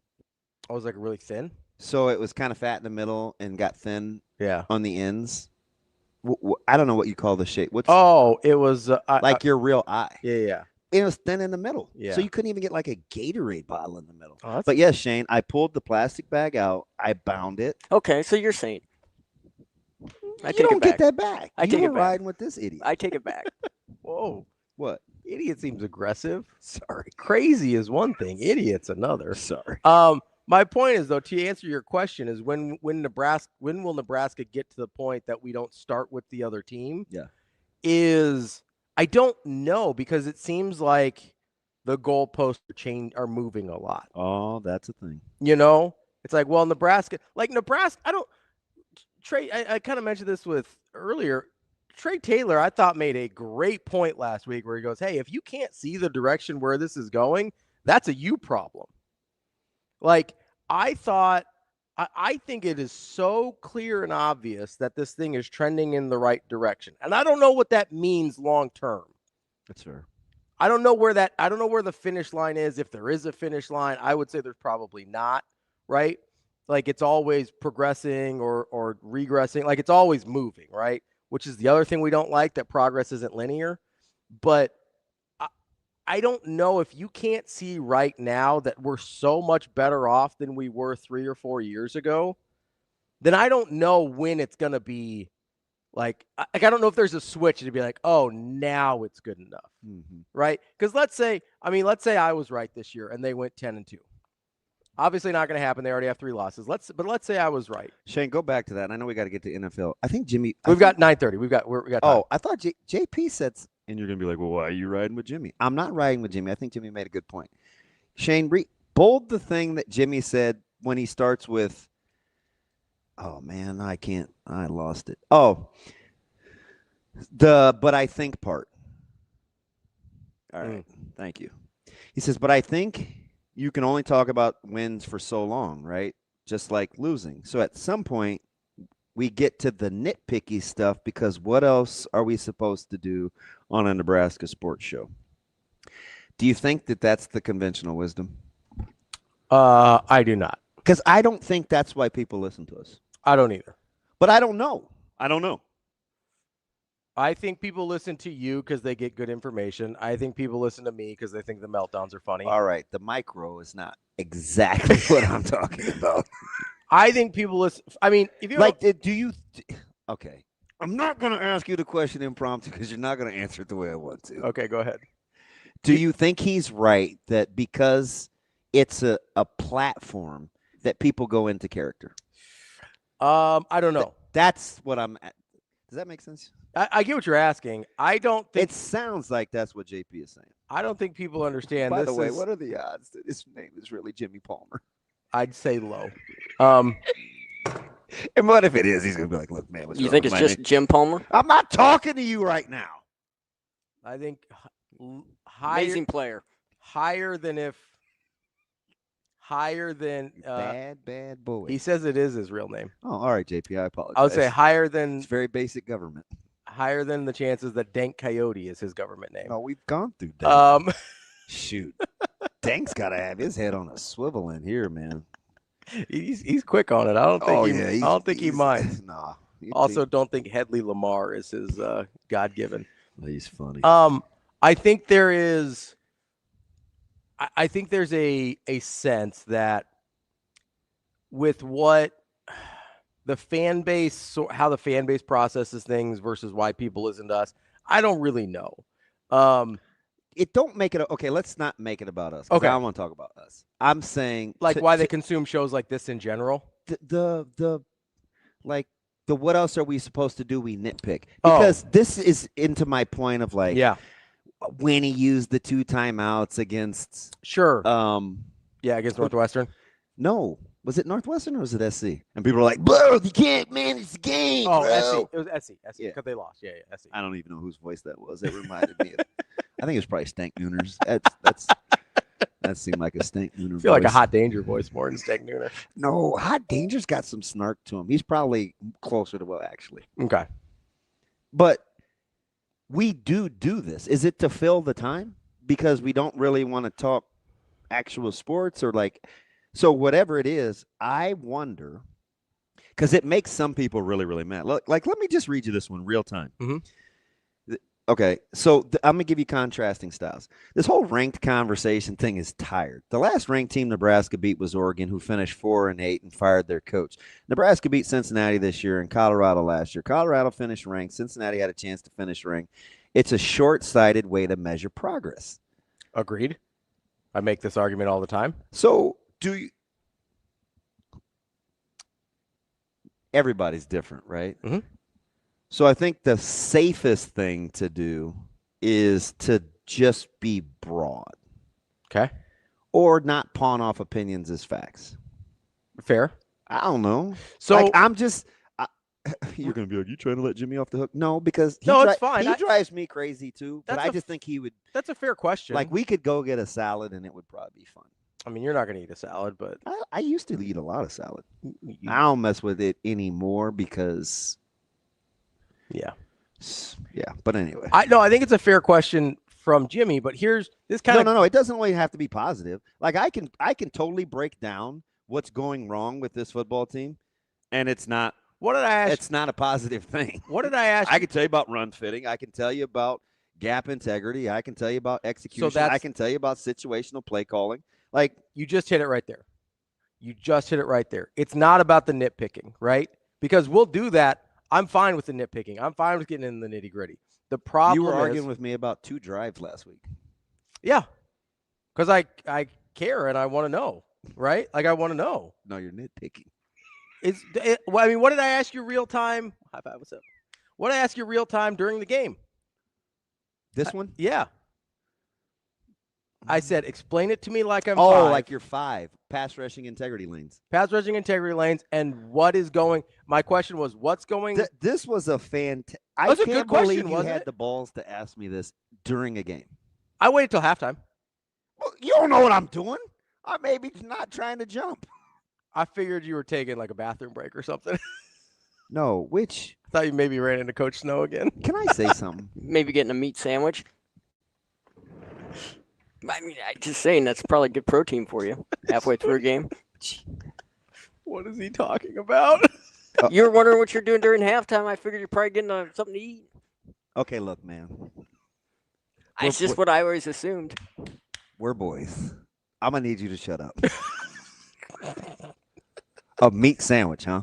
I was like really thin. So it was kind of fat in the middle and got thin on the ends. I don't know what you call the shape. It was like your real eye. Yeah. It was thin in the middle. Yeah. So you couldn't even get like a Gatorade bottle in the middle. Oh, but yes, Shane, I pulled the plastic bag out. I bound it. Okay, so you're sane. You don't get that back. I take it back. Riding with this idiot. I take it back. Whoa. What? Idiot seems aggressive. Sorry. Crazy is one thing. Idiot's another. Sorry. My point is, though, to answer your question, is when will Nebraska get to the point that we don't start with the other team? Yeah. I don't know, because it seems like the goalposts are moving a lot. Oh, that's a thing. It's like, well, Nebraska, I kind of mentioned this with earlier. Trey Taylor, I thought, made a great point last week where he goes, hey, if you can't see the direction where this is going, that's a you problem. Like, I think it is so clear and obvious that this thing is trending in the right direction. And I don't know what that means long term. That's fair. I don't know where the finish line is. If there is a finish line, I would say there's probably not, right? Like, it's always progressing or regressing. Like, it's always moving, right? Which is the other thing we don't like, that progress isn't linear. But I don't know, if you can't see right now that we're so much better off than we were 3 or 4 years ago, then I don't know when it's going to be like I don't know if there's a switch to be like, oh, now it's good enough. Mm-hmm. Right? Because let's say I was right this year and they went 10-2. Obviously not going to happen. They already have 3 losses. Let's say I was right. Shane, go back to that. I know we got to get to NFL. I think Jimmy. We've got 9:30. We got time. Oh, I thought JP said And you're going to be like, well, why are you riding with Jimmy? I'm not riding with Jimmy. I think Jimmy made a good point. Shane, bold the thing that Jimmy said when he starts with, oh, man, I lost it. Oh, but I think part. All right. Thank you. He says, but I think you can only talk about wins for so long, right? Just like losing. So at some point, we get to the nitpicky stuff because what else are we supposed to do on a Nebraska sports show? Do you think that that's the conventional wisdom? I do not. Because I don't think that's why people listen to us. I don't either. But I don't know. I don't know. I think people listen to you because they get good information. I think people listen to me because they think the meltdowns are funny. All right. The micro is not exactly what I'm talking about. I think people listen. I mean, if you like, do you? Okay. I'm not going to ask you the question impromptu because you're not going to answer it the way I want to. Okay, go ahead. Do you think he's right that because it's a platform that people go into character? I don't know. That's what I'm at. Does that make sense? I get what you're asking. I don't think it sounds like that's what JP is saying. I don't think people understand. By the way, what are the odds that his name is really Jimmy Palmer? I'd say low. And what if it is? He's gonna be like, "Look, man, what's you think it's just Jim Palmer?" I'm not talking to you right now. I think higher, amazing player, higher than bad boy. He says it is his real name. Oh, all right, JP. I apologize. I would say higher than it's very basic government. Higher than the chances that Dank Coyote is his government name. No, we've gone through that. Shoot, Dank's got to have his head on a swivel in here, man. He's quick on it. I don't think he minds. Nah. Also, don't think Headley Lamar is his God-given. He's funny. I think there is. I think there's a sense that with what the fan base, how the fan base processes things versus why people listen to us, I don't really know. It don't make it okay. Let's not make it about us. Okay, I want to talk about us. I'm saying why they consume shows like this in general. The what else are we supposed to do? We nitpick because this is into my point of when he used the 2 timeouts against against Northwestern. No. Was it Northwestern or was it SC? And people are like, bro, you can't manage the game. Oh, bro. SC. It was SC because they lost. Yeah, SC. I don't even know whose voice that was. It reminded me of, I think it was probably Stank Nooner's. That seemed like a Stank Nooner voice. I feel like a Hot Danger voice more than Stank Nooner. No, Hot Danger's got some snark to him. He's probably closer to Will, actually. Okay. But we do this. Is it to fill the time? Because we don't really want to talk actual sports or so whatever it is, I wonder, because it makes some people really, really mad. Let me just read you this one real time. Mm-hmm. Okay, so I'm going to give you contrasting styles. This whole ranked conversation thing is tired. The last ranked team Nebraska beat was Oregon, who finished 4-8 and fired their coach. Nebraska beat Cincinnati this year and Colorado last year. Colorado finished ranked. Cincinnati had a chance to finish ranked. It's a short-sighted way to measure progress. Agreed. I make this argument all the time. So everybody's different, right? Mm-hmm. So I think the safest thing to do is to just be broad. Okay. Or not pawn off opinions as facts. Fair. I don't know. So I'm just you're going to be like, you trying to let Jimmy off the hook? No, because it's fine. He drives me crazy too, but I just think he would. That's a fair question. We could go get a salad and it would probably be fun. I mean, you're not going to eat a salad, but I used to eat a lot of salad. I don't mess with it anymore because yeah. But anyway, I think it's a fair question from Jimmy, but here's this kind of no. It doesn't only have to be positive. I can totally break down what's going wrong with this football team, and it's not. What did I ask? It's not a positive thing. What did I ask? I can tell you about run fitting. I can tell you about gap integrity. I can tell you about execution. I can tell you about situational play calling. You just hit it right there. It's not about the nitpicking, right? Because we'll do that. I'm fine with the nitpicking. I'm fine with getting in the nitty gritty. The problem you were arguing with me about 2 drives last week. Yeah, because I care and I want to know, right? I want to know. No, you're nitpicking. What did I ask you real time? High five, what's up? What did I ask you real time during the game? This one? Yeah. I said, explain it to me like I'm 5. Oh, like you're 5. Pass rushing integrity lanes. Pass rushing integrity lanes, and what is going? My question was, what's going? This was a fantastic. I That's a can't good question, believe you wasn't had it? the balls to ask me this during a game. I waited till halftime. Well, you don't know what I'm doing. I'm maybe not trying to jump. I figured you were taking like a bathroom break or something. No, which? I thought you maybe ran into Coach Snow again. Can I say something? Maybe getting a meat sandwich. I mean, I'm just saying that's probably good protein for you halfway through a game. What is he talking about? You were wondering what you're doing during halftime. I figured you're probably getting something to eat. Okay, look, man. It's just what I always assumed. We're boys. I'm going to need you to shut up. A meat sandwich, huh?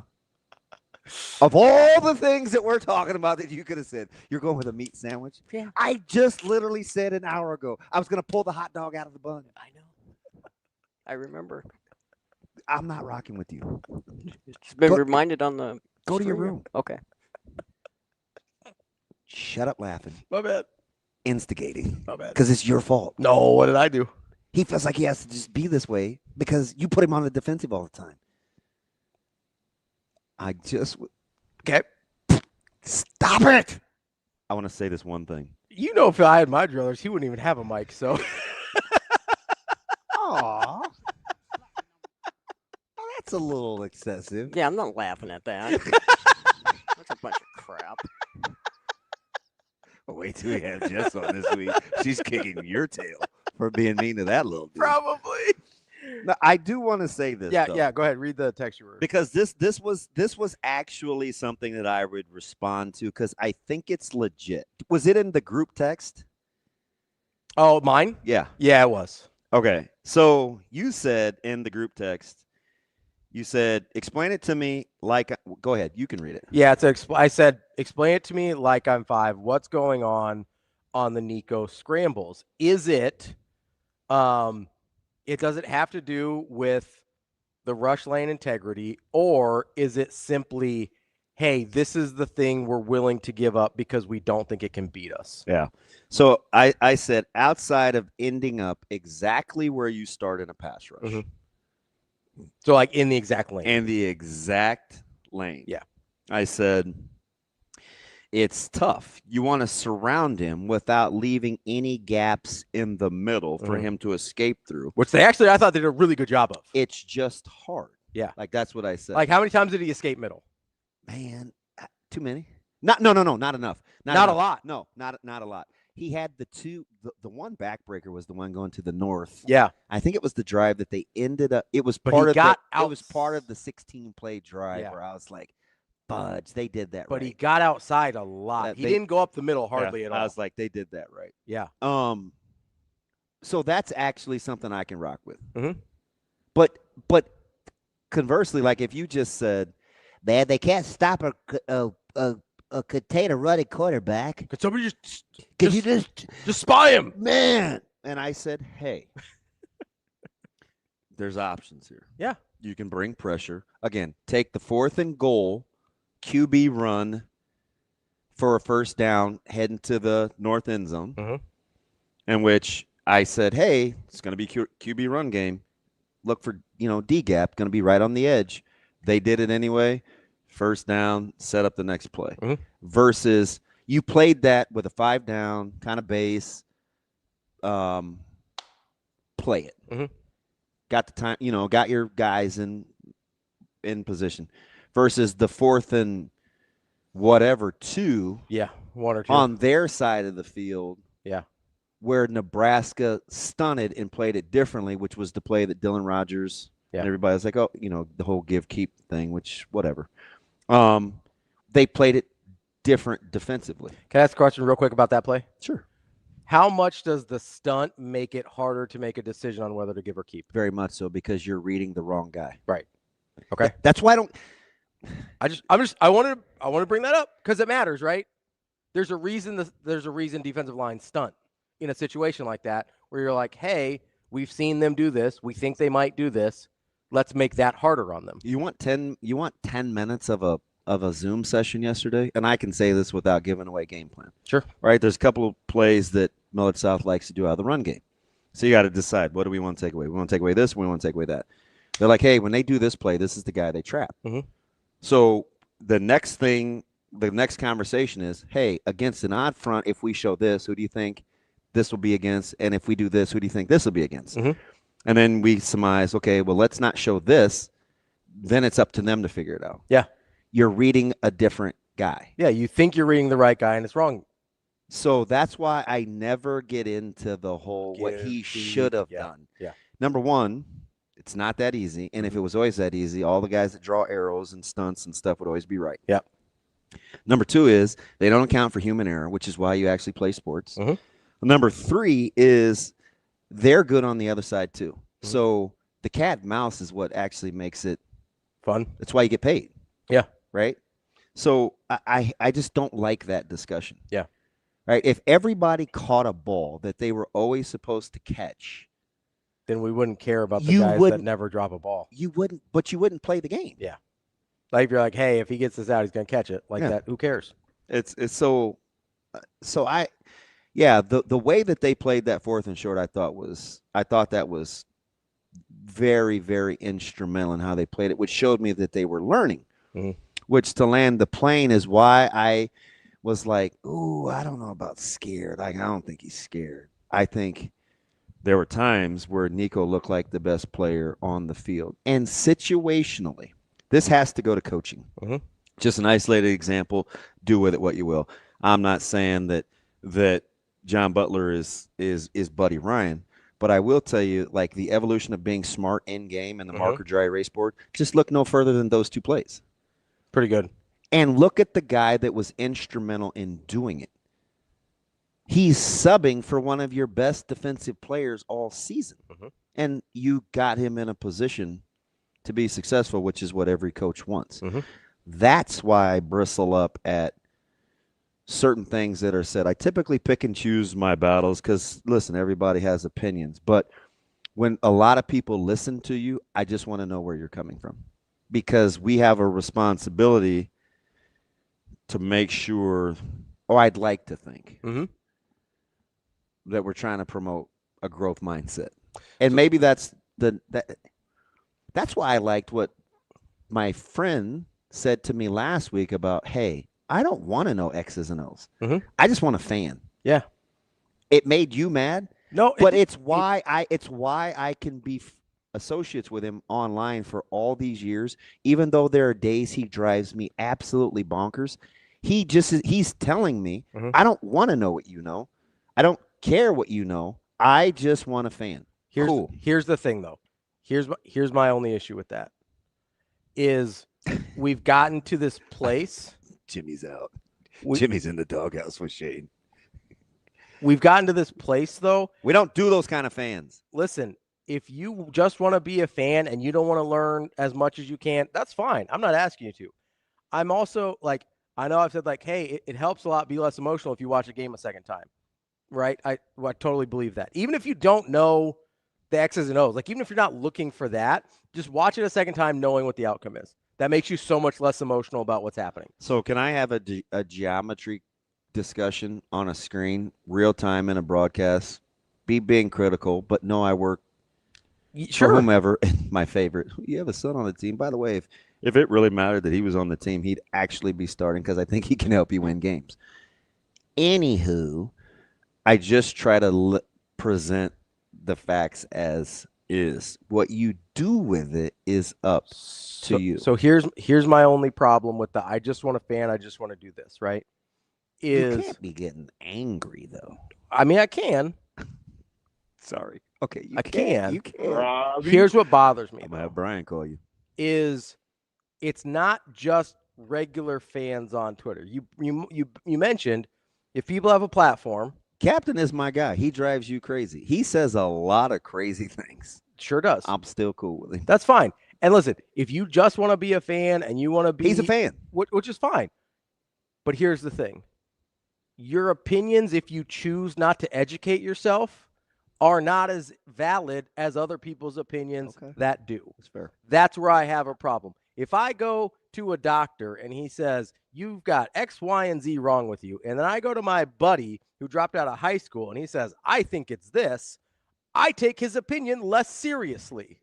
Of all the things that we're talking about that you could have said, you're going with a meat sandwich? Yeah. I just literally said an hour ago I was going to pull the hot dog out of the bun. I know. I remember. I'm not rocking with you. It's been reminded on the Go to your screen. room. Okay. Shut up laughing. My bad. Instigating. My bad. Because it's your fault. No, what did I do? He feels like he has to just be this way because you put him on the defensive all the time. I just... Okay. Stop it! I want to say this one thing. You know, if I had my drillers, he wouldn't even have a mic, so. Aw. That's a little excessive. Yeah, I'm not laughing at that. That's a bunch of crap. Wait till we have Jess on this week. She's kicking your tail for being mean to that little dude. Probably. Now, I do want to say this. Yeah, though, yeah. Go ahead. Read the text you wrote. because this was actually something that I would respond to because I think it's legit. Was it in the group text? Oh, mine? Yeah. Yeah, it was. Okay. So you said in the group text, you said, explain it to me like. Go ahead. You can read it. Yeah, I said, explain it to me like I'm 5. What's going on the Nico scrambles? Is it, it doesn't have to do with the rush lane integrity, or is it simply, hey, this is the thing we're willing to give up because we don't think it can beat us? Yeah. So I said outside of ending up exactly where you start in a pass rush. Mm-hmm. So like in the exact lane. In the exact lane. Yeah. I said it's tough. You want to surround him without leaving any gaps in the middle for him to escape through. Which I thought they did a really good job of. It's just hard. Yeah. Like that's what I said. Like how many times did he escape middle? Man, too many. No, not enough. Not enough. a lot. No, not a lot. He had the one backbreaker was the one going to the north. Yeah. I think it was the drive that they ended up. It was But part he of got it was part of the 16-play drive Yeah. where I was like, fudge, they did that But right. he got outside a lot. He didn't go up the middle hardly at all. I was like, they did that right. Yeah. So that's actually something I can rock with. Mm-hmm. But conversely, like if you just said, man, they can't stop a container running quarterback. Could somebody you just spy him, man? And I said, hey, there's options here. Yeah, you can bring pressure again. Take the 4th and goal, QB run for a first down, heading to the north end zone. In which I said, hey, it's going to be QB run game. Look for D gap, going to be right on the edge. They did it anyway. First down, set up the next play. Versus you played that with a 5 down kind of base. Play it. Got the time, got your guys in position. Versus the 4th and whatever 2. Yeah, 1 or 2 on their side of the field. Yeah, where Nebraska stunted and played it differently, which was the play that Dylan Rogers and everybody was like, oh, the whole give keep thing, which whatever. They played it different defensively. Can I ask a question real quick about that play? Sure. How much does the stunt make it harder to make a decision on whether to give or keep? Very much so, because you're reading the wrong guy. Right. Okay. That's why I don't. I wanted to bring that up because it matters, right? There's a reason defensive line stunt in a situation like that where you're like, hey, we've seen them do this. We think they might do this. Let's make that harder on them. You want 10 minutes of a of a Zoom session yesterday, and I can say this without giving away game plan. Sure. Right? There's a couple of plays that Millard South likes to do out of the run game. So you got to decide, what do we want to take away? We want to take away this, we want to take away that. They're like, hey, when they do this play, this is the guy they trap. Mm-hmm. So the next conversation is, hey, against an odd front, if we show this, who do you think this will be against? And if we do this, who do you think this will be against? Mm-hmm. And then we surmise, okay, well, let's not show this. Then it's up to them to figure it out. Yeah. You're reading a different guy. Yeah, you think you're reading the right guy, and it's wrong. So that's why I never get into the whole what he should have done. Yeah. Number one, it's not that easy. And if it was always that easy, all the guys that draw arrows and stunts and stuff would always be right. Yeah. Number two is they don't account for human error, which is why you actually play sports. Mm-hmm. Number three is they're good on the other side too. Mm-hmm. So the cat and mouse is what actually makes it fun. That's why you get paid. Yeah. Right? So I just don't like that discussion. Yeah. Right? If everybody caught a ball that they were always supposed to catch, then we wouldn't care about the guys that never drop a ball. You wouldn't play the game. Yeah. Like if you're like, hey, if he gets this out, he's going to catch it like Yeah. that. Who cares? It's so the way that they played that 4th and short, I thought that was very, very instrumental in how they played it, which showed me that they were learning. Mm-hmm. Which to land the plane is why I was like, ooh, I don't know about scared. Like, I don't think he's scared. I think there were times where Nico looked like the best player on the field. And situationally, this has to go to coaching. Mm-hmm. Just an isolated example. Do with it what you will. I'm not saying that John Butler is Buddy Ryan, but I will tell you, like, the evolution of being smart in game and the marker dry erase board, just look no further than those 2 plays. Pretty good. And look at the guy that was instrumental in doing it. He's subbing for one of your best defensive players all season. Mm-hmm. And you got him in a position to be successful, which is what every coach wants. Mm-hmm. That's why I bristle up at certain things that are said. I typically pick and choose my battles because, listen, everybody has opinions. But when a lot of people listen to you, I just want to know where you're coming from. Because we have a responsibility to make sure, or I'd like to think, that we're trying to promote a growth mindset. And maybe that's why I liked what my friend said to me last week about, hey, I don't want to know X's and O's. Mm-hmm. I just want a fan. Yeah. It made you mad? No, but it's why I can be associates with him online for all these years, even though there are days he drives me absolutely bonkers. He's telling me, I don't want to know what you know. I don't care what you know. I just want a fan. Cool. Here's the thing, though. Here's my only issue with that is we've gotten to this place. Jimmy's out. Jimmy's in the doghouse with Shane. We've gotten to this place, though. We don't do those kind of fans. Listen, if you just want to be a fan and you don't want to learn as much as you can, that's fine. I'm not asking you to. I'm also like, I know I've said like, hey, it helps a lot be less emotional if you watch a game a second time, right? I totally believe that. Even if you don't know the X's and O's, like even if you're not looking for that, just watch it a second time knowing what the outcome is. That makes you so much less emotional about what's happening. So can I have a geometry discussion on a screen, real time in a broadcast? Be being critical, but no, I work for whomever. My favorite. You have a son on the team. By the way, if it really mattered that he was on the team, he'd actually be starting because I think he can help you win games. Anywho, I just try to present the facts as is. What you do with it is up to you. So here's my only problem with the I just want a fan, I just want to do this, right? You can't be getting angry though. I mean, I can. Sorry. Okay, I can. You can. Here's what bothers me. I'm gonna have Brian call you. Is it's not just regular fans on Twitter. You mentioned if people have a platform. Captain is my guy. He drives you crazy. He says a lot of crazy things. Sure does. I'm still cool with him. That's fine. And listen, if you just want to be a fan and you want to be, he's a fan, which is fine. But here's the thing: your opinions, if you choose not to educate yourself, are not as valid as other people's opinions that do. That's fair. That's where I have a problem. If I go to a doctor and he says, you've got X, Y, and Z wrong with you, and then I go to my buddy who dropped out of high school and he says, I think it's this, I take his opinion less seriously.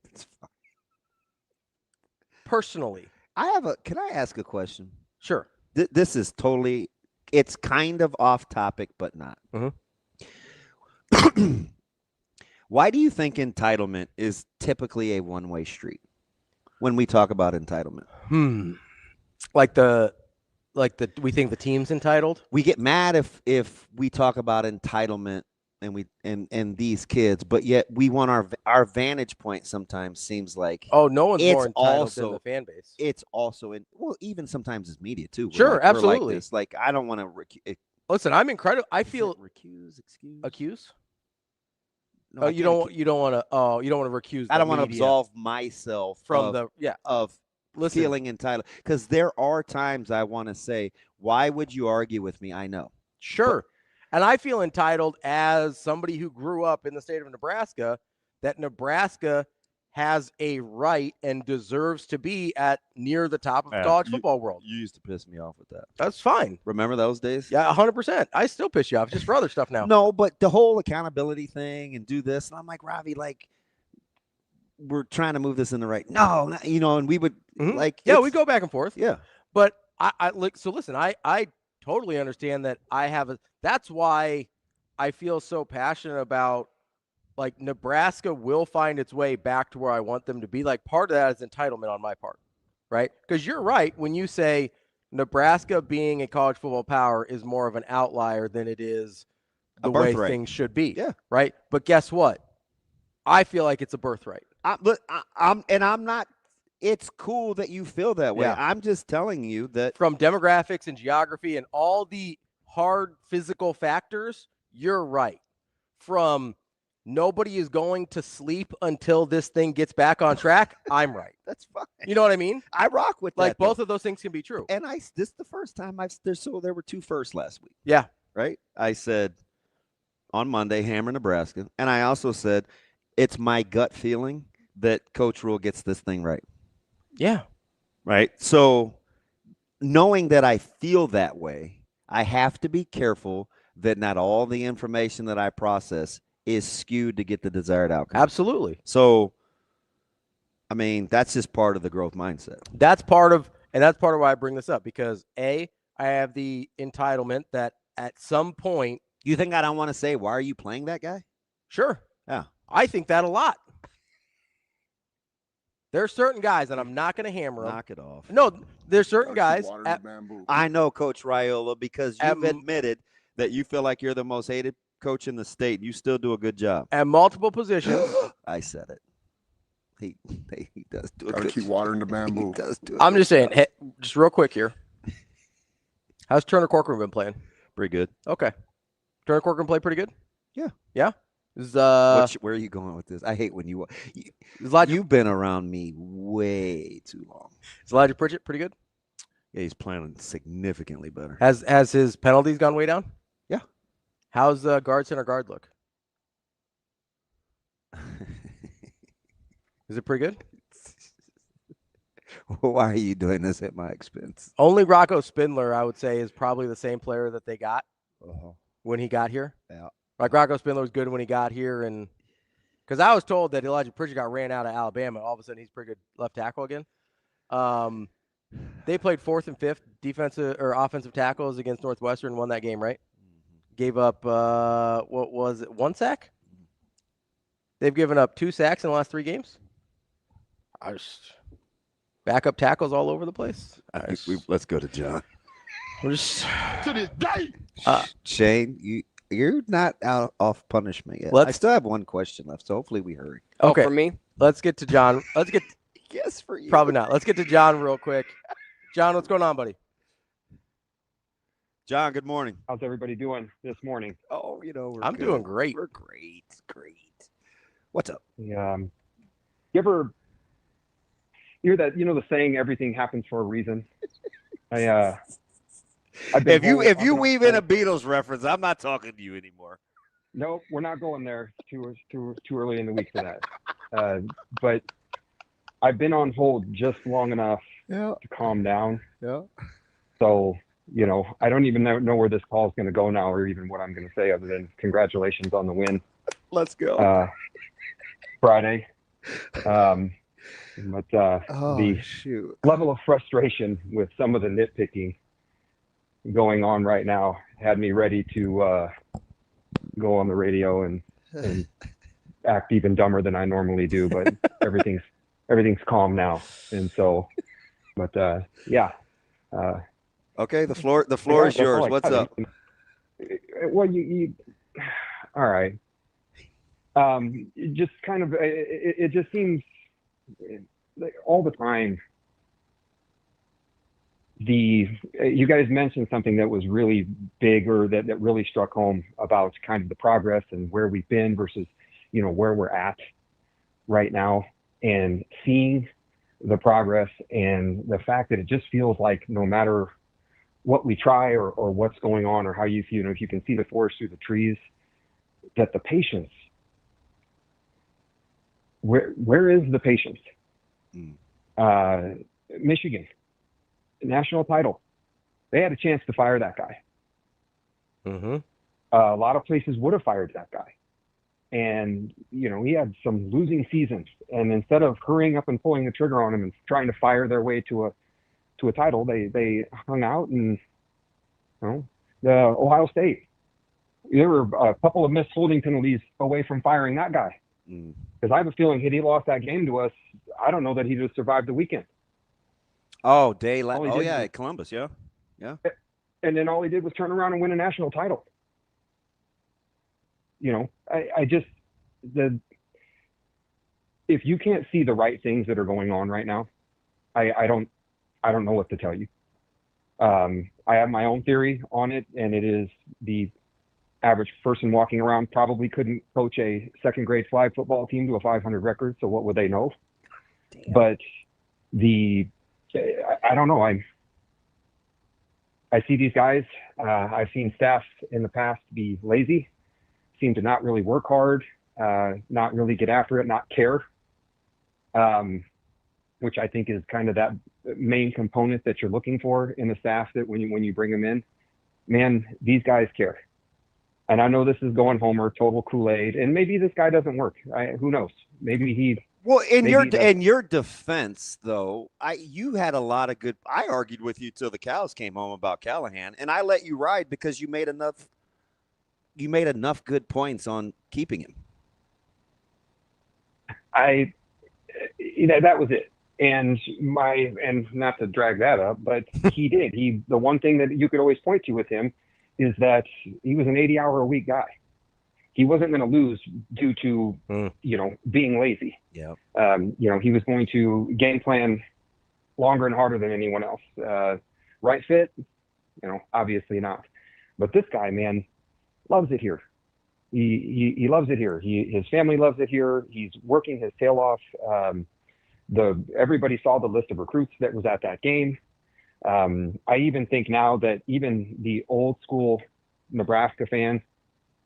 Personally. Can I ask a question? Sure. This is totally, it's kind of off topic, but not. Why do you think entitlement is typically a one-way street when we talk about entitlement? We think the team's entitled. We get mad if we talk about entitlement and these kids, but yet we want our vantage point sometimes seems like no one's more entitled than the fan base. It's also even sometimes it's media too. Sure, absolutely. Like I don't want to listen. I'm incredible. I feel accuse. No, you don't want to. Oh, you don't want to recuse. I don't want to absolve myself from of feeling entitled, because there are times I want to say, why would you argue with me? I know. Sure. And I feel entitled as somebody who grew up in the state of Nebraska, that Nebraska has a right and deserves to be at near the top of the college football world. You used to piss me off with that. That's fine. Remember those days? Yeah, 100%. I still piss you off just for other stuff now. No, but the whole accountability thing and do this, and I'm like, Ravi, like, we're trying to move this in the right. No, and we would we go back and forth. Yeah. But listen, I totally understand that that's why I feel so passionate about, like, Nebraska will find its way back to where I want them to be. Like, part of that is entitlement on my part, right? Because you're right when you say Nebraska being a college football power is more of an outlier than it is the way things should be. Yeah. Right. But guess what? I feel like it's a birthright. I'm not. It's cool that you feel that way. Yeah. I'm just telling you that from demographics and geography and all the hard physical factors, you're right. From nobody is going to sleep until this thing gets back on track, I'm right. That's fine. You know what I mean? I rock with that. Like, both of those things can be true. And this is the first time there were two firsts last week. Yeah. Right? I said on Monday, hammer Nebraska. And I also said it's my gut feeling that Coach Rule gets this thing right. Yeah. Right. So knowing that I feel that way, I have to be careful that not all the information that I process is skewed to get the desired outcome. Absolutely. So, I mean, that's just part of the growth mindset. That's part of why I bring this up, because I have the entitlement that at some point. You think I don't want to say, why are you playing that guy? Sure. Yeah. I think that a lot. There are certain guys, and I'm not going to hammer them. Knock it off. No, there's certain guys. I know, Coach Raiola, because you've admitted that you feel like you're the most hated coach in the state. You still do a good job. At multiple positions. I said it. He does do a Gotta good keep watering the bamboo. He does do I'm just saying, hey, just real quick here. How's Turner Corcoran been playing? Pretty good. Okay. Turner Corcoran play pretty good? Yeah. Yeah? Where are you going with this? I hate when you've been around me way too long. Is Elijah Pritchett pretty good? Yeah, he's playing significantly better. Has his penalties gone way down? Yeah. How's guard center guard look? Is it pretty good? Why are you doing this at my expense? Only Rocco Spindler, I would say, is probably the same player that they got when he got here. Yeah. Like, Rocco Spindler was good when he got here, and because I was told that Elijah Pritchett got ran out of Alabama, all of a sudden he's pretty good left tackle again. They played 4th and 5th defensive or offensive tackles against Northwestern, won that game, right? Gave up what was it, 1 sack? They've given up 2 sacks in the last 3 games. Backup tackles all over the place. Let's go to John. To this day. Shane, you're not off punishment yet. I still have one question left, so hopefully we hurry. Okay. For me? Let's get to John. Yes, for you. Probably not. Let's get to John real quick. John, what's going on, buddy? John, good morning. How's everybody doing this morning? Oh, I'm doing great. We're great. What's up? Yeah. You ever hear that? The saying, "Everything happens for a reason." If you weave in a Beatles reference, I'm not talking to you anymore. No, we're not going there. Too early in the week for that. But I've been on hold just long enough to calm down. Yeah. So, I don't even know where this call is going to go now, or even what I'm going to say other than congratulations on the win. Let's go. Friday. The shoot. level of frustration with some of the nitpicking going on right now had me ready to go on the radio and act even dumber than I normally do, but everything's calm now. And so, yeah. Okay, the floor is yours. What's up? Well, you all right. Just kind of, it just seems like all the time. You guys mentioned something that was really big, or that really struck home about kind of the progress and where we've been versus, where we're at right now, and seeing the progress and the fact that it just feels like no matter what we try or what's going on or how if you can see the forest through the trees, that the patience, where is the patience? Michigan, national title. They had a chance to fire that guy. Mm-hmm. A lot of places would have fired that guy. And, he had some losing seasons. And instead of hurrying up and pulling the trigger on him and trying to fire their way to a title, they hung out. And, the Ohio State, there were a couple of missed holding penalties away from firing that guy. Because I have a feeling had he lost that game to us, I don't know that he'd have survived the weekend. Oh, at Columbus, yeah. And then all he did was turn around and win a national title. If you can't see the right things that are going on right now, I don't know what to tell you. I have my own theory on it, and it is the average person walking around probably couldn't coach a second grade flag football team to a 500 record. So what would they know? Damn. But I don't know. I see these guys. I've seen staff in the past be lazy, seem to not really work hard, not really get after it, not care, which I think is kind of that main component that you're looking for in the staff, that when you bring them in, man, these guys care. And I know this is going Homer, total Kool-Aid, and maybe this guy doesn't work. Who knows? Maybe he. Well, in your defense, though, you had a lot of good. I argued with you till the cows came home about Callahan, and I let you ride because you made enough. You made enough good points on keeping him. That was it. And not to drag that up, but he did. The one thing that you could always point to with him is that he was an 80-hour-a-week guy. He wasn't going to lose due to, being lazy. Yeah. He was going to game plan longer and harder than anyone else. Right fit? Obviously not. But this guy, man, loves it here. He loves it here. His family loves it here. He's working his tail off. Everybody saw the list of recruits that was at that game. I even think now that even the old school Nebraska fan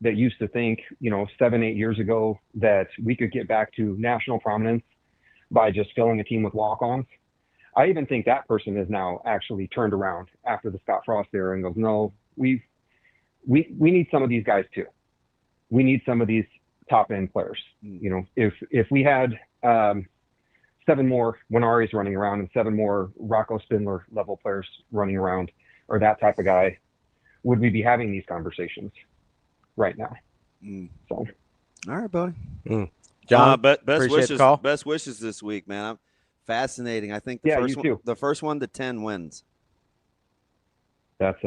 that used to think, 7-8 years ago that we could get back to national prominence by just filling a team with walk-ons, I even think that person is now actually turned around after the Scott Frost era and goes, no, we need some of these guys too. We need some of these top end players. If we had 7 more Winaris running around and 7 more Rocco Spindler level players running around, or that type of guy, would we be having these conversations right now? So, all right, buddy. John, best wishes this week, man. Fascinating. I think the first one to 10 wins. That's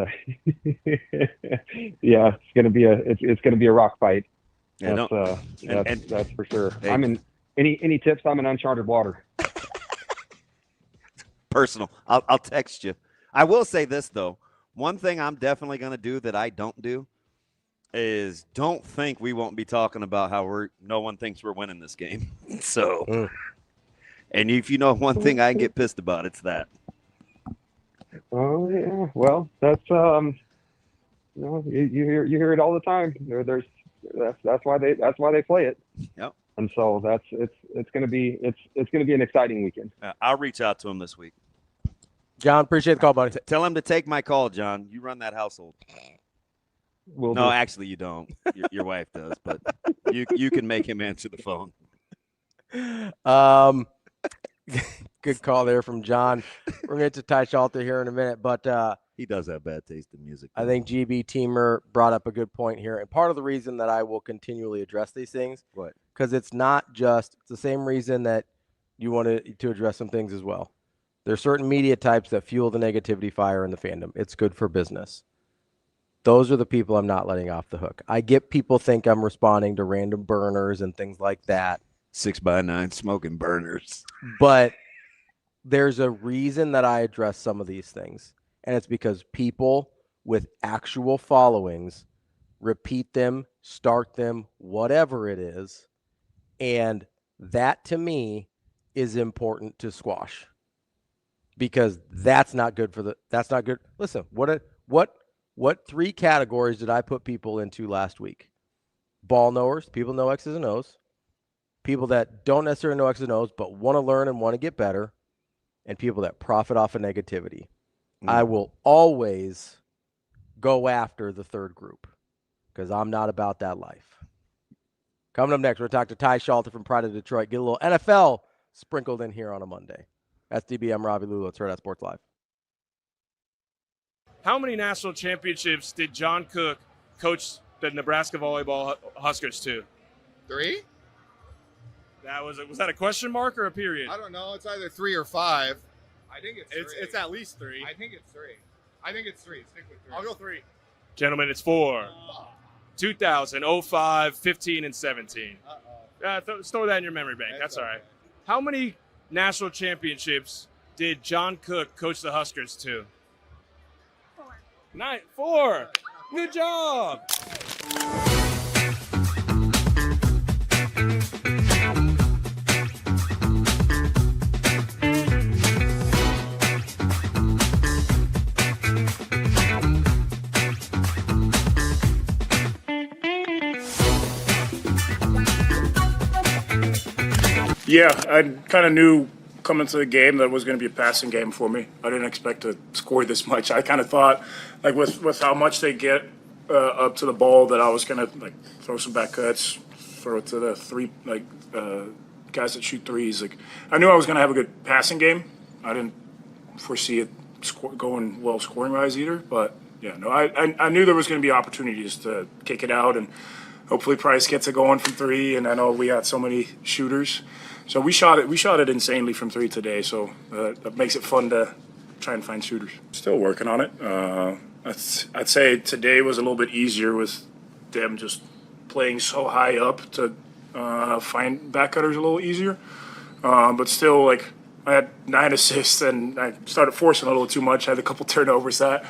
it's gonna be a rock fight. That's for sure. Hey, I'm in any tips. I'm in uncharted water. Personal. I'll text you. I will say this though. One thing I'm definitely gonna do that I don't do is don't think we won't be talking about how no one thinks we're winning this game. So, and if you know one thing I get pissed about, it's that. Oh yeah. Well, that's you hear it all the time. That's why they play it. Yep. And so it's gonna be an exciting weekend. I'll reach out to him this week. John, appreciate the call, buddy. Tell him to take my call, John. You run that household. No, actually, you don't. Your wife does, but you can make him answer the phone. Good call there from John. We're going to get to Ty Shalter here in a minute, but he does have bad taste in music. I think GB Teamer brought up a good point here, and part of the reason that I will continually address these things, because it's not just it's the same reason that you wanted to address some things as well. There's certain media types that fuel the negativity fire in the fandom. It's good for business. Those are the people I'm not letting off the hook. I get people think I'm responding to random burners and things like that. 6x9 smoking burners. But there's a reason that I address some of these things. And it's because people with actual followings repeat them, start them, whatever it is. And that to me is important to squash. Because that's not good that's not good. Listen, what 3 categories did I put people into last week? Ball knowers, people know X's and O's. People that don't necessarily know X's and O's, but want to learn and want to get better. And people that profit off of negativity. I will always go after the third group because I'm not about that life. Coming up next, we're going to talk to Ty Shalter from Pride of Detroit. Get a little NFL sprinkled in here on a Monday. That's DB. I'm Ravi Lulla. It's Hurrdat Sports Live. How many national championships did John Cook coach the Nebraska volleyball Huskers to? 3? Was that a question mark or a period? I don't know. It's either 3 or 5. I think it's 3. It's at least 3. I think it's 3. I think it's 3. Stick with 3. I'll go 3. Gentlemen, it's 4. 2000, 05, 15, and 17. Store that in your memory bank. That's all right. How many national championships did John Cook coach the Huskers to? 4. 4. Good job. Yeah, I kind of knew coming to the game that it was going to be a passing game for me. I didn't expect to score this much. I kind of thought, like with how much they get up to the ball, that I was going to like throw some back cuts, throw it to the guys that shoot threes. Like I knew I was going to have a good passing game. I didn't foresee it going well scoring wise either. But yeah, no, I knew there was going to be opportunities to kick it out, and hopefully Price gets it going from 3. And I know we got so many shooters. So we shot it insanely from 3 today, so that makes it fun to try and find shooters. Still working on it. I'd say today was a little bit easier with them just playing so high up to find back cutters a little easier. But still, like I had 9 assists and I started forcing a little too much. I had a couple turnovers that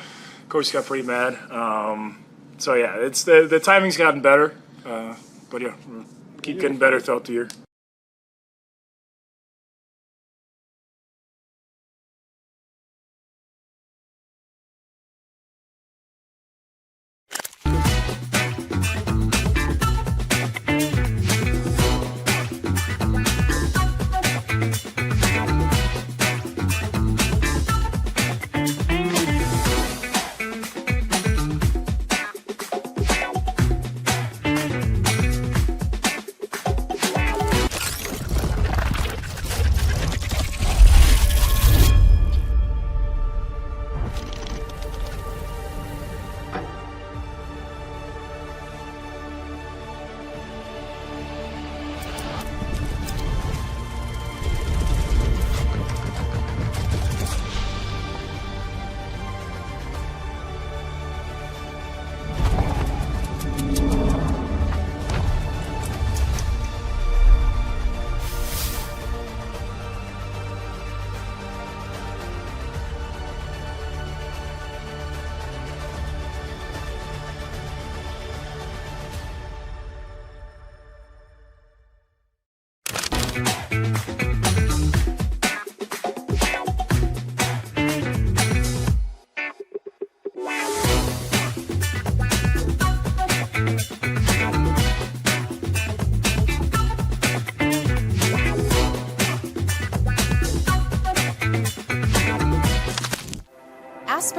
coach got pretty mad. So yeah, it's the timing's gotten better, but yeah, we'll keep getting better throughout the year.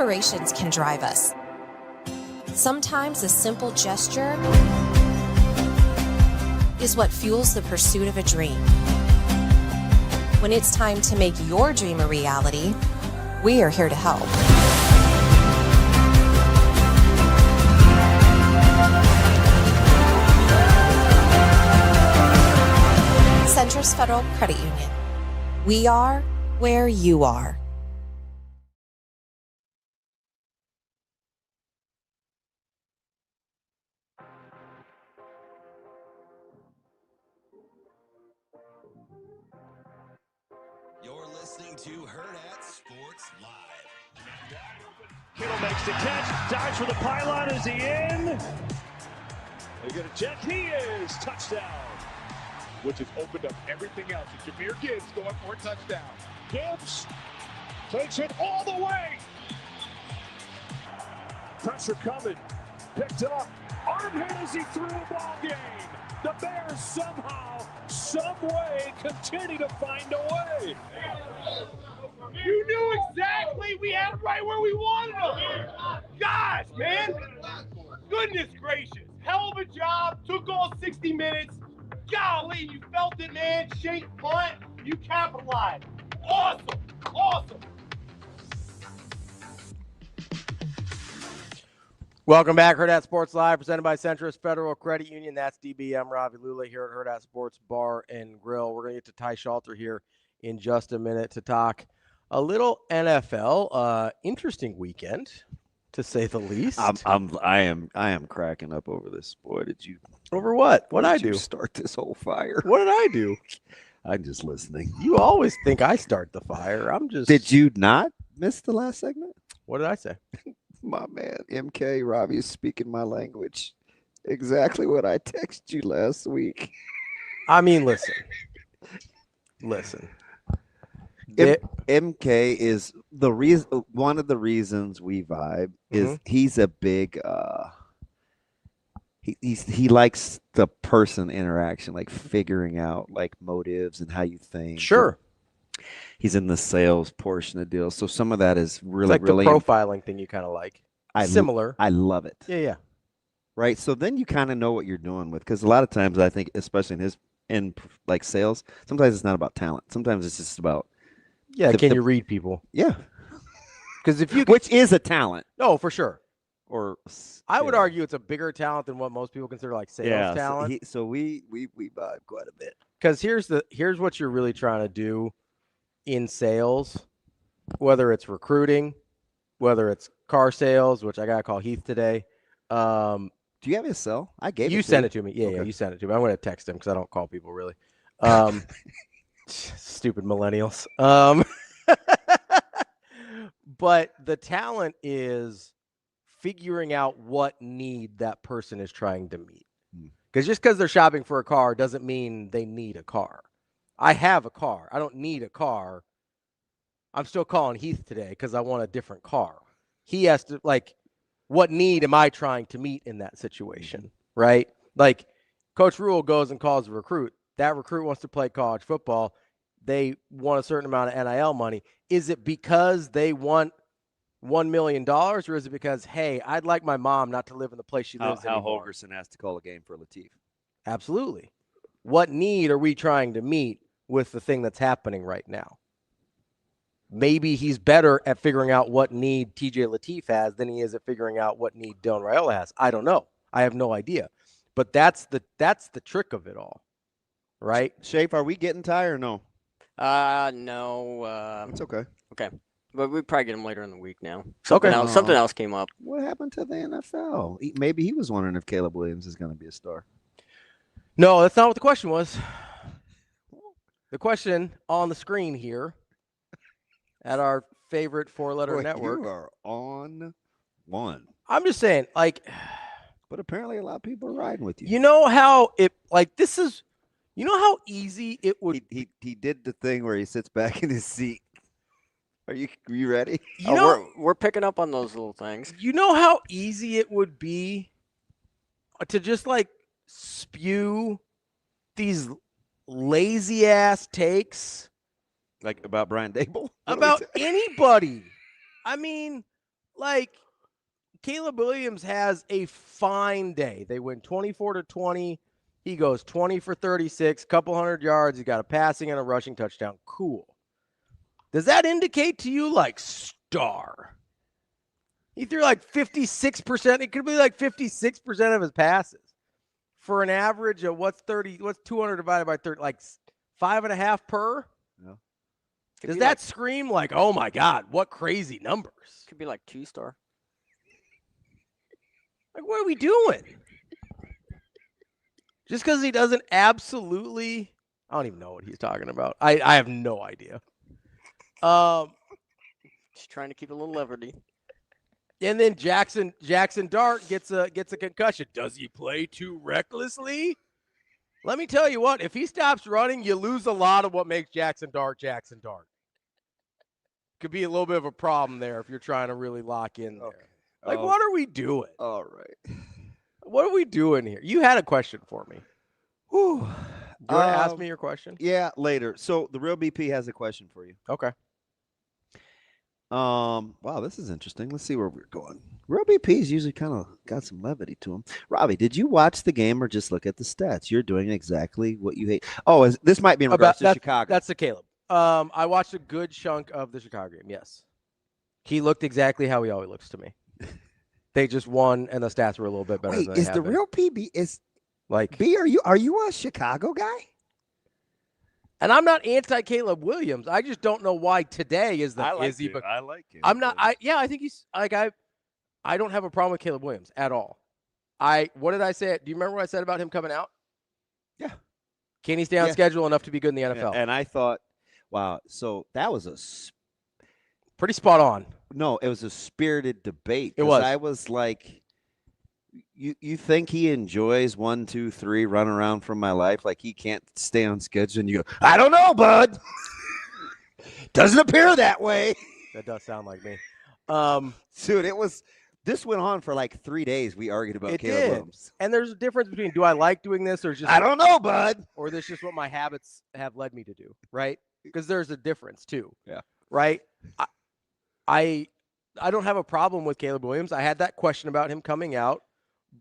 Aspirations can drive us. Sometimes a simple gesture is what fuels the pursuit of a dream. When it's time to make your dream a reality, we are here to help. Centris Federal Credit Union. We are where you are. You're listening to Hurrdat Sports Live. Kittle makes the catch, dives for the pylon. Is he in? They're going to check. He is. Touchdown. Which has opened up everything else. It's Jahmyr Gibbs going for a touchdown. Gibbs takes it all the way. Pressure coming. Picked up. Arm hit as he threw a ball game. The Bears somehow, some way, continue to find a way. You knew exactly we had it right where we wanted them. Gosh, man. Goodness gracious. Hell of a job. Took all 60 minutes. Golly, you felt it, man. Shake, punt. You capitalized. Awesome. Awesome. Welcome back, Hurrdat Sports Live, presented by Centris Federal Credit Union. That's DBM Ravi, Lulla here at Hurrdat Sports Bar and Grill. We're going to get to Ty Shalter here in just a minute to talk a little NFL. Interesting weekend, to say the least. I am cracking up over this. Boy, did you? Over what? What Did I you do? start this whole fire? What did I do? I'm just listening. You always think I start the fire. I'm just. Did you not miss the last segment? What did I say? My man, MK Ravi is speaking my language. Exactly what I texted you last week. I mean, listen. MK is the reason. One of the reasons we vibe is he's a big. He likes the person interaction, like figuring out like motives and how you think. Sure. He's in the sales portion of the deal, so some of that is really, It's like really the profiling thing you kind of like. Similar. I love it. Yeah. Right. So then you kind of know what you're doing with, because a lot of times I think, especially in like sales, sometimes it's not about talent. Sometimes it's just about can you read people? Yeah. Because if you which is a talent. No, for sure. Or I would argue it's a bigger talent than what most people consider like sales talent. So we vibe quite a bit. Because here's what you're really trying to do in sales, whether it's recruiting, whether it's car sales, which I gotta call Heath today. Do you have his cell? I gave you sent it to me. Yeah, you sent it to me. I'm gonna text him because I don't call people really. Stupid millennials. But the talent is figuring out what need that person is trying to meet. Because just because they're shopping for a car doesn't mean they need a car. I have a car. I don't need a car. I'm still calling Heath today because I want a different car. He has to, like, what need am I trying to meet in that situation, right? Like, Coach Rule goes and calls a recruit. That recruit wants to play college football. They want a certain amount of NIL money. Is it because they want $1 million, or is it because, hey, I'd like my mom not to live in the place she lives in anymore? Hal Holgerson has to call a game for Lateef. Absolutely. What need are we trying to meet with the thing that's happening right now? Maybe he's better at figuring out what need T.J. Lateef has than he is at figuring out what need Dylan Raiola has. I don't know. I have no idea. But that's the trick of it all, right? Shape, are we getting Ty or no? No. It's okay. Okay. But we'd probably get him later in the week now. Okay. Something else came up. What happened to the NFL? Maybe he was wondering if Caleb Williams is going to be a star. No, that's not what the question was. The question on the screen here at our favorite four-letter network. You are on one. I'm just saying, like. But apparently a lot of people are riding with you. You know how it, like, this is, you know how easy it would. He did the thing where he sits back in his seat. Are you ready? You know, we're picking up on those little things. You know how easy it would be to just like spew these lazy ass takes, like about Brian Dable, about anybody. I mean, like Caleb Williams has a fine day. They win 24-20. He goes 20 for 36, couple hundred yards. He got a passing and a rushing touchdown. Cool. Does that indicate to you like star? He threw like 56%. It could be like 56% of his passes for an average of what's 200 divided by 30, like 5.5 per? Yeah. Does that scream like, oh my God, what crazy numbers? Could be like 2-star. Like, what are we doing? Just because he doesn't absolutely, I don't even know what he's talking about. I have no idea. Just trying to keep a little levity. And then Jackson Dart gets a concussion. Does he play too recklessly? Let me tell you what, if he stops running, you lose a lot of what makes Jackson Dart. Could be a little bit of a problem there if you're trying to really lock in there. Okay. Like, what are we doing? All right. What are we doing here? You had a question for me. Whew. Do you want to ask me your question? Yeah, later. So the Real BP has a question for you. Okay. Wow, this is interesting. Let's see where we're going. Real BP's usually kind of got some levity to him. Ravi, did you watch the game or just look at the stats? You're doing exactly what you hate. Oh, this might be in regards to Chicago. That's the Caleb. I watched a good chunk of the Chicago game. Yes, he looked exactly how he always looks to me. They just won, and the stats were a little bit better. Wait, is the real PB is like B? Are you a Chicago guy? And I'm not anti Caleb Williams. I just don't know why today is the I like is he. I like it. I'm not. I think he's like I don't have a problem with Caleb Williams at all. What did I say? Do you remember what I said about him coming out? Yeah. Can he stay on schedule enough to be good in the NFL? And I thought, wow, so that was a pretty spot on. No, it was a spirited debate. It was. I was like, you think he enjoys 1, 2, 3 run around from my life? Like he can't stay on schedule? And you go, I don't know, bud. Doesn't appear that way. That does sound like me. Dude, this went on for like 3 days. We argued about Caleb Williams. And there's a difference between do I like doing this or just I don't know, bud. Or this is just what my habits have led me to do, right? Because there's a difference too. Yeah. Right? I don't have a problem with Caleb Williams. I had that question about him coming out,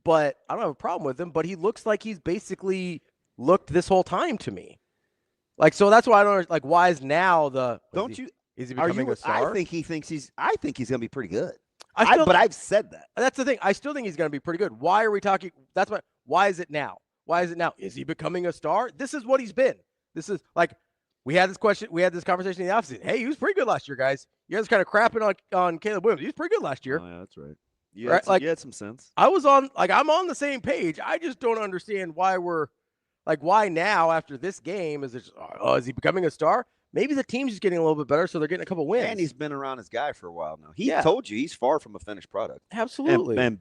but I don't have a problem with him. But he looks like he's basically looked this whole time to me. Like, so that's why I don't like. Why is now the? Is he becoming a star? I think he's gonna be pretty good. But I've said that. That's the thing. I still think he's going to be pretty good. Why are we talking? Why is it now? Why is it now? Is he becoming a star? This is what he's been. This is like, we had this question. We had this conversation in the office. Hey, he was pretty good last year, guys. You guys kind of crapping on Caleb Williams. He was pretty good last year. Oh, yeah, that's right. You had some sense. I'm on the same page. I just don't understand why why now after this game is it just, is he becoming a star? Maybe the team's just getting a little bit better, so they're getting a couple wins. And he's been around his guy for a while now. He told you he's far from a finished product. Absolutely. And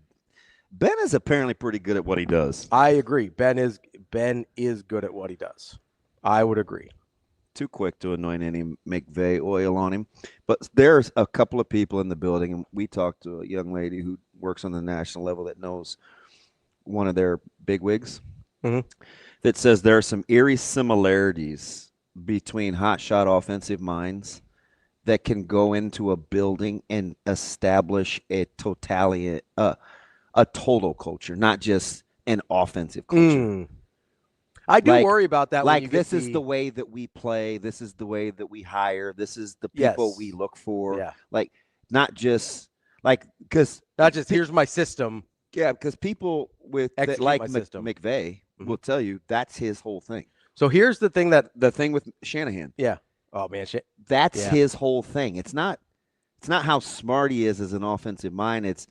Ben is apparently pretty good at what he does. I agree. Ben is good at what he does. I would agree. Too quick to anoint any McVay oil on him. But there's a couple of people in the building, and we talked to a young lady who works on the national level that knows one of their bigwigs that says there are some eerie similarities between hotshot offensive minds that can go into a building and establish a total culture, not just an offensive culture. I do worry about that. Like, this is the way that we play. This is the way that we hire. This is the people we look for. Yeah. Like, not just like because here's my system. Yeah, because people with McVay will tell you that's his whole thing. So here's the thing the thing with Shanahan. Yeah. Oh man, that's his whole thing. It's not how smart he is as an offensive mind. It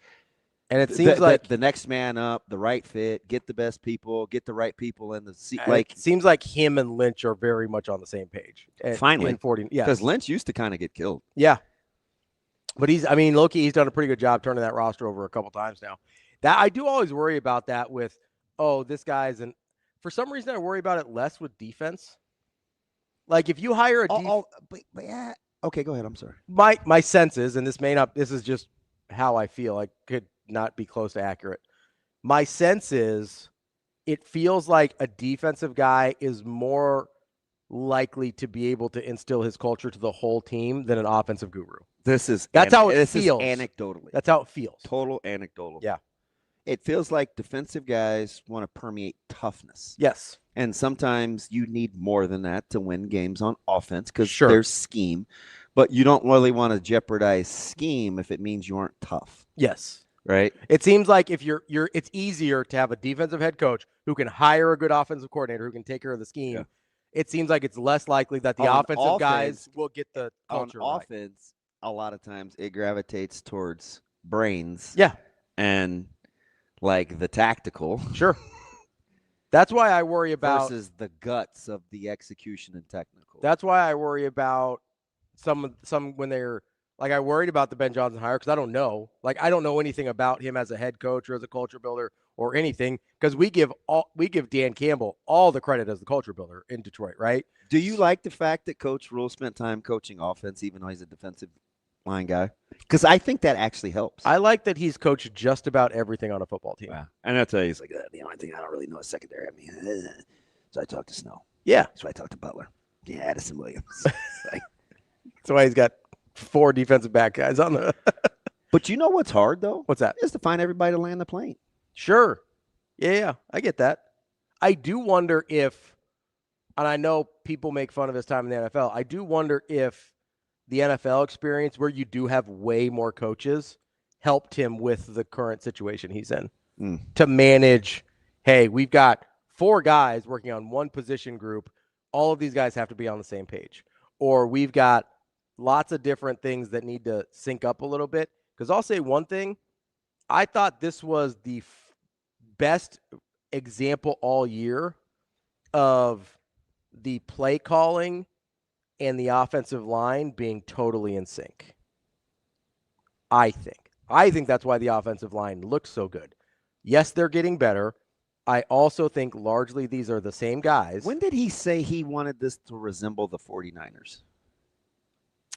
seems like the next man up, the right fit, get the best people, get the right people in the seat. Like, it seems like him and Lynch are very much on the same page. Finally, yeah, because Lynch used to kind of get killed. Yeah, but he's done a pretty good job turning that roster over a couple times now. That I do always worry about that with, this guy's and for some reason I worry about it less with defense. Like if you hire a yeah. Okay, go ahead. I'm sorry. My sense is, and this is just how I feel. I could not be close to accurate. My sense is it feels like a defensive guy is more likely to be able to instill his culture to the whole team than an offensive guru. That's how it feels. Anecdotally. That's how it feels. Total anecdotal. Yeah. It feels like defensive guys want to permeate toughness. Yes. And sometimes you need more than that to win games on offense because there's scheme. But you don't really want to jeopardize scheme if it means you aren't tough. Yes. Right? It seems like if it's easier to have a defensive head coach who can hire a good offensive coordinator who can take care of the scheme. Yeah. It seems like it's less likely that the offensive guys will get the culture on offense, a lot of times it gravitates towards brains. Yeah. And like the tactical. Sure. That's why I worry about versus the guts of the execution and technical. That's why I worry about some when they're like I worried about the Ben Johnson hire because I don't know. Like I don't know anything about him as a head coach or as a culture builder or anything because we give Dan Campbell all the credit as the culture builder in Detroit, right? Do you like the fact that Coach Rule spent time coaching offense even though he's a defensive line guy? Because I think that actually helps. I like that he's coached just about everything on a football team. Wow. And I'll tell you, he's like, the only thing I don't really know is secondary. I mean, so I talked to Snow. Yeah. So I talked to Butler. Yeah, Addison Williams. That's why he's got 4 defensive back guys on the. But you know what's hard, though? What's that? Is to find everybody to land the plane. Sure. Yeah, I get that. I do wonder if, and I know people make fun of his time in the NFL, I do wonder if the NFL experience where you do have way more coaches helped him with the current situation he's in to manage, hey, we've got 4 guys working on one position group. All of these guys have to be on the same page. Or we've got lots of different things that need to sync up a little bit. Because I'll say one thing. I thought this was the best example all year of the play calling and the offensive line being totally in sync. I think that's why the offensive line looks so good. Yes, they're getting better. I also think largely these are the same guys. When did he say he wanted this to resemble the 49ers?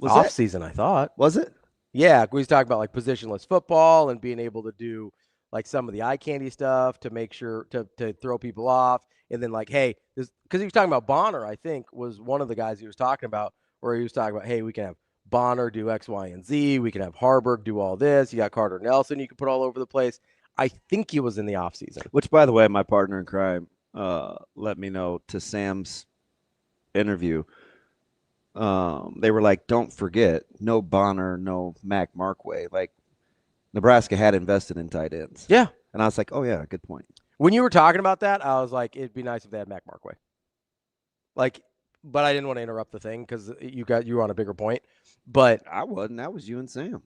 Was off season, I thought. Was it? Yeah, we was talking about like positionless football and being able to do like some of the eye candy stuff to make sure to throw people off. And then like, hey, because he was talking about Bonner, I think, was one of the guys he was talking about, where he was talking about, hey, we can have Bonner do X, Y, and Z. We can have Harburg do all this. You got Carter Nelson you can put all over the place. I think he was in the offseason. Which, by the way, my partner in crime let me know to Sam's interview. They were like, don't forget, no Bonner, no Mac Markway. Like, Nebraska had invested in tight ends. Yeah. And I was like, oh, yeah, good point. When you were talking about that, I was like, it'd be nice if they had Mac Markway. Like, but I didn't want to interrupt the thing because you were on a bigger point. But I wasn't. That was you and Sam.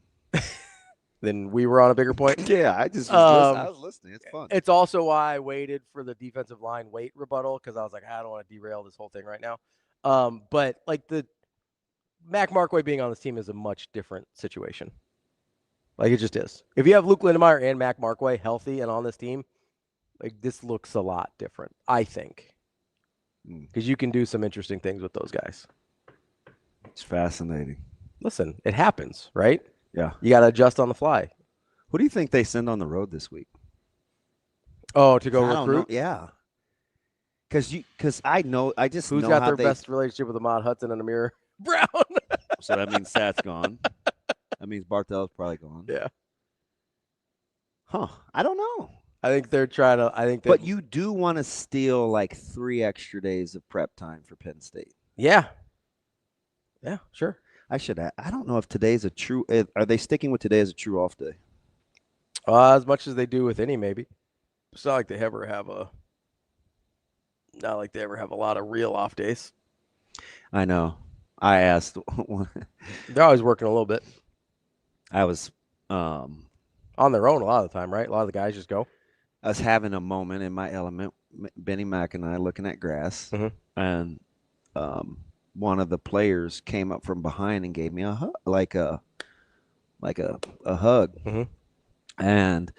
Then we were on a bigger point. Yeah, I was listening. It's fun. It's also why I waited for the defensive line weight rebuttal because I was like, I don't want to derail this whole thing right now. But like the Mac Markway being on this team is a much different situation. Like it just is. If you have Luke Lindemeyer and Mac Markway healthy and on this team, like this looks a lot different, I think. Because you can do some interesting things with those guys. It's fascinating. Listen, it happens, right? Yeah. You got to adjust on the fly. Who do you think they send on the road this week? Oh, to go recruit? Yeah. Because I just who's know got how their best relationship with Ahmad Hudson and Amir Brown. So that means Sat's gone. That means Bartell's probably gone. Yeah. Huh. I don't know. I think they're trying to. But you do want to steal like 3 extra days of prep time for Penn State. Yeah. Yeah, sure. I don't know if today's a true. Are they sticking with today as a true off day? As much as they do with any, maybe. It's not like they ever have a lot of real off days. I know. I asked. They're always working a little bit. I was on their own a lot of the time, right? A lot of the guys just go. I was having a moment in my element. Benny Mack and I looking at grass, and one of the players came up from behind and gave me a hug, like a hug. And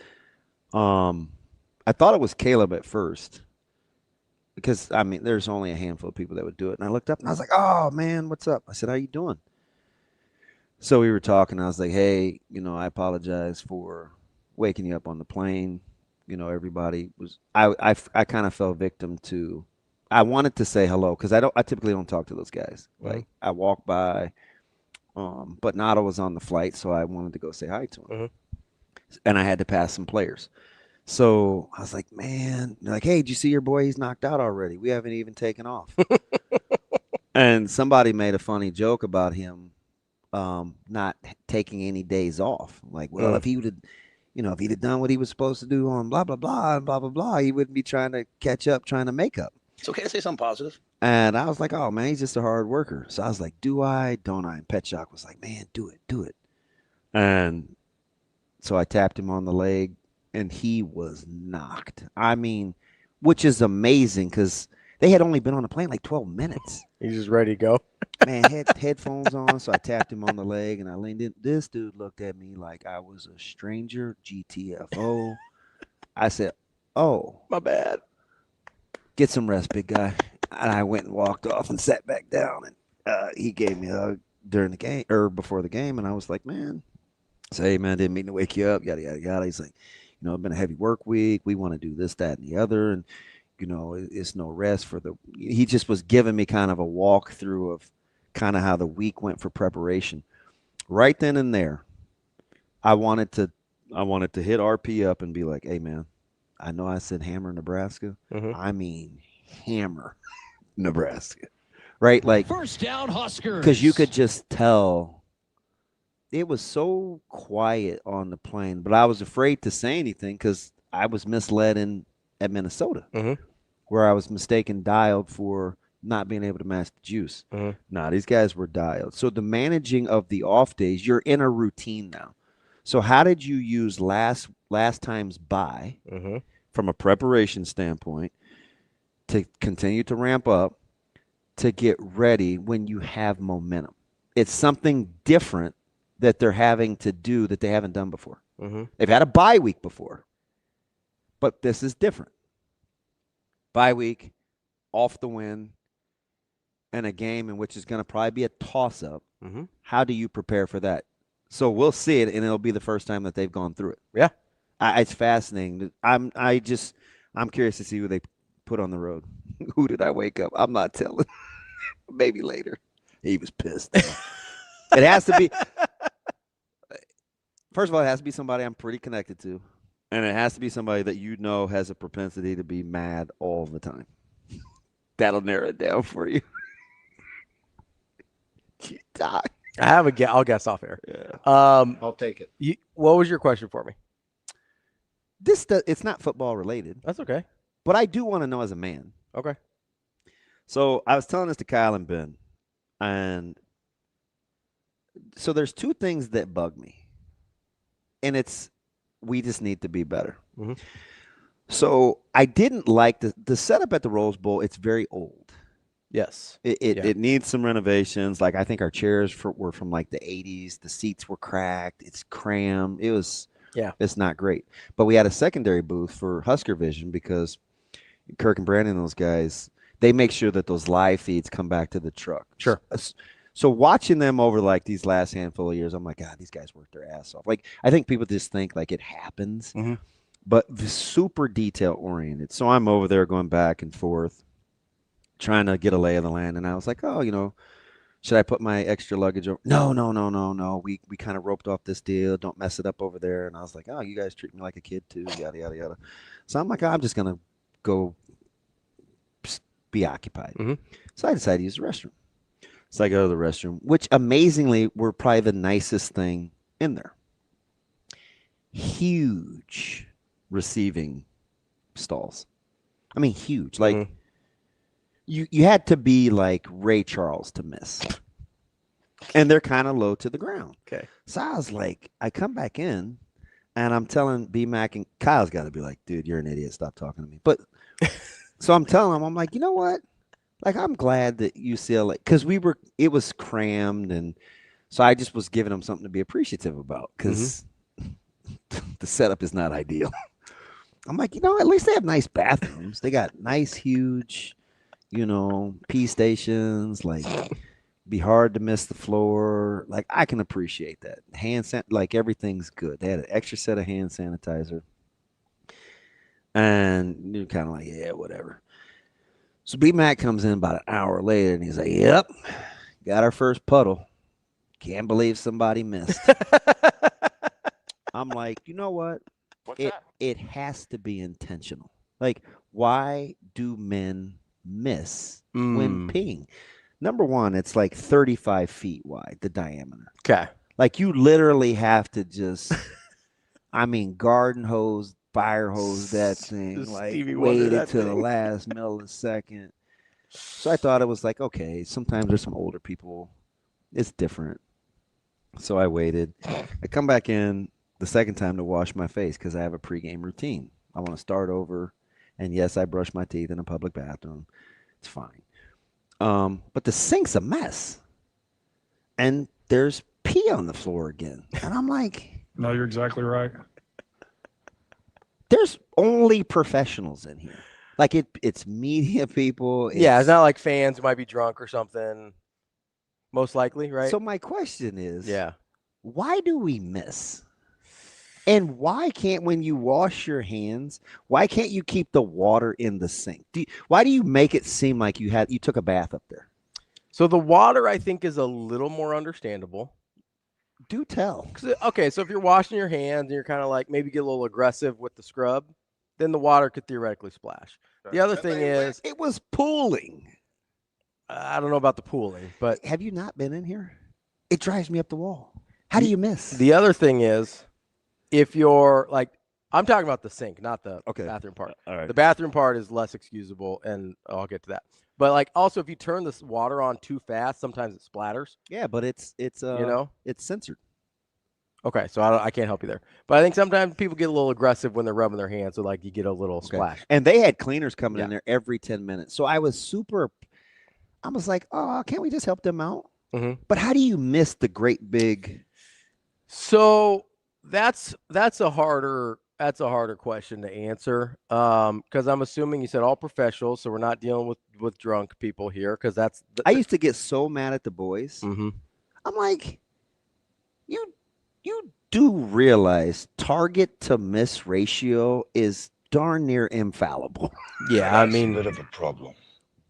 I thought it was Caleb at first because, I mean, there's only a handful of people that would do it. And I looked up and I was like, oh, man, what's up? I said, how you doing? So we were talking. I was like, hey, I apologize for waking you up on the plane. Everybody was – I kind of fell victim to – I wanted to say hello because I typically don't talk to those guys. Like I walk by But Nada was on the flight, so I wanted to go say hi to him. And I had to pass some players. So I was like, man, they're like, hey, did you see your boy? He's knocked out already. We haven't even taken off. And somebody made a funny joke about him not taking any days off. Like, well, if he would have, if he'd have done what he was supposed to do on blah, blah, blah, and blah, blah, blah, he wouldn't be trying to catch up, trying to make up. It's okay to say something positive. And I was like, oh, man, he's just a hard worker. So I was like, do I? Don't I? And Pet Shock was like, man, do it. And so I tapped him on the leg, and he was knocked. I mean, which is amazing because they had only been on the plane like 12 minutes. He's just ready to go. Man, had headphones on, so I tapped him on the leg, and I leaned in. This dude looked at me like I was a stranger, GTFO. I said, oh. My bad. Get some rest, big guy. And I went and walked off and sat back down, and he gave me a hug during the game, or before the game, and I was like, man. Say, hey, man, didn't mean to wake you up, yada, yada, yada. He's like, it's been a heavy work week. We want to do this, that, and the other. And, it's no rest for he just was giving me kind of a walkthrough of kind of how the week went for preparation. Right then and there, I wanted to hit RP up and be like, hey, man, I know I said hammer Nebraska. I mean, hammer Nebraska. Right? Like, first down, Huskers. Because you could just tell. It was so quiet on the plane, but I was afraid to say anything because I was misled at Minnesota, where I was mistaken dialed for not being able to match the juice. Nah, these guys were dialed. So the managing of the off days, you're in a routine now. So how did you use last time's bye from a preparation standpoint to continue to ramp up to get ready when you have momentum? It's something different that they're having to do that they haven't done before. They've had a bye week before, but this is different. Bye week, off the win, and a game in which is going to probably be a toss-up. How do you prepare for that? So we'll see it, and it'll be the first time that they've gone through it. Yeah. It's fascinating. I'm curious to see who they put on the road. Who did I wake up? I'm not telling. Maybe later. He was pissed. It has to be. First of all, it has to be somebody I'm pretty connected to, and it has to be somebody that has a propensity to be mad all the time. That'll narrow it down for you. I have I'll guess off air. Yeah. I'll take it. What was your question for me? It's not football related. That's okay. But I do want to know as a man. Okay. So I was telling this to Kyle and Ben, and so there's two things that bug me. And we just need to be better. So I didn't like the setup at the Rose Bowl. It's very old. Yes. It needs some renovations. Like, I think our chairs were from like the 80s. The seats were cracked. It's crammed. It's not great. But we had a secondary booth for Husker Vision because Kirk and Brandon and those guys, they make sure that those live feeds come back to the truck. Sure. So watching them over like these last handful of years, I'm like, God, these guys work their ass off. Like, I think people just think like it happens, but super detail oriented. So I'm over there going back and forth, trying to get a lay of the land. And I was like, oh, should I put my extra luggage over? No. We kind of roped off this deal. Don't mess it up over there. And I was like, oh, you guys treat me like a kid too, yada, yada, yada. So I'm like, I'm just going to go be occupied. So I decided to use the restroom. So I go to the restroom, which amazingly were probably the nicest thing in there. Huge receiving stalls. I mean, huge. Like, you had to be like Ray Charles to miss. And they're kind of low to the ground. Okay. So I was like, I come back in, and I'm telling B-Mac, and Kyle's got to be like, dude, you're an idiot. Stop talking to me. But so I'm telling him, I'm like, you know what? Like, I'm glad that UCLA, because it was crammed, and so I just was giving them something to be appreciative about, because the setup is not ideal. I'm like, at least they have nice bathrooms. They got nice, huge, pee stations. Like, be hard to miss the floor. Like, I can appreciate that. Like, everything's good. They had an extra set of hand sanitizer, and you're kind of like, yeah, whatever. So B-Mac comes in about an hour later, and he's like, yep, got our first puddle. Can't believe somebody missed. I'm like, you know what? It has to be intentional. Like, why do men miss when peeing? Number one, it's like 35 feet wide, the diameter. Okay. Like, you literally have to just, garden hose, fire hose that thing. Just Like, Stevie Wonder waited that to the thing. last millisecond. So I thought it was like, okay, sometimes there's some older people. It's different. So I waited. I come back in the second time to wash my face because I have a pregame routine. I want to start over. And yes, I brush my teeth in a public bathroom. It's fine. But the sink's a mess. And there's pee on the floor again. And I'm like, No, you're exactly right. there's only professionals in here. Like it's media people. Yeah, it's not like fans who might be drunk or something. Most likely, right? So my question is, yeah, why do we miss? And why can't, when you wash your hands, why can't you keep the water in the sink? Why do you make it seem like you took a bath up there? So the water, I think, is a little more understandable. Do tell. Okay, so if you're washing your hands and you're kind of like maybe get a little aggressive with the scrub, then the water could theoretically splash. The other thing is, it was pooling. I don't know about the pooling, but have you not been in here? It drives me up the wall. How do you miss? The other thing is, if you're like, I'm talking about the sink, not the bathroom part. All right. The bathroom part is less excusable, and I'll get to that. But like, also, if you turn this water on too fast, sometimes it splatters. Yeah, but it's it's censored. Okay, so I can't help you there. But I think sometimes people get a little aggressive when they're rubbing their hands, so like you get a little splash. And they had cleaners coming in there every 10 minutes. So I was like, oh, can't we just help them out? Mm-hmm. But how do you miss the great big? So that's a harder question to answer. Because I'm assuming you said all professionals, so we're not dealing with drunk people here. Because I used to get so mad at the boys. Mm-hmm. I'm like, you do realize target to miss ratio is darn near infallible. Yeah, That's a bit of a problem.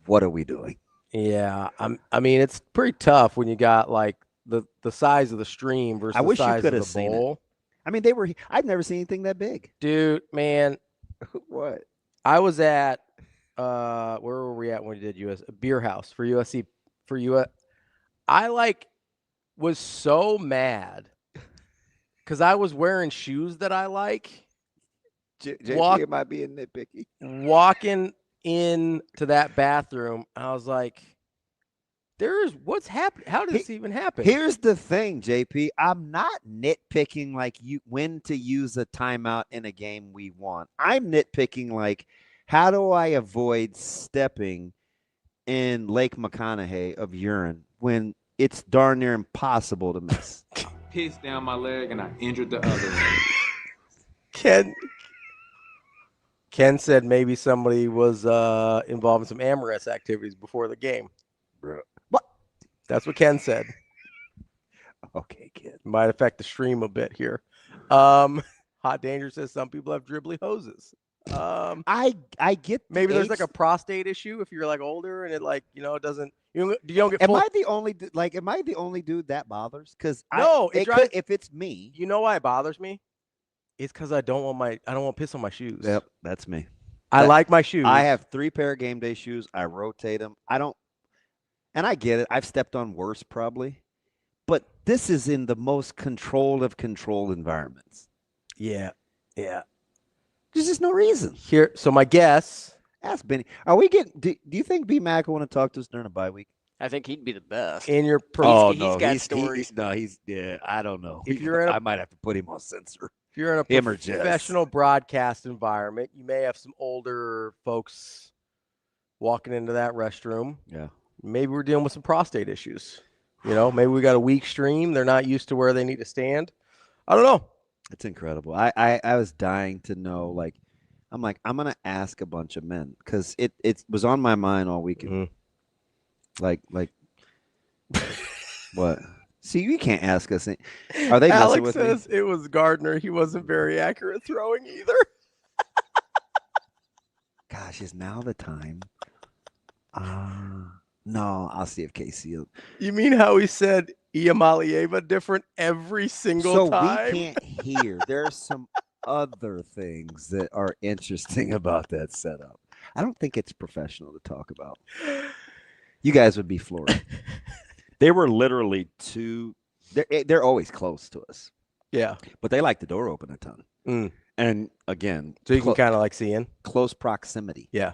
What are we doing? Yeah, it's pretty tough when you got like the size of the stream versus the size of the bowl. I've never seen anything that big. Dude, man. What? I was at where were we at when we did a beer house for USC for US. I was so mad because I was wearing shoes that I like. JP might be nitpicky. Walking into that bathroom, I was like, what's happening? How did this even happen? Here's the thing, JP. I'm not nitpicking like when to use a timeout in a game we won. I'm nitpicking like, how do I avoid stepping in Lake McConaughey of urine when it's darn near impossible to miss? Pissed down my leg and I injured the other leg. Ken said maybe somebody was involved in some amorous activities before the game. Bro. What? That's what Ken said. Okay, Ken. Might affect the stream a bit here. Hot Danger says some people have dribbly hoses. I get maybe there's like a prostate issue if you're like older and it it doesn't you don't get full. Am I the only dude that bothers? Because no, if it's me. You know why it bothers me? It's because I don't want piss on my shoes. Yep, that's me. I like my shoes. I have 3 pair of game day shoes. I rotate them. And I get it. I've stepped on worse probably, but this is in the most controlled of controlled environments. Yeah. There's just no reason here. So my guess. Ask Benny. Are we getting? Do you think B Mac will want to talk to us during a bye week? I think he'd be the best. In your he's got stories. I don't know. If you're I might have to put him on censor. If you're in a professional broadcast environment, you may have some older folks walking into that restroom. Yeah. Maybe we're dealing with some prostate issues. Maybe we got a weak stream. They're not used to where they need to stand. I don't know. It's incredible. I was dying to know. I'm gonna ask a bunch of men because it was on my mind all weekend. Mm-hmm. What? See, you can't ask us. Are they messing Alex with says me? It was Gardner. He wasn't very accurate throwing either. Gosh, is now the time? No, I'll see if Casey. You mean how he said Iamalieva different every single time? So we can't hear. There's some other things that are interesting about that setup. I don't think it's professional to talk about. You guys would be floored. They were literally they're always close to us. Yeah. But they like the door open a ton. And again, so you can kind of like see in close proximity. Yeah.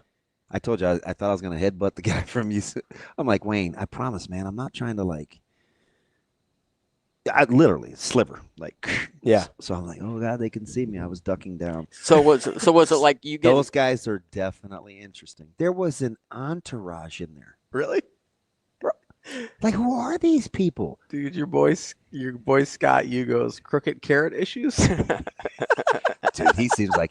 I told you I thought I was going to headbutt the guy from UC. I'm like, Wayne, I promise, man, I'm not trying to I literally sliver yeah. So I'm like, oh God, they can see me. I was ducking down. So was it like you get those guys are definitely interesting. There was an entourage in there. Really? Like, who are these people? Dude, your boy Scott Hugo's crooked carrot issues. Dude, he seems like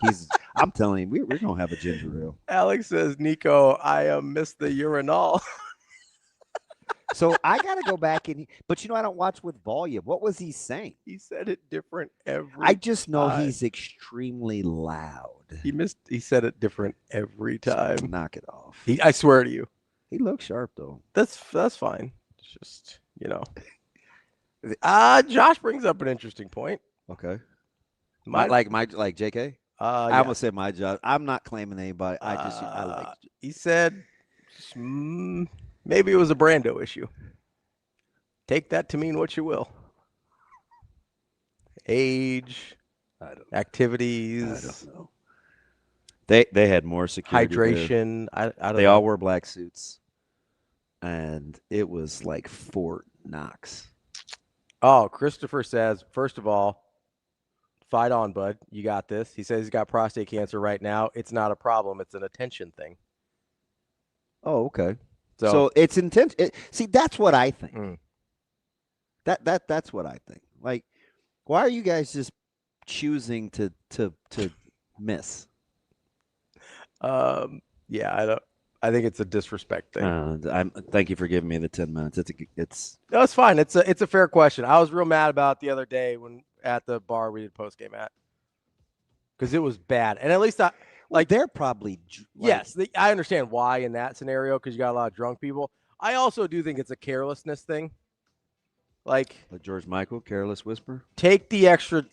I'm telling you, we're gonna have a ginger ale. Alex says, Nico, I missed the urinal. So I gotta go back but I don't watch with volume. What was he saying? He said it different every I just know time. He's extremely loud. He said it different every time. So knock it off. I swear to you. He looks sharp though. That's fine. It's just, Josh brings up an interesting point. Okay. Like JK? I almost said my job. I'm not claiming anybody. I like. He said maybe it was a Brando issue. Take that to mean what you will. Age, activities. I don't know. They had more security. Hydration. I don't they know. all wore black suits, and it was like Fort Knox. Oh, Christopher says, first of all, fight on, bud. You got this. He says he's got prostate cancer right now. It's not a problem. It's an attention thing. Oh, okay. So it's intense. See, that's what I think. That's what I think. Like, why are you guys just choosing to miss? Yeah, I think it's a disrespect thing. Thank you for giving me the 10 minutes. No, it's fine. It's a fair question. I was real mad about the other day when at the bar we did post game at, because it was bad. And at least they're probably yes. I understand why in that scenario, because you got a lot of drunk people. I also do think it's a carelessness thing. Like George Michael, Careless Whisper. Take the extra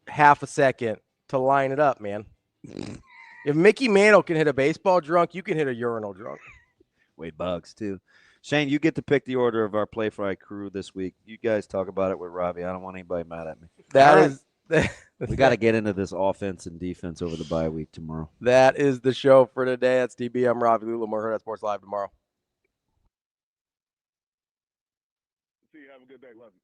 half a second to line it up, man. If Mickey Mantle can hit a baseball drunk, you can hit a urinal drunk. Wade Boggs, too. Shane, you get to pick the order of our Play Fry crew this week. You guys talk about it with Ravi. I don't want anybody mad at me. We got to get into this offense and defense over the bye week tomorrow. That is the show for today. That's DB. I'm Ravi. Lulla. More Hurrdat Sports Live tomorrow. See you. Have a good day. Love you.